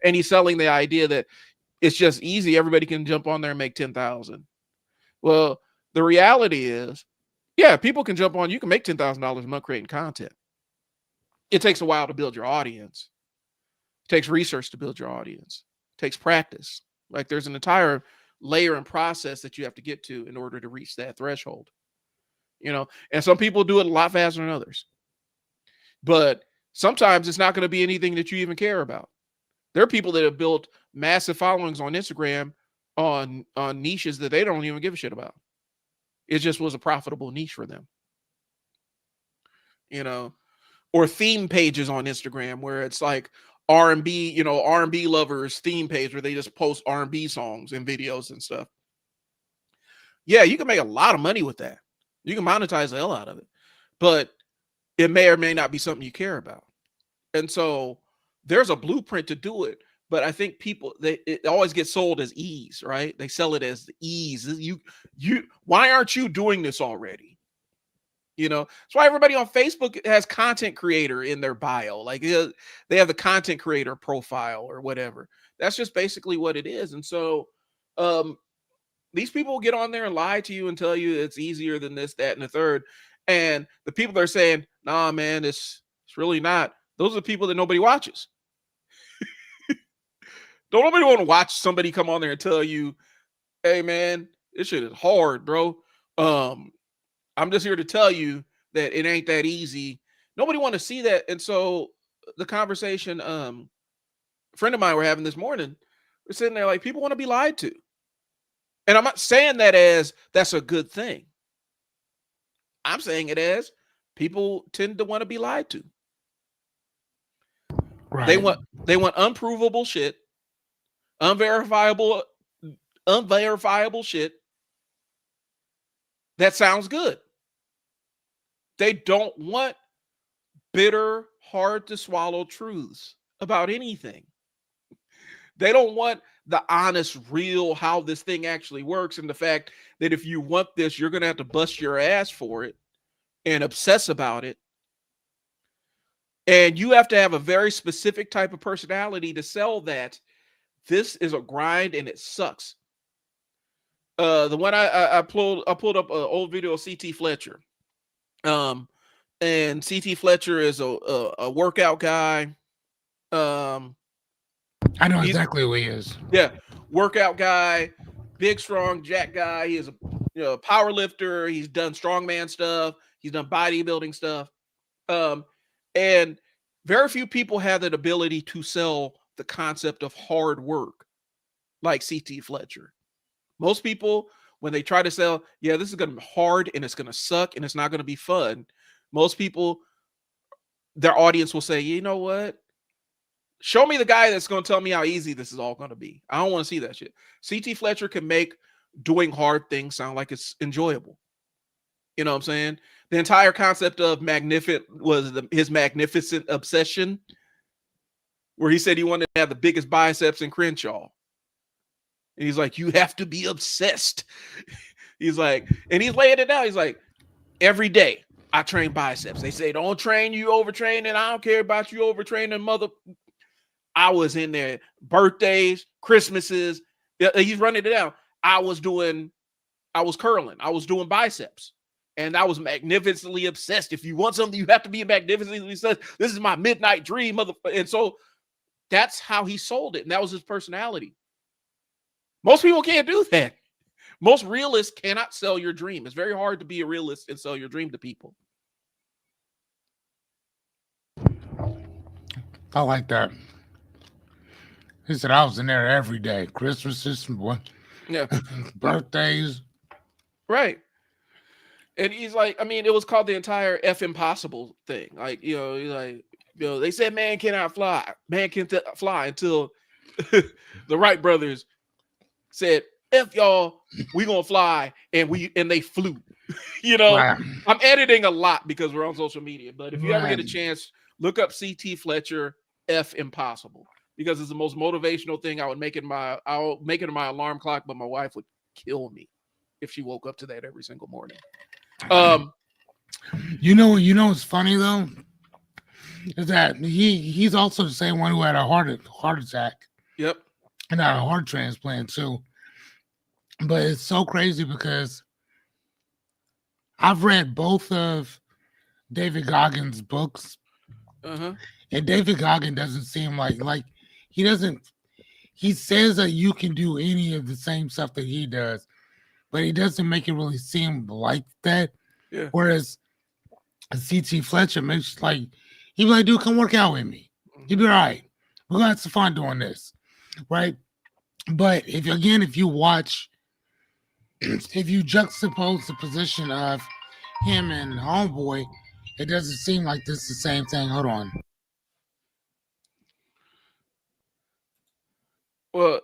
and he's selling the idea that it's just easy, everybody can jump on there and make 10,000. Well, the reality is, yeah, people can jump on, you can make $10,000 a month creating content. It takes a while to build your audience. It takes research to build your audience. It takes practice. Like there's an entire layer and process that you have to get to in order to reach that threshold. And some people do it a lot faster than others. But sometimes it's not going to be anything that you even care about. There are people that have built massive followings on Instagram on niches that they don't even give a shit about. It just was a profitable niche for them. You know, or theme pages on Instagram where it's like R&B, R&B lovers theme page where they just post R&B songs and videos and stuff. Yeah, you can make a lot of money with that. You can monetize the hell out of it. But it may or may not be something you care about. And so there's a blueprint to do it. But I think people it always gets sold as ease, right? They sell it as the ease. You why aren't you doing this already? That's why everybody on Facebook has content creator in their bio. Like they have the content creator profile or whatever. That's just basically what it is. And so um, these people get on there and lie to you and tell you it's easier than this, that, and the third. And the people that are saying, nah, man, it's really not. Those are the people that nobody watches. Don't nobody want to watch somebody come on there and tell you, hey, man, this shit is hard, bro. Um, I'm just here to tell you that it ain't that easy. Nobody want to see that. And so the conversation, a friend of mine were having this morning, we're sitting there like, people want to be lied to. And I'm not saying that as that's a good thing. I'm saying it as people tend to want to be lied to. Right. They want unprovable shit, unverifiable shit that sounds good. They don't want bitter, hard to swallow truths about anything. They don't want the honest, real, how this thing actually works, and the fact that if you want this, you're going to have to bust your ass for it and obsess about it. And you have to have a very specific type of personality to sell that. This is a grind and it sucks. The one I pulled up an old video of CT Fletcher. And CT Fletcher is a workout guy. I know exactly who he is. Yeah, workout guy, big, strong, jack guy. He is a power lifter. He's done strongman stuff. He's done bodybuilding stuff. And very few people have that ability to sell the concept of hard work like CT Fletcher. Most people, when they try to sell, yeah, this is going to be hard and it's going to suck and it's not going to be fun. Most people, their audience will say, you know what? Show me the guy that's going to tell me how easy this is all going to be. I don't want to see that shit. CT Fletcher can make doing hard things sound like it's enjoyable. You know what I'm saying? The entire concept of his magnificent obsession, where he said he wanted to have the biggest biceps in Crenshaw. And he's like, you have to be obsessed. He's like, and he's laying it down. He's like, every day I train biceps. They say, don't train you overtraining. I don't care about you overtraining, mother. I was in there, birthdays, Christmases. He's running it down. I was curling. I was doing biceps. And I was magnificently obsessed. If you want something, you have to be magnificently obsessed. This is my midnight dream, motherfucker. And so that's how he sold it. And that was his personality. Most people can't do that. Most realists cannot sell your dream. It's very hard to be a realist and sell your dream to people. I like that. He said I was in there every day. Christmases, Yeah, birthdays. right. And he's like, I mean, it was called the entire F impossible thing. Like, he's like, they said man cannot fly. Man can fly until the Wright brothers said, F y'all, we gonna fly, and they flew. you know, Right. I'm editing a lot because we're on social media, but if you ever get Right. a chance, look up CT Fletcher F Impossible because it's the most motivational thing. I'll make it in my alarm clock, but my wife would kill me if she woke up to that every single morning. Um, What's funny though is that he's also the same one who had a heart attack yep. and had a heart transplant too. But it's so crazy because I've read both of David Goggins' books, Uh-huh. and David Goggins doesn't seem like he doesn't. He says that you can do any of the same stuff that he does, but he doesn't make it really seem like that. Yeah. Whereas CT Fletcher makes like he'd be like, dude, come work out with me. You'll be all right. We're gonna have some fun doing this, right? But if you watch, if you juxtapose the position of him and Homeboy, it doesn't seem like this is the same thing. Hold on. Well,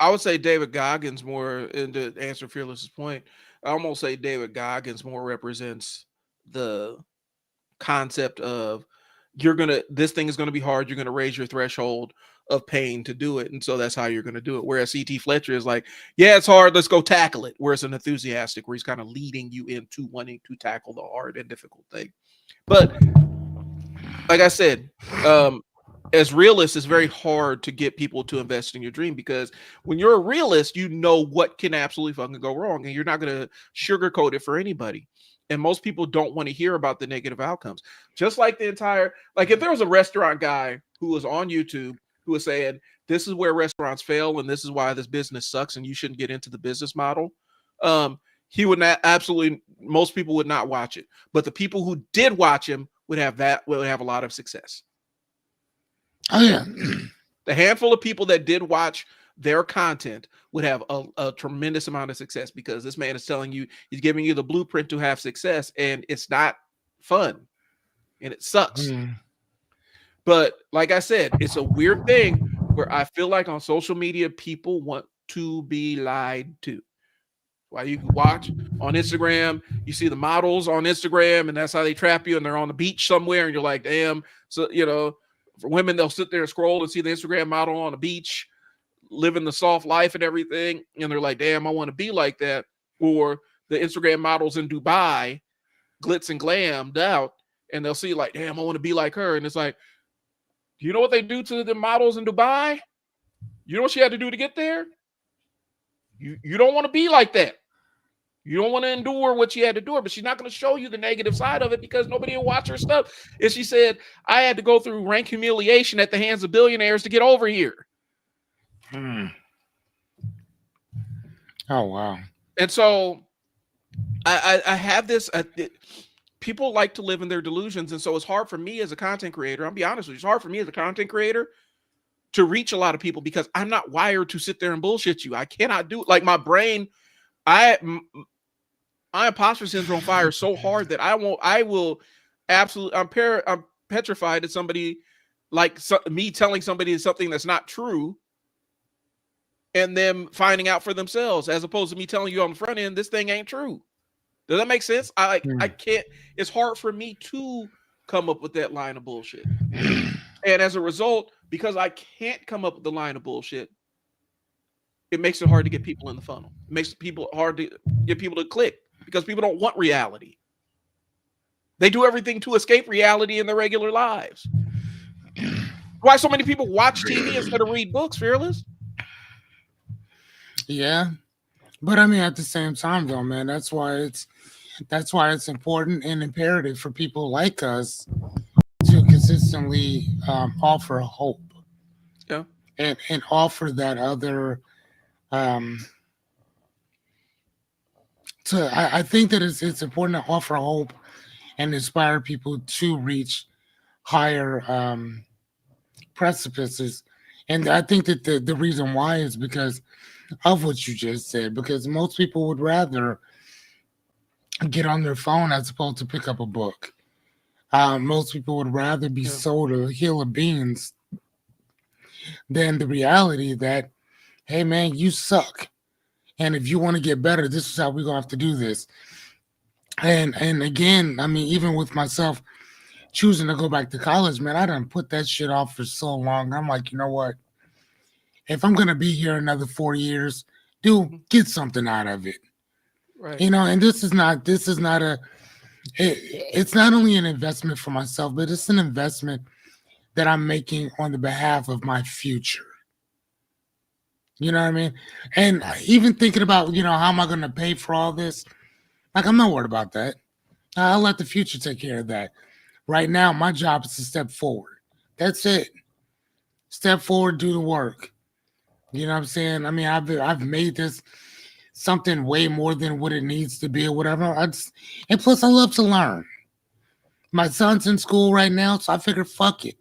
I would say David Goggins more, and to answer Fearless's point, I almost say David Goggins more represents the concept of this thing is gonna be hard. You're gonna raise your threshold of pain to do it, and so that's how you're gonna do it. Whereas CT Fletcher is like, yeah, it's hard. Let's go tackle it. Where it's an enthusiastic, where he's kind of leading you into wanting to tackle the hard and difficult thing. But like I said, um, as realists, it's very hard to get people to invest in your dream because when you're a realist, you know what can absolutely fucking go wrong, and you're not going to sugarcoat it for anybody. And most people don't want to hear about the negative outcomes. Just like if there was a restaurant guy who was on YouTube who was saying, this is where restaurants fail and this is why this business sucks and you shouldn't get into the business model. He would not most people would not watch it. But the people who did watch him would have a lot of success. Oh yeah. The handful of people that did watch their content would have a tremendous amount of success because this man is telling you, he's giving you the blueprint to have success, and it's not fun and it sucks. But like I said, it's a weird thing where I feel like on social media, people want to be lied to. Why you can watch on Instagram, you see the models on Instagram, and that's how they trap you, and they're on the beach somewhere, and you're like, damn. So, for women, they'll sit there and scroll and see the Instagram model on the beach, living the soft life and everything, and they're like, damn, I want to be like that. Or the Instagram models in Dubai, glitz and glammed out, and they'll see like, damn, I want to be like her. And it's like, do you know what they do to the models in Dubai? You know what she had to do to get there? You don't want to be like that. You don't want to endure what she had to endure, but she's not going to show you the negative side of it because nobody will watch her stuff. And she said, I had to go through rank humiliation at the hands of billionaires to get over here. Oh, wow. And so I have this. People like to live in their delusions. And so it's hard for me as a content creator. I'll be honest with you. It's hard for me as a content creator to reach a lot of people because I'm not wired to sit there and bullshit you. I cannot do it. Like my brain, my imposter syndrome fires so hard that I will absolutely, I'm petrified that somebody me telling somebody something that's not true and them finding out for themselves, as opposed to me telling you on the front end, this thing ain't true. Does that make sense? I can't, it's hard for me to come up with that line of bullshit. And as a result, because I can't come up with the line of bullshit, it makes it hard to get people in the funnel. It makes people hard to get people to click because people don't want reality. They do everything to escape reality in their regular lives. Why so many people watch TV instead of read books, Fearless? Yeah. But I mean, at the same time, though, man, that's why it's important and imperative for people like us to consistently offer hope. Yeah. And offer that other. I think that it's important to offer hope and inspire people to reach higher precipices And I think that the reason why is because of what you just said, because most people would rather get on their phone as opposed to pick up a book. Most people would rather be Yeah. sold a hill of beans than the reality that, hey man, you suck. And if you want to get better, this is how we're gonna have to do this. And again, I mean, even with myself choosing to go back to college, man, I done put that shit off for so long. I'm like, you know what? If I'm gonna be here another 4 years, do Mhm. get something out of it. Right. You know, and this is not a it's not only an investment for myself, but it's an investment that I'm making on the behalf of my future. You know what I mean? And even thinking about, how am I going to pay for all this? Like, I'm not worried about that. I'll let the future take care of that. Right now, my job is to step forward. That's it. Step forward, do the work. You know what I'm saying? I mean, I've made this something way more than what it needs to be or whatever. And plus, I love to learn. My son's in school right now, so I figured, fuck it.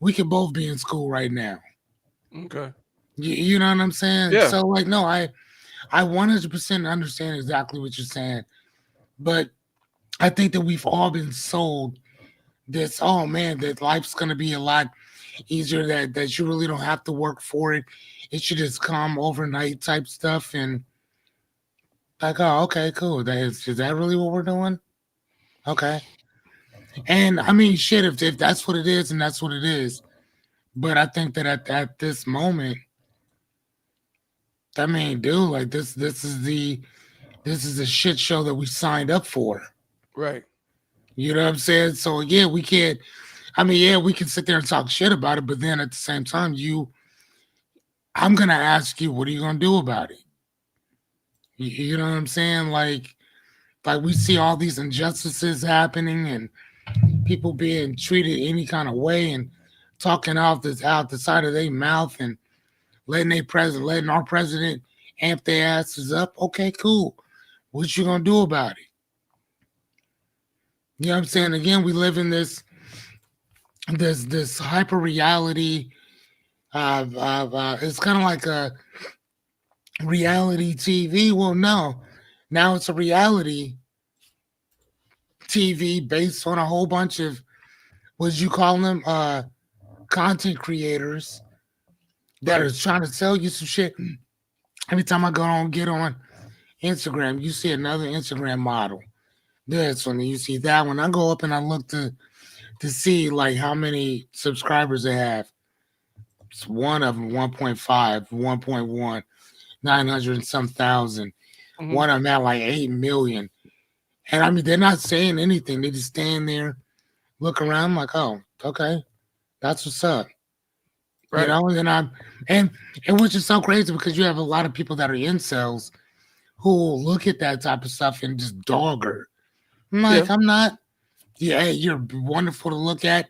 We could both be in school right now. Okay. You know what I'm saying? Yeah. So, like, no, I 100% understand exactly what you're saying. But I think that we've all been sold this, oh man, that life's gonna be a lot easier, that you really don't have to work for it. It should just come overnight type stuff. And like, oh, okay, cool. Is that really what we're doing? Okay. And I mean, shit, if that's what it is, and that's what it is. But I think that at this moment, I mean, dude, like this is the shit show that we signed up for. Right. You know what I'm saying? So yeah, we can't. I mean, yeah, we can sit there and talk shit about it, but then at the same time, I'm gonna ask you, what are you gonna do about it? You know what I'm saying? Like we see all these injustices happening and people being treated any kind of way and talking out the side of their mouth and letting our president amp their asses up. Okay, cool. What you gonna do about it? You know what I'm Yeah. saying? Again, we live in this hyper reality. It's kind of like a reality TV. Well, no, now it's a reality TV based on a whole bunch of, what you call them, content creators that Right. are trying to sell you some shit. Every time I get on Instagram, you see another Instagram model. This one, and you see that one. I go up and I look to see like how many subscribers they have. It's one of them 1.5, 1.1, 900 and some thousand. Hmm. One of them at like 8 million. And I mean, they're not saying anything. They just stand there, look around, like, oh, okay, that's what's up. You Right. know, and and which is so crazy because you have a lot of people that are incels who will look at that type of stuff and just dog her. I'm Yeah. like, I'm not. Yeah, hey, you're wonderful to look at.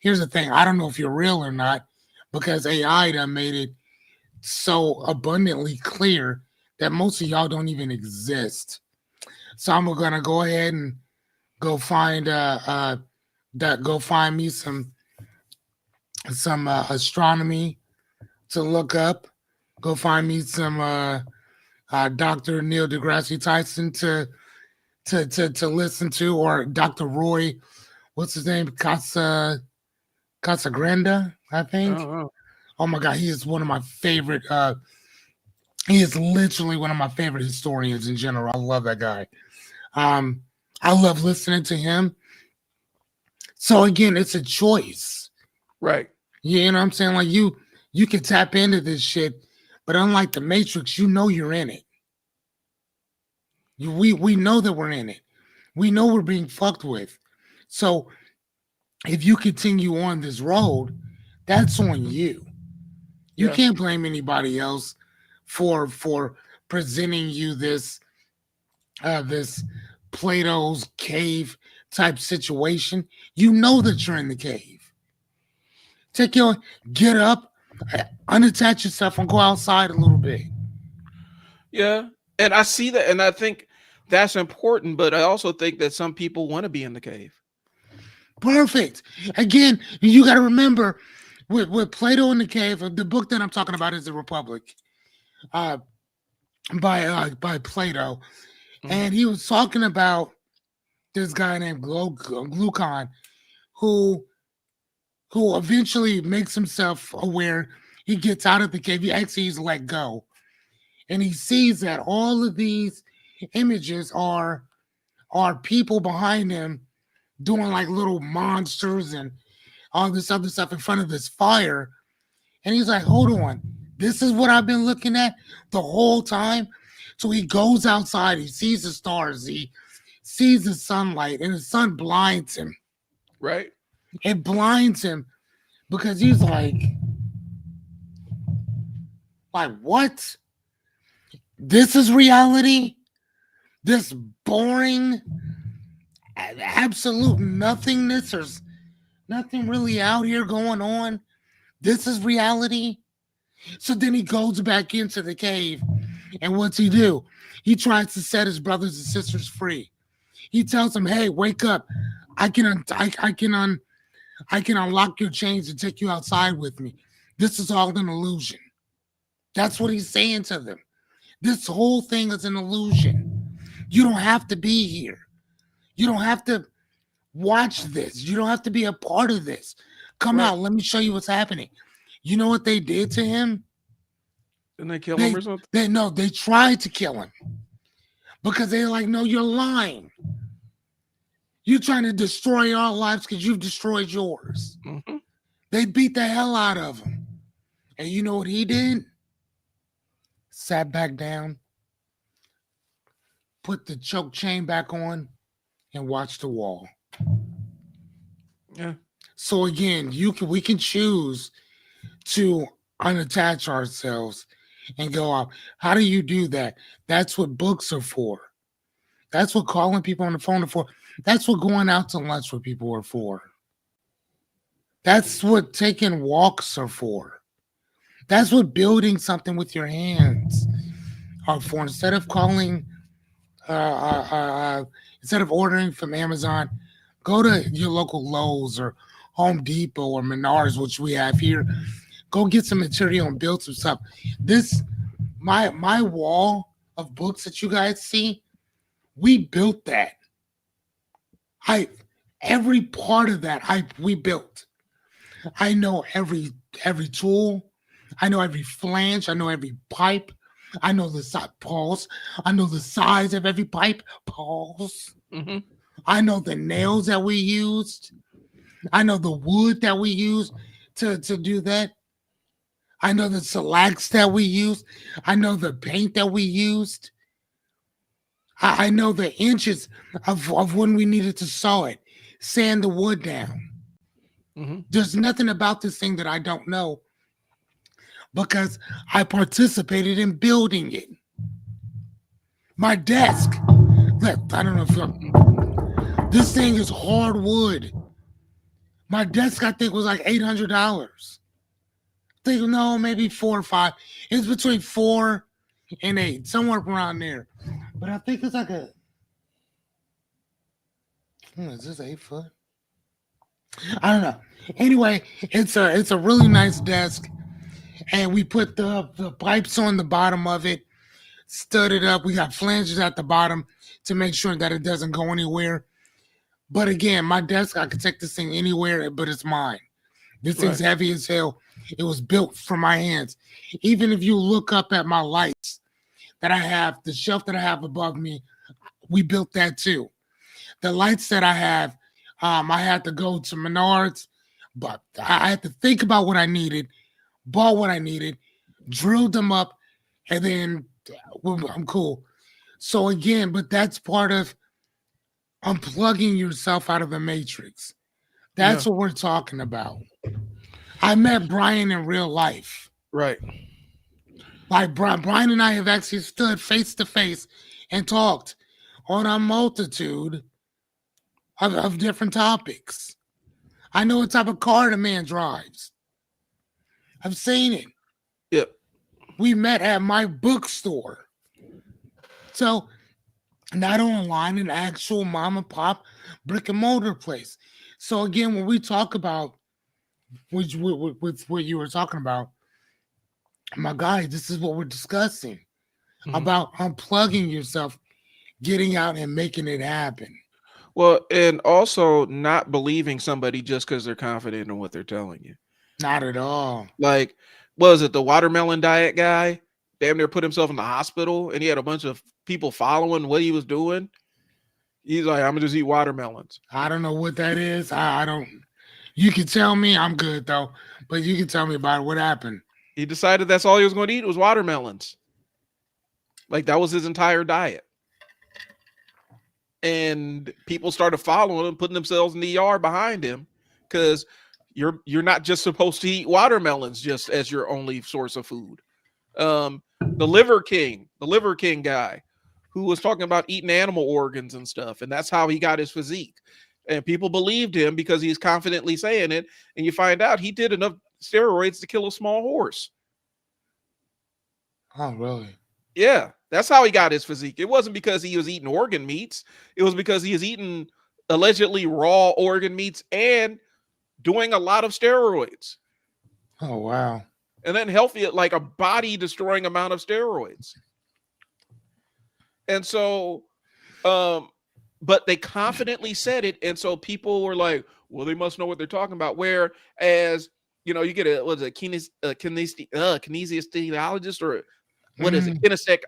Here's the thing: I don't know if you're real or not because AI done made it so abundantly clear that most of y'all don't even exist. So I'm gonna go ahead and go find go find me some astronomy to look up. Go find me some Dr. Neil deGrasse Tyson to listen to, or Dr. Roy, what's his name, Casagranda, I think. Oh. Oh my God, he is one of my favorite. He is literally one of my favorite historians in general. I love that guy. Um, I love listening to him. So again, it's a choice. Right. You know what I'm saying? Like you can tap into this shit, but unlike the Matrix, you know you're in it. We know that we're in it. We know we're being fucked with. So if you continue on this road, that's on you. You Yeah. can't blame anybody else for presenting you this Plato's cave type situation. You know that you're in the cave. Take your Get up, unattach yourself, and go outside a little bit. Yeah. And I see that, and I think that's important. But I also think that some people want to be in the cave. Perfect. Again, you got to remember with Plato in the Cave. The book that I'm talking about is The Republic, uh, by Plato, Mhm. and he was talking about this guy named Glucon, who who eventually makes himself aware. He gets out of the cave. He actually is let go, and he sees that all of these images are people behind him doing like little monsters and all this other stuff in front of this fire. And he's like, hold on, this is what I've been looking at the whole time. So he goes outside, he sees the stars, he sees the sunlight, and the sun blinds him. Right. It blinds him because he's like, what? This is reality? This boring, absolute nothingness. There's nothing really out here going on. This is reality. So then he goes back into the cave, and what's he do? He tries to set his brothers and sisters free. He tells them, "Hey, wake up! I can unlock your chains and take you outside with me. This is all an illusion." That's what he's saying to them. This whole thing is an illusion. You don't have to be here. You don't have to watch this. You don't have to be a part of this. Come Right. out. Let me show you what's happening. You know what they did to him? Didn't they kill him They or something? they no, they tried to kill him because they're like, no, you're lying. You're trying to destroy our lives because you've destroyed yours. Hmm. They beat the hell out of him. And you know what he did? Sat back down, put the choke chain back on, and watched the wall. Yeah. So again, we can choose to unattach ourselves and go out. How do you do that? That's what books are for. That's what calling people on the phone are for. That's what going out to lunch with people are for. That's what taking walks are for. That's what building something with your hands are for. Instead of ordering from Amazon, go to your local Lowe's or Home Depot or Menards, which we have here. Go get some material and build some stuff. This my wall of books that you guys see, we built that. I every part of that I we built. I know every tool. I know every flange. I know every pipe. I know the size. Pause. I know the size of every pipe. Pause. Hmm. I know the nails that we used. I know the wood that we used to do that. I know the shellacs that we used. I know the paint that we used. I know the inches of when we needed to saw it, sand the wood down. Hmm. There's nothing about this thing that I don't know because I participated in building it. My desk, look, I don't know if this thing is hardwood. My desk, I think, was like $800. I think no, maybe 4 or 5. It's between 4 and 8, somewhere around there. But I think it's like is this 8 foot? I don't know. Anyway, it's a really nice desk, and we put the pipes on the bottom of it, stud it up. We got flanges at the bottom to make sure that it doesn't go anywhere. But again, my desk, I could take this thing anywhere, but it's mine. This thing's Right. heavy as hell. It was built from my hands. Even if you look up at my lights that I have, the shelf that I have above me, we built that too. The lights that I have, I had to go to Menards, but I had to think about what I needed, bought what I needed, drilled them up, and then I'm cool. So again, but that's part of unplugging yourself out of the matrix. Yeah. That's what we're talking about. I met Brian in real life. Right. Like Brian and I have actually stood face to face and talked on a multitude of different topics. I know what type of car the man drives. I've seen it. Yep. We met at my bookstore. So not online, an actual mom and pop brick and mortar place. So again, when we talk about with what you were talking about, my guy, this is what we're discussing Mhm. about unplugging yourself, getting out and making it happen. Well, and also not believing somebody just because they're confident in what they're telling you. Not at all. Like, what was it, the watermelon diet guy? Damn near put himself in the hospital and he had a bunch of people following what he was doing. He's like, I'm gonna just eat watermelons. I don't know what that is. I don't. You can tell me. I'm good though, but you can tell me about it. What happened. He decided that's all he was going to eat was watermelons. Like that was his entire diet. And people started following him, putting themselves in the yard behind him because you're not just supposed to eat watermelons just as your only source of food. Um, the Liver King guy, who was talking about eating animal organs and stuff, and that's how he got his physique. And people believed him because he's confidently saying it. And you find out he did enough steroids to kill a small horse. Oh, really? Yeah, that's how he got his physique. It wasn't because he was eating organ meats. It was because he was eating allegedly raw organ meats and doing a lot of steroids. Oh, wow. And then healthy, like a body destroying amount of steroids. And so, but they confidently said it. And so people were like, well, they must know what they're talking about. Whereas, you get a kinesiologist or what is it? Kinesthetic.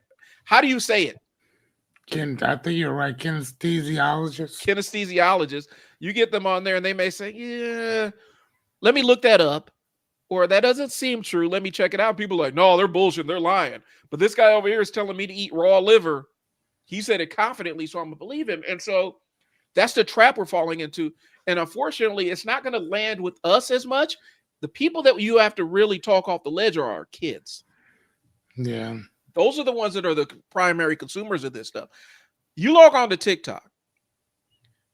How do you say it? I think you're right. Kinesthesiologist. Kinesthesiologist. You get them on there and they may say, yeah, let me look that up. Or that doesn't seem true. Let me check it out. People are like, no, they're bullshit. They're lying. But this guy over here is telling me to eat raw liver. He said it confidently, so I'm going to believe him. And so that's the trap we're falling into. And unfortunately, it's not going to land with us as much. The people that you have to really talk off the ledge are our kids. Yeah. Those are the ones that are the primary consumers of this stuff. You log on to TikTok.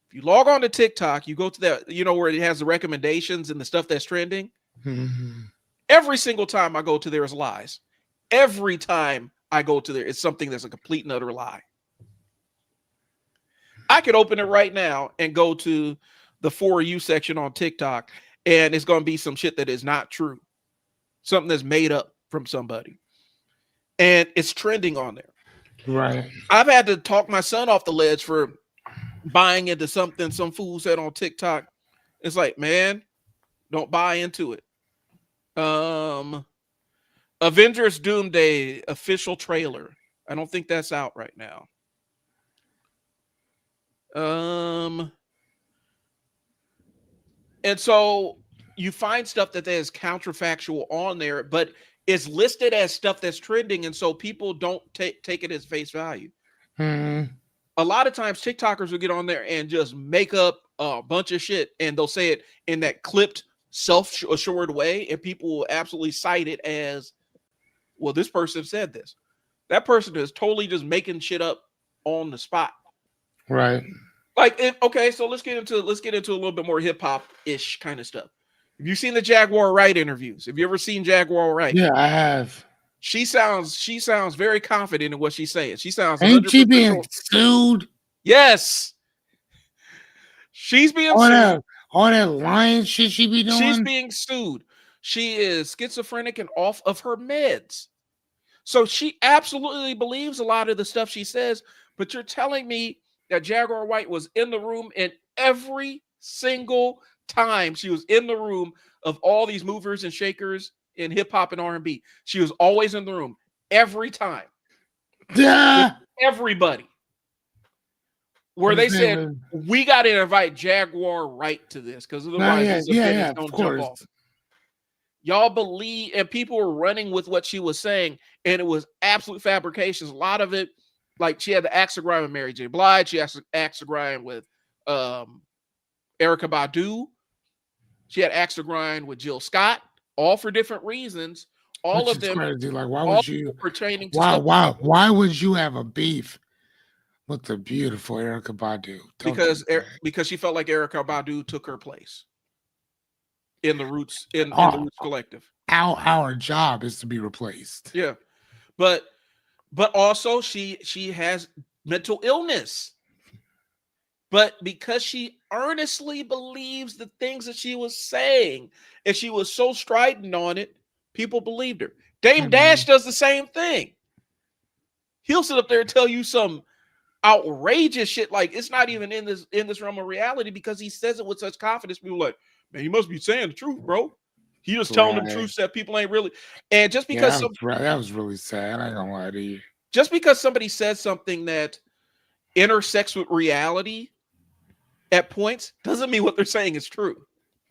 If you log on to TikTok, you go to that, where it has the recommendations and the stuff that's trending. Mm-hmm. Every single time I go to there is lies. Every time I go to there, it's something that's a complete and utter lie. I could open it right now and go to the For You section on TikTok, and it's going to be some shit that is not true. Something that's made up from somebody. And it's trending on there. Right. I've had to talk my son off the ledge for buying into something some fool said on TikTok. It's like, man, don't buy into it. Avengers Doomsday official trailer. I don't think that's out right now. And so you find stuff that is counterfactual on there, but it's listed as stuff that's trending, and so people don't take it as face value. Mm-hmm. A lot of times TikTokers will get on there and just make up a bunch of shit, and they'll say it in that clipped, self-assured way, and people will absolutely cite it as, well, this person said this. That person is totally just making shit up on the spot. Right. Like, okay, so let's get into a little bit more hip hop ish kind of stuff. Have you seen the Jaguar Wright interviews? Have you ever seen Jaguar Wright? Yeah, I have. She sounds very confident in what she's saying. She sounds Ain't she 100% being sure. sued? Yes, she's being sued. All that lying shit she be doing. She's being sued. She is schizophrenic and off of her meds. So she absolutely believes a lot of the stuff she says. But you're telling me that Jaguar Wright was in the room, and every single time she was in the room of all these movers and shakers in hip hop and R&B, she was always in the room every time. Yeah. Everybody. Where they said, we got to invite Jaguar Wright to this because otherwise this opinion don't jump off. Y'all believe, and people were running with what she was saying, and it was absolute fabrications. A lot of it, like she had the axe to grind with Mary J. Blige, she had the axe to grind with Erykah Badu, she had axe to grind with Jill Scott, all for different reasons. All of them crazy. Like, why would you pertaining to why would you have a beef with the beautiful Erykah Badu? Because she felt like Erykah Badu took her place in the Roots in the Roots Collective. Our job is to be replaced. Yeah, but also she has mental illness. But because she earnestly believes the things that she was saying, and she was so strident on it, people believed her. Dame Mhm. Dash does the same thing. He'll sit up there and tell you some outrageous shit, like it's not even in this realm of reality, because he says it with such confidence. People are like, man, he must be saying the truth, bro. He just telling them Right. truths that people ain't really. And just Yeah, because that was really sad. I ain't gonna lie to you. somebody says something that intersects with reality at points doesn't mean what they're saying is true.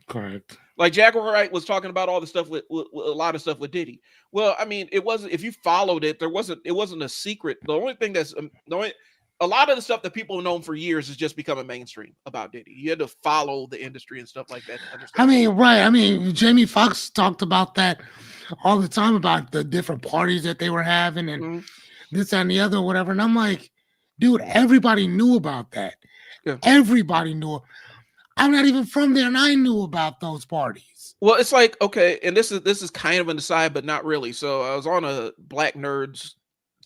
Correct. Like Jack Wright was talking about all the stuff with a lot of stuff with Diddy. Well, I mean, it wasn't, if you followed it, it wasn't a secret. The only thing that's the only a lot of the stuff that people have known for years is just becoming mainstream about Diddy. You had to follow the industry and stuff like that to I understand. mean, right. I mean, Jamie Foxx talked about that all the time about the different parties that they were having and Mhm. this and the other, whatever. And I'm like, dude, everybody knew about that. Yeah. Everybody knew. I'm not even from there, and I knew about those parties. Well, it's like, okay, and this is kind of an aside, but not really. So I was on a Black Nerds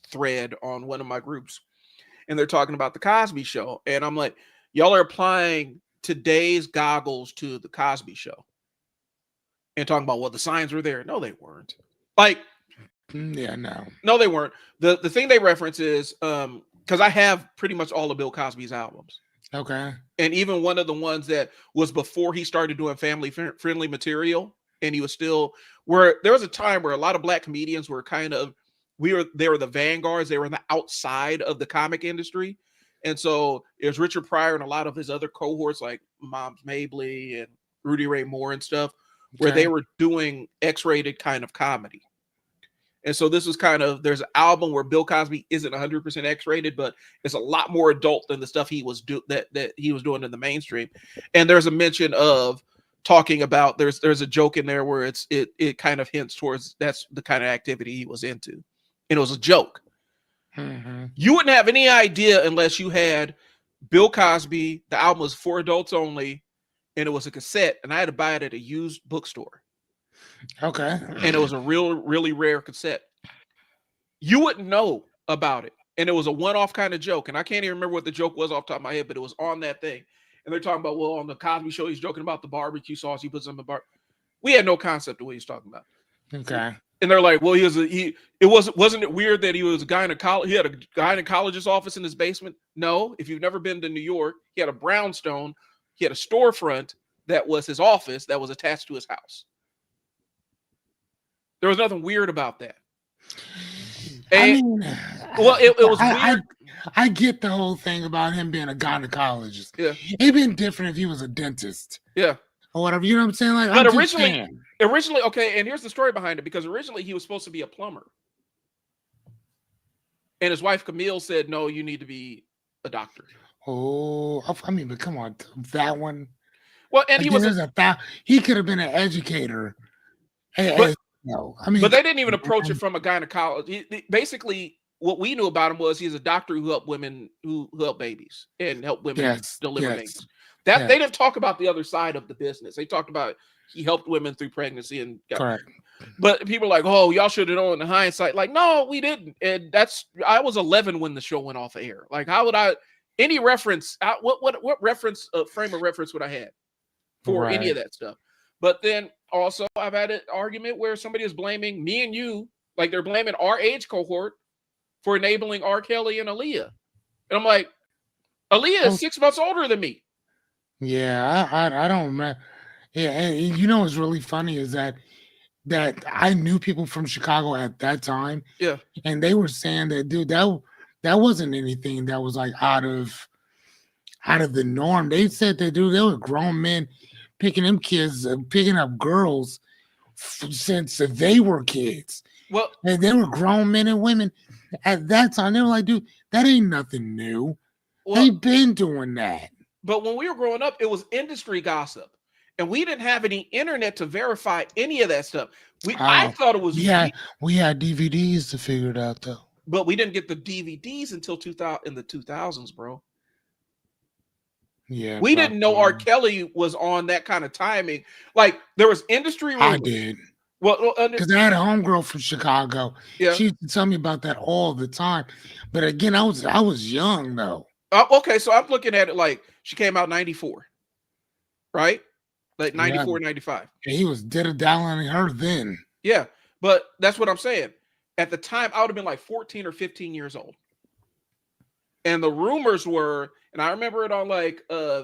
thread on one of my groups, and they're talking about the Cosby Show, and I'm like, y'all are applying today's goggles to the Cosby Show, and talking about, well, the signs were there. No, they weren't. Like, Yeah, no. no, they weren't. The thing they reference is because I have pretty much all of Bill Cosby's albums, Okay. and even one of the ones that was before he started doing family friendly material, and he was still, where there was a time where a lot of Black comedians were kind of, they were the vanguards, they were on the outside of the comic industry. And so it was Richard Pryor and a lot of his other cohorts like Moms Mabley and Rudy Ray Moore and stuff, where Okay. they were doing X-rated kind of comedy. And so this was kind of, there's an album where Bill Cosby isn't 100% X-rated, but it's a lot more adult than the stuff he was that he was doing in the mainstream. And there's a mention of talking about, there's a joke in there where it kind of hints towards that's the kind of activity he was into. And it was a joke. Mm-hmm. You wouldn't have any idea unless you had Bill Cosby. The album was for adults only, and it was a cassette, and I had to buy it at a used bookstore. Okay. And it was a really rare cassette. You wouldn't know about it. And it was a one-off kind of joke. And I can't even remember what the joke was off the top of my head, but it was on that thing. And they're talking about, well, on the Cosby Show, he's joking about the barbecue sauce. He puts in the bar. We had no concept of what he's talking about. Okay. And they're like, well, wasn't it weird that he was a gynecologist? He had a gynecologist's office in his basement. No, if you've never been to New York, he had a brownstone. He had a storefront that was his office that was attached to his house. There was nothing weird about that. I And, mean, well, it was weird. I get the whole thing about him being a gynecologist. Yeah. It'd been different if he was a dentist Yeah. or whatever. You know what I'm saying? Like, But I'm just saying. originally, okay, and here's the story behind it, because originally he was supposed to be a plumber. And his wife Camille said, no, you need to be a doctor. Oh, I mean, but come on, that one. Well, and he could have been an educator. But, no, I mean, but they didn't even approach it from a gynecologist. Basically, what we knew about him was he's a doctor who helped women, who help babies and help women deliver babies. They didn't talk about the other side of the business. They talked about he helped women through pregnancy and correct. But people are like, oh, y'all should have known in hindsight. Like, no, we didn't. And I was 11 when the show went off air. Like, how would I, any reference, what reference, frame of reference would I have for any of that stuff? But then also I've had an argument where somebody is blaming me and you, like they're blaming our age cohort for enabling R. Kelly and Aaliyah. And I'm like, Aaliyah is 6 months older than me. Yeah, I don't remember. Yeah, and you know what's really funny is that I knew people from Chicago at that time. Yeah. And they were saying that, dude, that wasn't anything that was like out of the norm. They said that, dude, they were grown men picking them kids, picking up girls since they were kids. Well, and they were grown men and women at that time. They were like, dude, that ain't nothing new. Well, they've been doing that. But when we were growing up, it was industry gossip. And we didn't have any internet to verify any of that stuff. I thought it was. We had DVDs to figure it out, though. But we didn't get the DVDs until 2000 in the 2000s, bro. Yeah, we didn't know R. Kelly was on that kind of timing. Like there was industry rumors. I did. Well, because I had a homegirl from Chicago. Yeah, she used to tell me about that all the time. But again, I was young though. Okay, so I'm looking at it like she came out 94. right? Like Yeah, 94, 95. and he was diddle-dallying her then. Yeah, but that's what I'm saying. At the time, I would have been like 14 or 15 years old. And the rumors were, and I remember it on like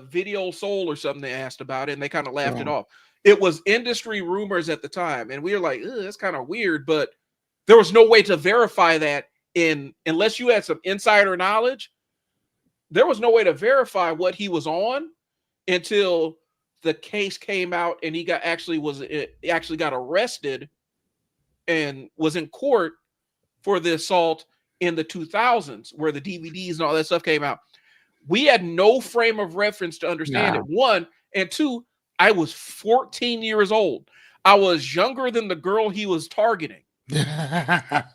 Video Soul or something, they asked about it and they kind of laughed it So, off. It was industry rumors at the time. And we were like, that's kind of weird, but there was no way to verify that in unless you had some insider knowledge. There was no way to verify what he was on until the case came out and he actually got arrested and was in court for the assault in the 2000s where the DVDs and all that stuff came out. We had no frame of reference to understand it. no. One, and two, I was 14 years old. I was younger than the girl he was targeting. The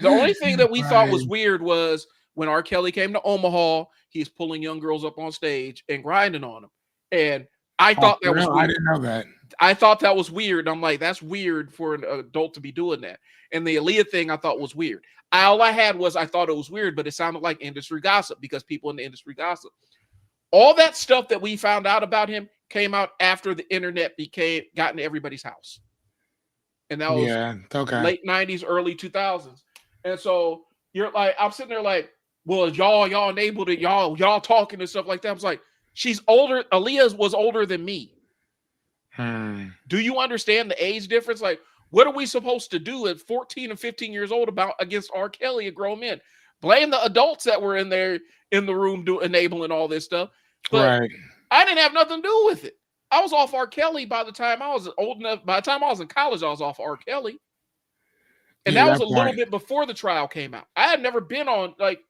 only thing that we thought was Right. weird was when R. Kelly came to Omaha, he's pulling young girls up on stage and grinding on them. And I Oh, thought for that was real? I weird. didn't know that. I thought that was weird. I'm like, that's weird for an adult to be doing that. And the Aaliyah thing I thought was weird. All I had was I thought it was weird, but it sounded like industry gossip because people in the industry gossip. All that stuff that we found out about him came out after the internet got into everybody's house. And that was Yeah, okay. late 90s, early 2000s. And so you're like, I'm sitting there like, well, y'all enabled it, y'all talking and stuff like that. I was like, she's older. Aaliyah was older than me. Do you understand the age difference? Like, what are we supposed to do at 14 and 15 years old about against R. Kelly and grown men? Blame the adults that were in there in the room enabling all this stuff. But Right. I didn't have nothing to do with it. I was off R. Kelly by the time I was old enough. By the time I was in college, I was off R. Kelly. And Yeah, that was that a little part. bit before the trial came out. I had never been on, like,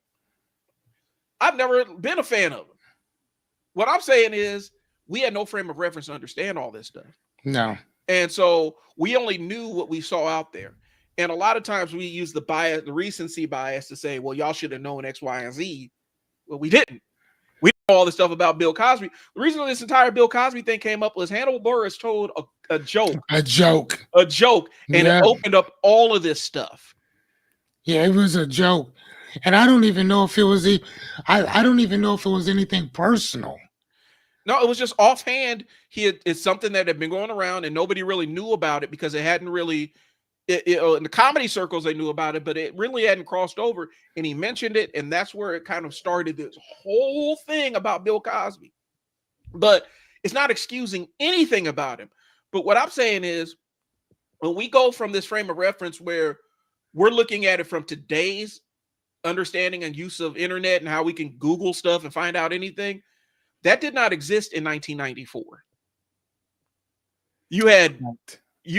I've never been a fan of him. What I'm saying is we had no frame of reference to understand all this stuff. No. And so we only knew what we saw out there. And a lot of times we use the bias, the recency bias to say, well, y'all should have known X, Y, and Z. Well, we didn't. We know all this stuff about Bill Cosby. The reason this entire Bill Cosby thing came up was Hannibal Buress told a joke, A joke. and it Yeah. opened up all of this stuff. Yeah, it was a joke. And I don't even know if it was I don't even know if it was anything personal. No, it was just offhand. It's something that had been going around, and nobody really knew about it because it hadn't really. In the comedy circles, they knew about it, but it really hadn't crossed over. And he mentioned it, and that's where it kind of started this whole thing about Bill Cosby. But it's not excusing anything about him. But what I'm saying is, when we go from this frame of reference where we're looking at it from today's understanding and use of internet and how we can Google stuff and find out anything, that did not exist in 1994. You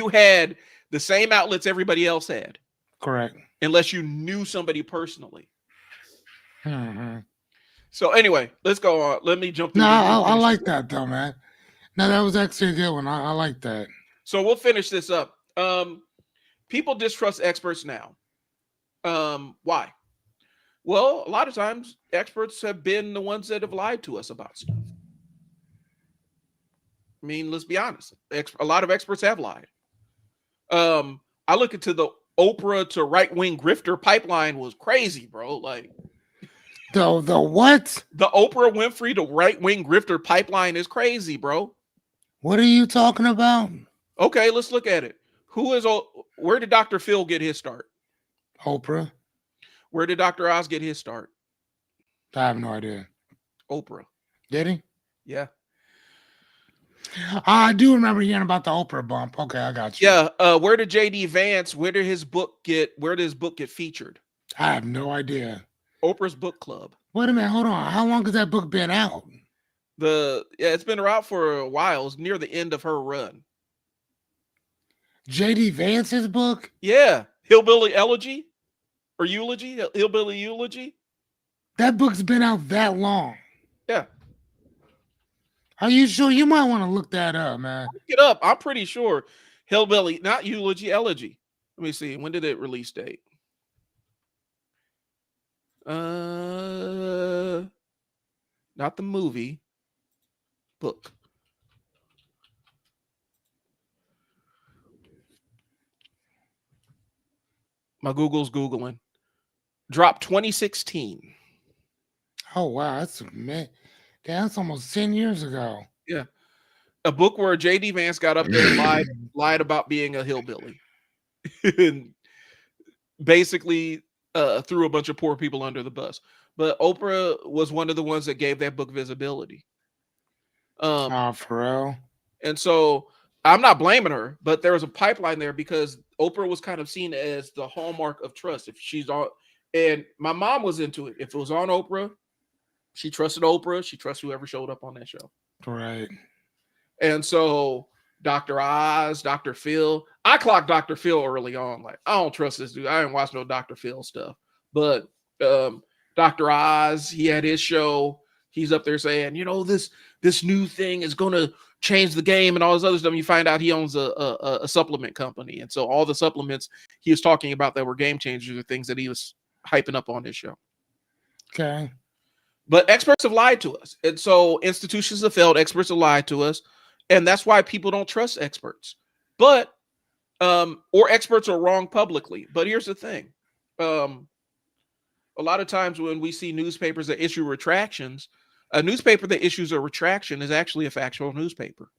had the same outlets everybody else had. Correct. Unless you knew somebody personally. Mm-hmm. So anyway, let's go on. Let me jump through. No, I like that though, man. No, that was actually a good one. I like that. So we'll finish this up. People distrust experts now. Why? Well, a lot of times experts have been the ones that have lied to us about stuff. I mean, let's be honest. A lot of experts have lied. I look into the Oprah to right-wing grifter pipeline was crazy, bro. Like the what? The Oprah Winfrey to right-wing grifter pipeline is crazy, bro. What are you talking about? Okay, let's look at it. Where did Dr. Phil get his start? Oprah. Where did Dr. Oz get his start? I have no idea. Oprah. Did he? Yeah. I do remember hearing about the Oprah bump. Okay, I got you. Yeah. Where did J.D. Vance? Where did his book get featured? I have no idea. Oprah's book club. Wait a minute, hold on. How long has that book been out? It's been around for a while. It's near the end of her run. J.D. Vance's book? Yeah. Hillbilly Elegy or Eulogy? Hillbilly Eulogy? That book's been out that long. Yeah. Are you sure? You might want to look that up, man. Look it up. I'm pretty sure. Hillbilly, not Eulogy, Elegy. Let me see. When did it release date? Not the movie. Book. My Google's Googling. Dropped 2016. Oh, wow. That's almost 10 years ago. Yeah. A book where J.D. Vance got up there and lied about being a hillbilly, and basically threw a bunch of poor people under the bus. But Oprah was one of the ones that gave that book visibility. Oh, for real? And so I'm not blaming her, but there was a pipeline there because Oprah was kind of seen as the hallmark of trust. If she's on, and my mom was into it. If it was on Oprah, she trusted Oprah. She trusted whoever showed up on that show. Right. And so Dr. Oz, Dr. Phil, I clocked Dr. Phil early on. Like, I don't trust this dude. I didn't watch no Dr. Phil stuff. But Dr. Oz, he had his show. He's up there saying, this new thing is going to change the game and all this other stuff. And you find out he owns a supplement company. And so all the supplements he was talking about that were game changers are things that he was hyping up on his show. Okay. But experts have lied to us. And so institutions have failed. Experts have lied to us. And that's why people don't trust experts. But, or experts are wrong publicly. But here's the thing. A lot of times when we see newspapers that issue retractions, a newspaper that issues a retraction is actually a factual newspaper.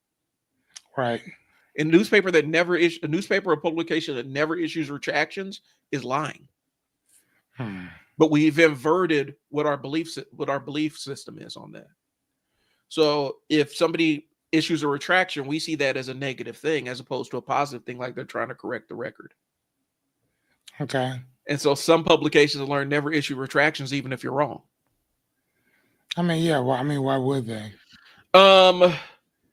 Right. A newspaper that never a newspaper or publication that never issues retractions is lying. But we've inverted what our belief system is on that. So if somebody issues a retraction, we see that as a negative thing as opposed to a positive thing, like they're trying to correct the record. Okay. And so some publications have learned never issue retractions, even if you're wrong. I mean, yeah. Well, I mean, why would they?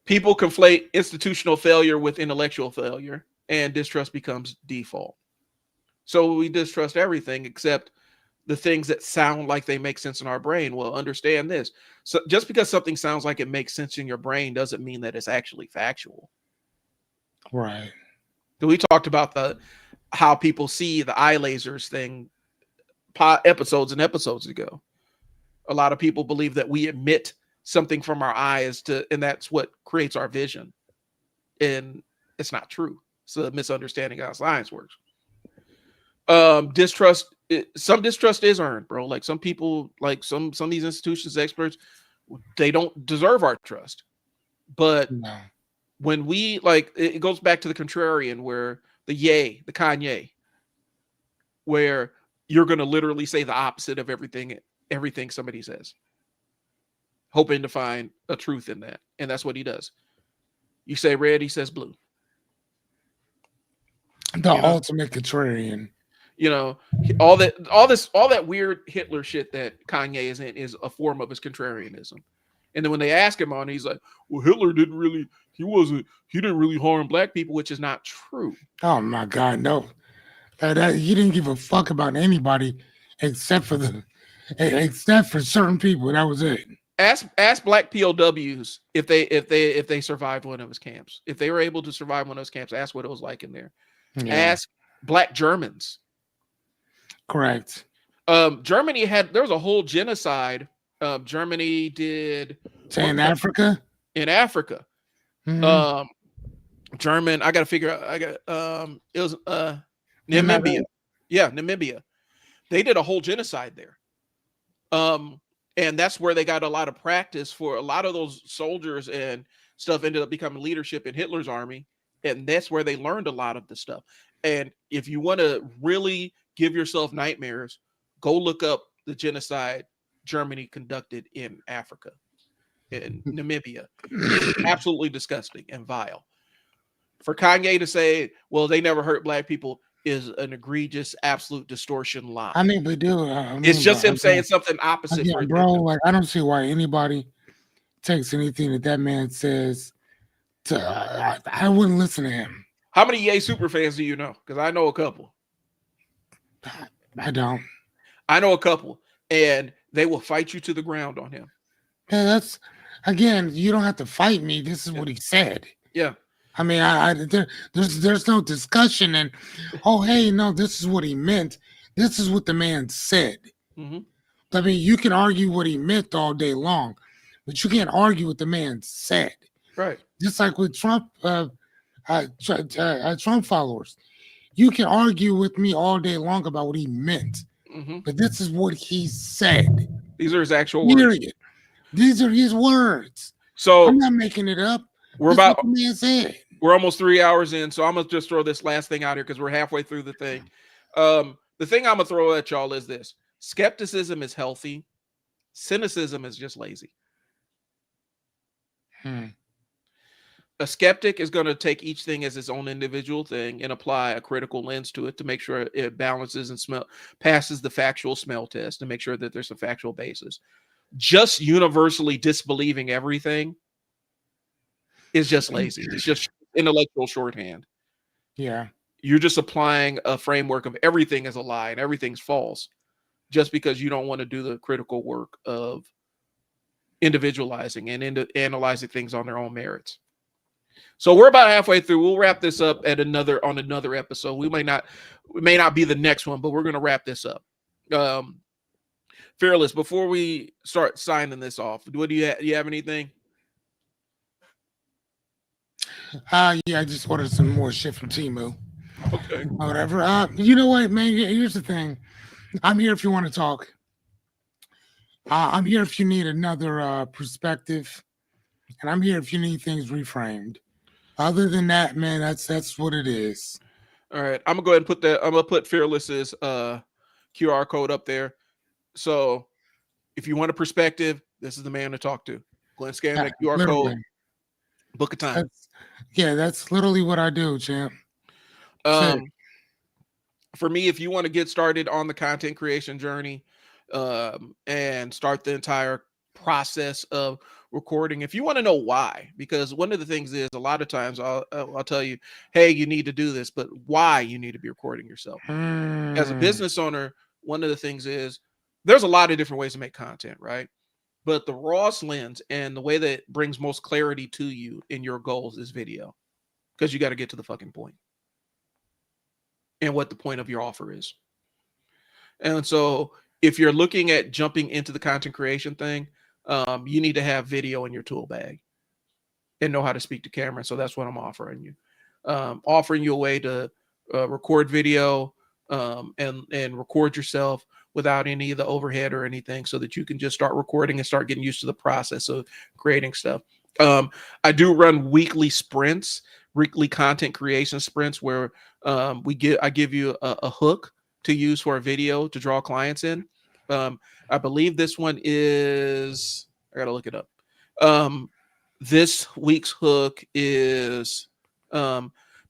People conflate institutional failure with intellectual failure, and distrust becomes default. So we distrust everything except the things that sound like they make sense in our brain. Well, understand this. So just because something sounds like it makes sense in your brain doesn't mean that it's actually factual. Right. We talked about how people see the eye lasers thing episodes and episodes ago. A lot of people believe that we emit something from our eyes and that's what creates our vision. And it's not true. It's a misunderstanding of how science works. Some distrust is earned, bro. Like some people, like some of these institutions, experts, they don't deserve our trust. But No. when we it goes back to the contrarian, where the Kanye, where you're going to literally say the opposite of everything somebody says, hoping to find a truth in that. And that's what he does. You say red, he says blue. The ultimate contrarian. All that weird Hitler shit that Kanye is in is a form of his contrarianism. And then when they ask him on, he's like, well, Hitler he didn't really harm black people, which is not true. Oh my God, no. He didn't give a fuck about anybody except for certain people. That was it. Ask black POWs if they survived one of his camps. If they were able to survive one of his camps, ask what it was like in there. Yeah. Ask black Germans. Correct. Germany there was a whole genocide. Germany did in Africa. In Africa. Mm-hmm. German, I gotta figure out it was Namibia. Yeah, Namibia. They did a whole genocide there. And that's where they got a lot of practice for a lot of those soldiers and stuff ended up becoming leadership in Hitler's army. And that's where they learned a lot of the stuff. And if you want to really give yourself nightmares, go look up the genocide Germany conducted in Africa, in Namibia. It's absolutely disgusting and vile. For Kanye to say, well, they never hurt black people is an egregious, absolute distortion lie. I mean, but dude, it's just him saying something opposite. Again, bro, like I don't see why anybody takes anything that man says to. I wouldn't listen to him. How many Ye super fans do you know? Because I know a couple. I don't. I know a couple, and they will fight you to the ground on him. Yeah, that's again. You don't have to fight me. This is what he said. Yeah. I mean, there's no discussion and hey, no, this is what he meant. This is what the man said. Mm-hmm. I mean, you can argue what he meant all day long, but you can't argue what the man said. Right. Just like with Trump, Trump followers, you can argue with me all day long about what he meant, but this is what he said. These are his actual words. These are his words. So I'm not making it up. We're That's what about the man said. we're almost 3 hours in, so I'm gonna just throw this last thing out here because we're halfway through the thing. The thing I'm gonna throw at y'all is this: skepticism is healthy, cynicism is just lazy. Hmm. A skeptic is going to take each thing as its own individual thing and apply a critical lens to it to make sure it balances and passes the factual smell test to make sure that there's a factual basis. Just universally disbelieving everything is just lazy. It's just intellectual shorthand. Yeah. You're just applying a framework of everything is a lie and everything's false just because you don't want to do the critical work of individualizing and analyzing things on their own merits. So we're about halfway through. We'll wrap this up at another episode. We may not be the next one, but we're going to wrap this up. Fearless, before we start signing this off, what do you have anything? Yeah, I just ordered some more shit from Timu Okay. or whatever. You know what, man? Here's the thing. I'm here if you want to talk. I'm here if you need another perspective, and I'm here if you need things reframed. Other than that, man, that's what it is. All right. I'm gonna go ahead and put that. I'm gonna put Fearless's QR code up there. So if you want a perspective, this is the man to talk to. Go ahead and scan that QR Literally. code. Book a time. That's literally what I do, champ. For me, if you want to get started on the content creation journey and start the entire process of recording, if you want to know why, because one of the things is a lot of times I'll tell you, hey, you need to do this, but why you need to be recording yourself. As a business owner, one of the things is there's a lot of different ways to make content, right? But the rawest lens and the way that brings most clarity to you in your goals is video, because you got to get to the fucking point and what the point of your offer is. And so if you're looking at jumping into the content creation thing, you need to have video in your tool bag and know how to speak to camera. So that's what I'm offering you. Offering you a way to record video and record yourself without any of the overhead or anything, so that you can just start recording and start getting used to the process of creating stuff. I do run weekly sprints, weekly content creation sprints, where I give you a hook to use for a video to draw clients in. I believe this one is, I gotta look it up. This week's hook is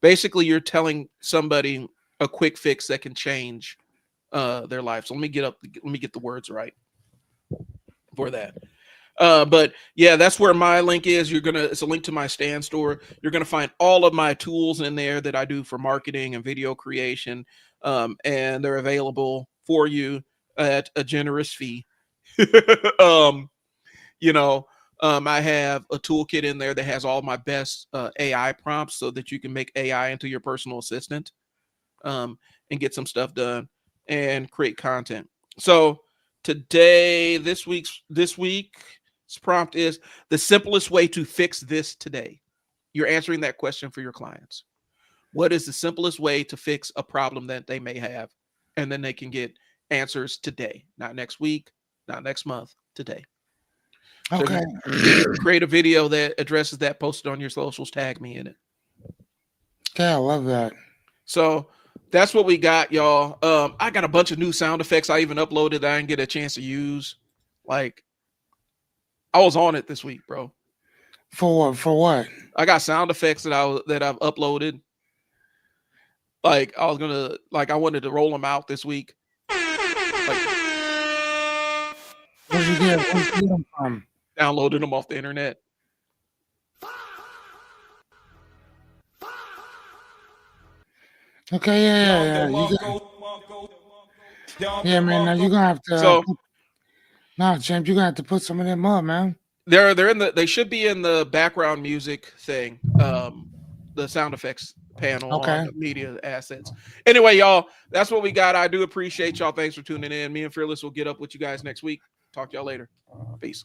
basically you're telling somebody a quick fix that can change their life. So let me get the words right for that. But yeah, that's where my link is. It's a link to my Stan store. You're gonna find all of my tools in there that I do for marketing and video creation. And they're available for you at a generous fee. You know, I have a toolkit in there that has all my best AI prompts so that you can make AI into your personal assistant and get some stuff done and create content. So today, this week's prompt is the simplest way to fix this today. You're answering that question for your clients. What is the simplest way to fix a problem that they may have? And then they can get answers today, not next week, not next month, today. Okay. So create a video that addresses that, post it on your socials, tag me in it. Okay, I love that. So that's what we got, y'all. I got a bunch of new sound effects I even uploaded that I didn't get a chance to use. Like, I was on it this week, bro. For what? I got sound effects that I've uploaded. Like, I wanted to roll them out this week. Like, Where'd you get them from? Downloaded them off the internet. Okay, yeah. Yeah, man. Now you're gonna have to. Champ, you're gonna have to put some of them up, man. They should be in the background music thing. The sound effects panel on media assets. Anyway, y'all, that's what we got. I do appreciate y'all. Thanks for tuning in. Me and Fearless will get up with you guys next week. Talk to y'all later. Peace.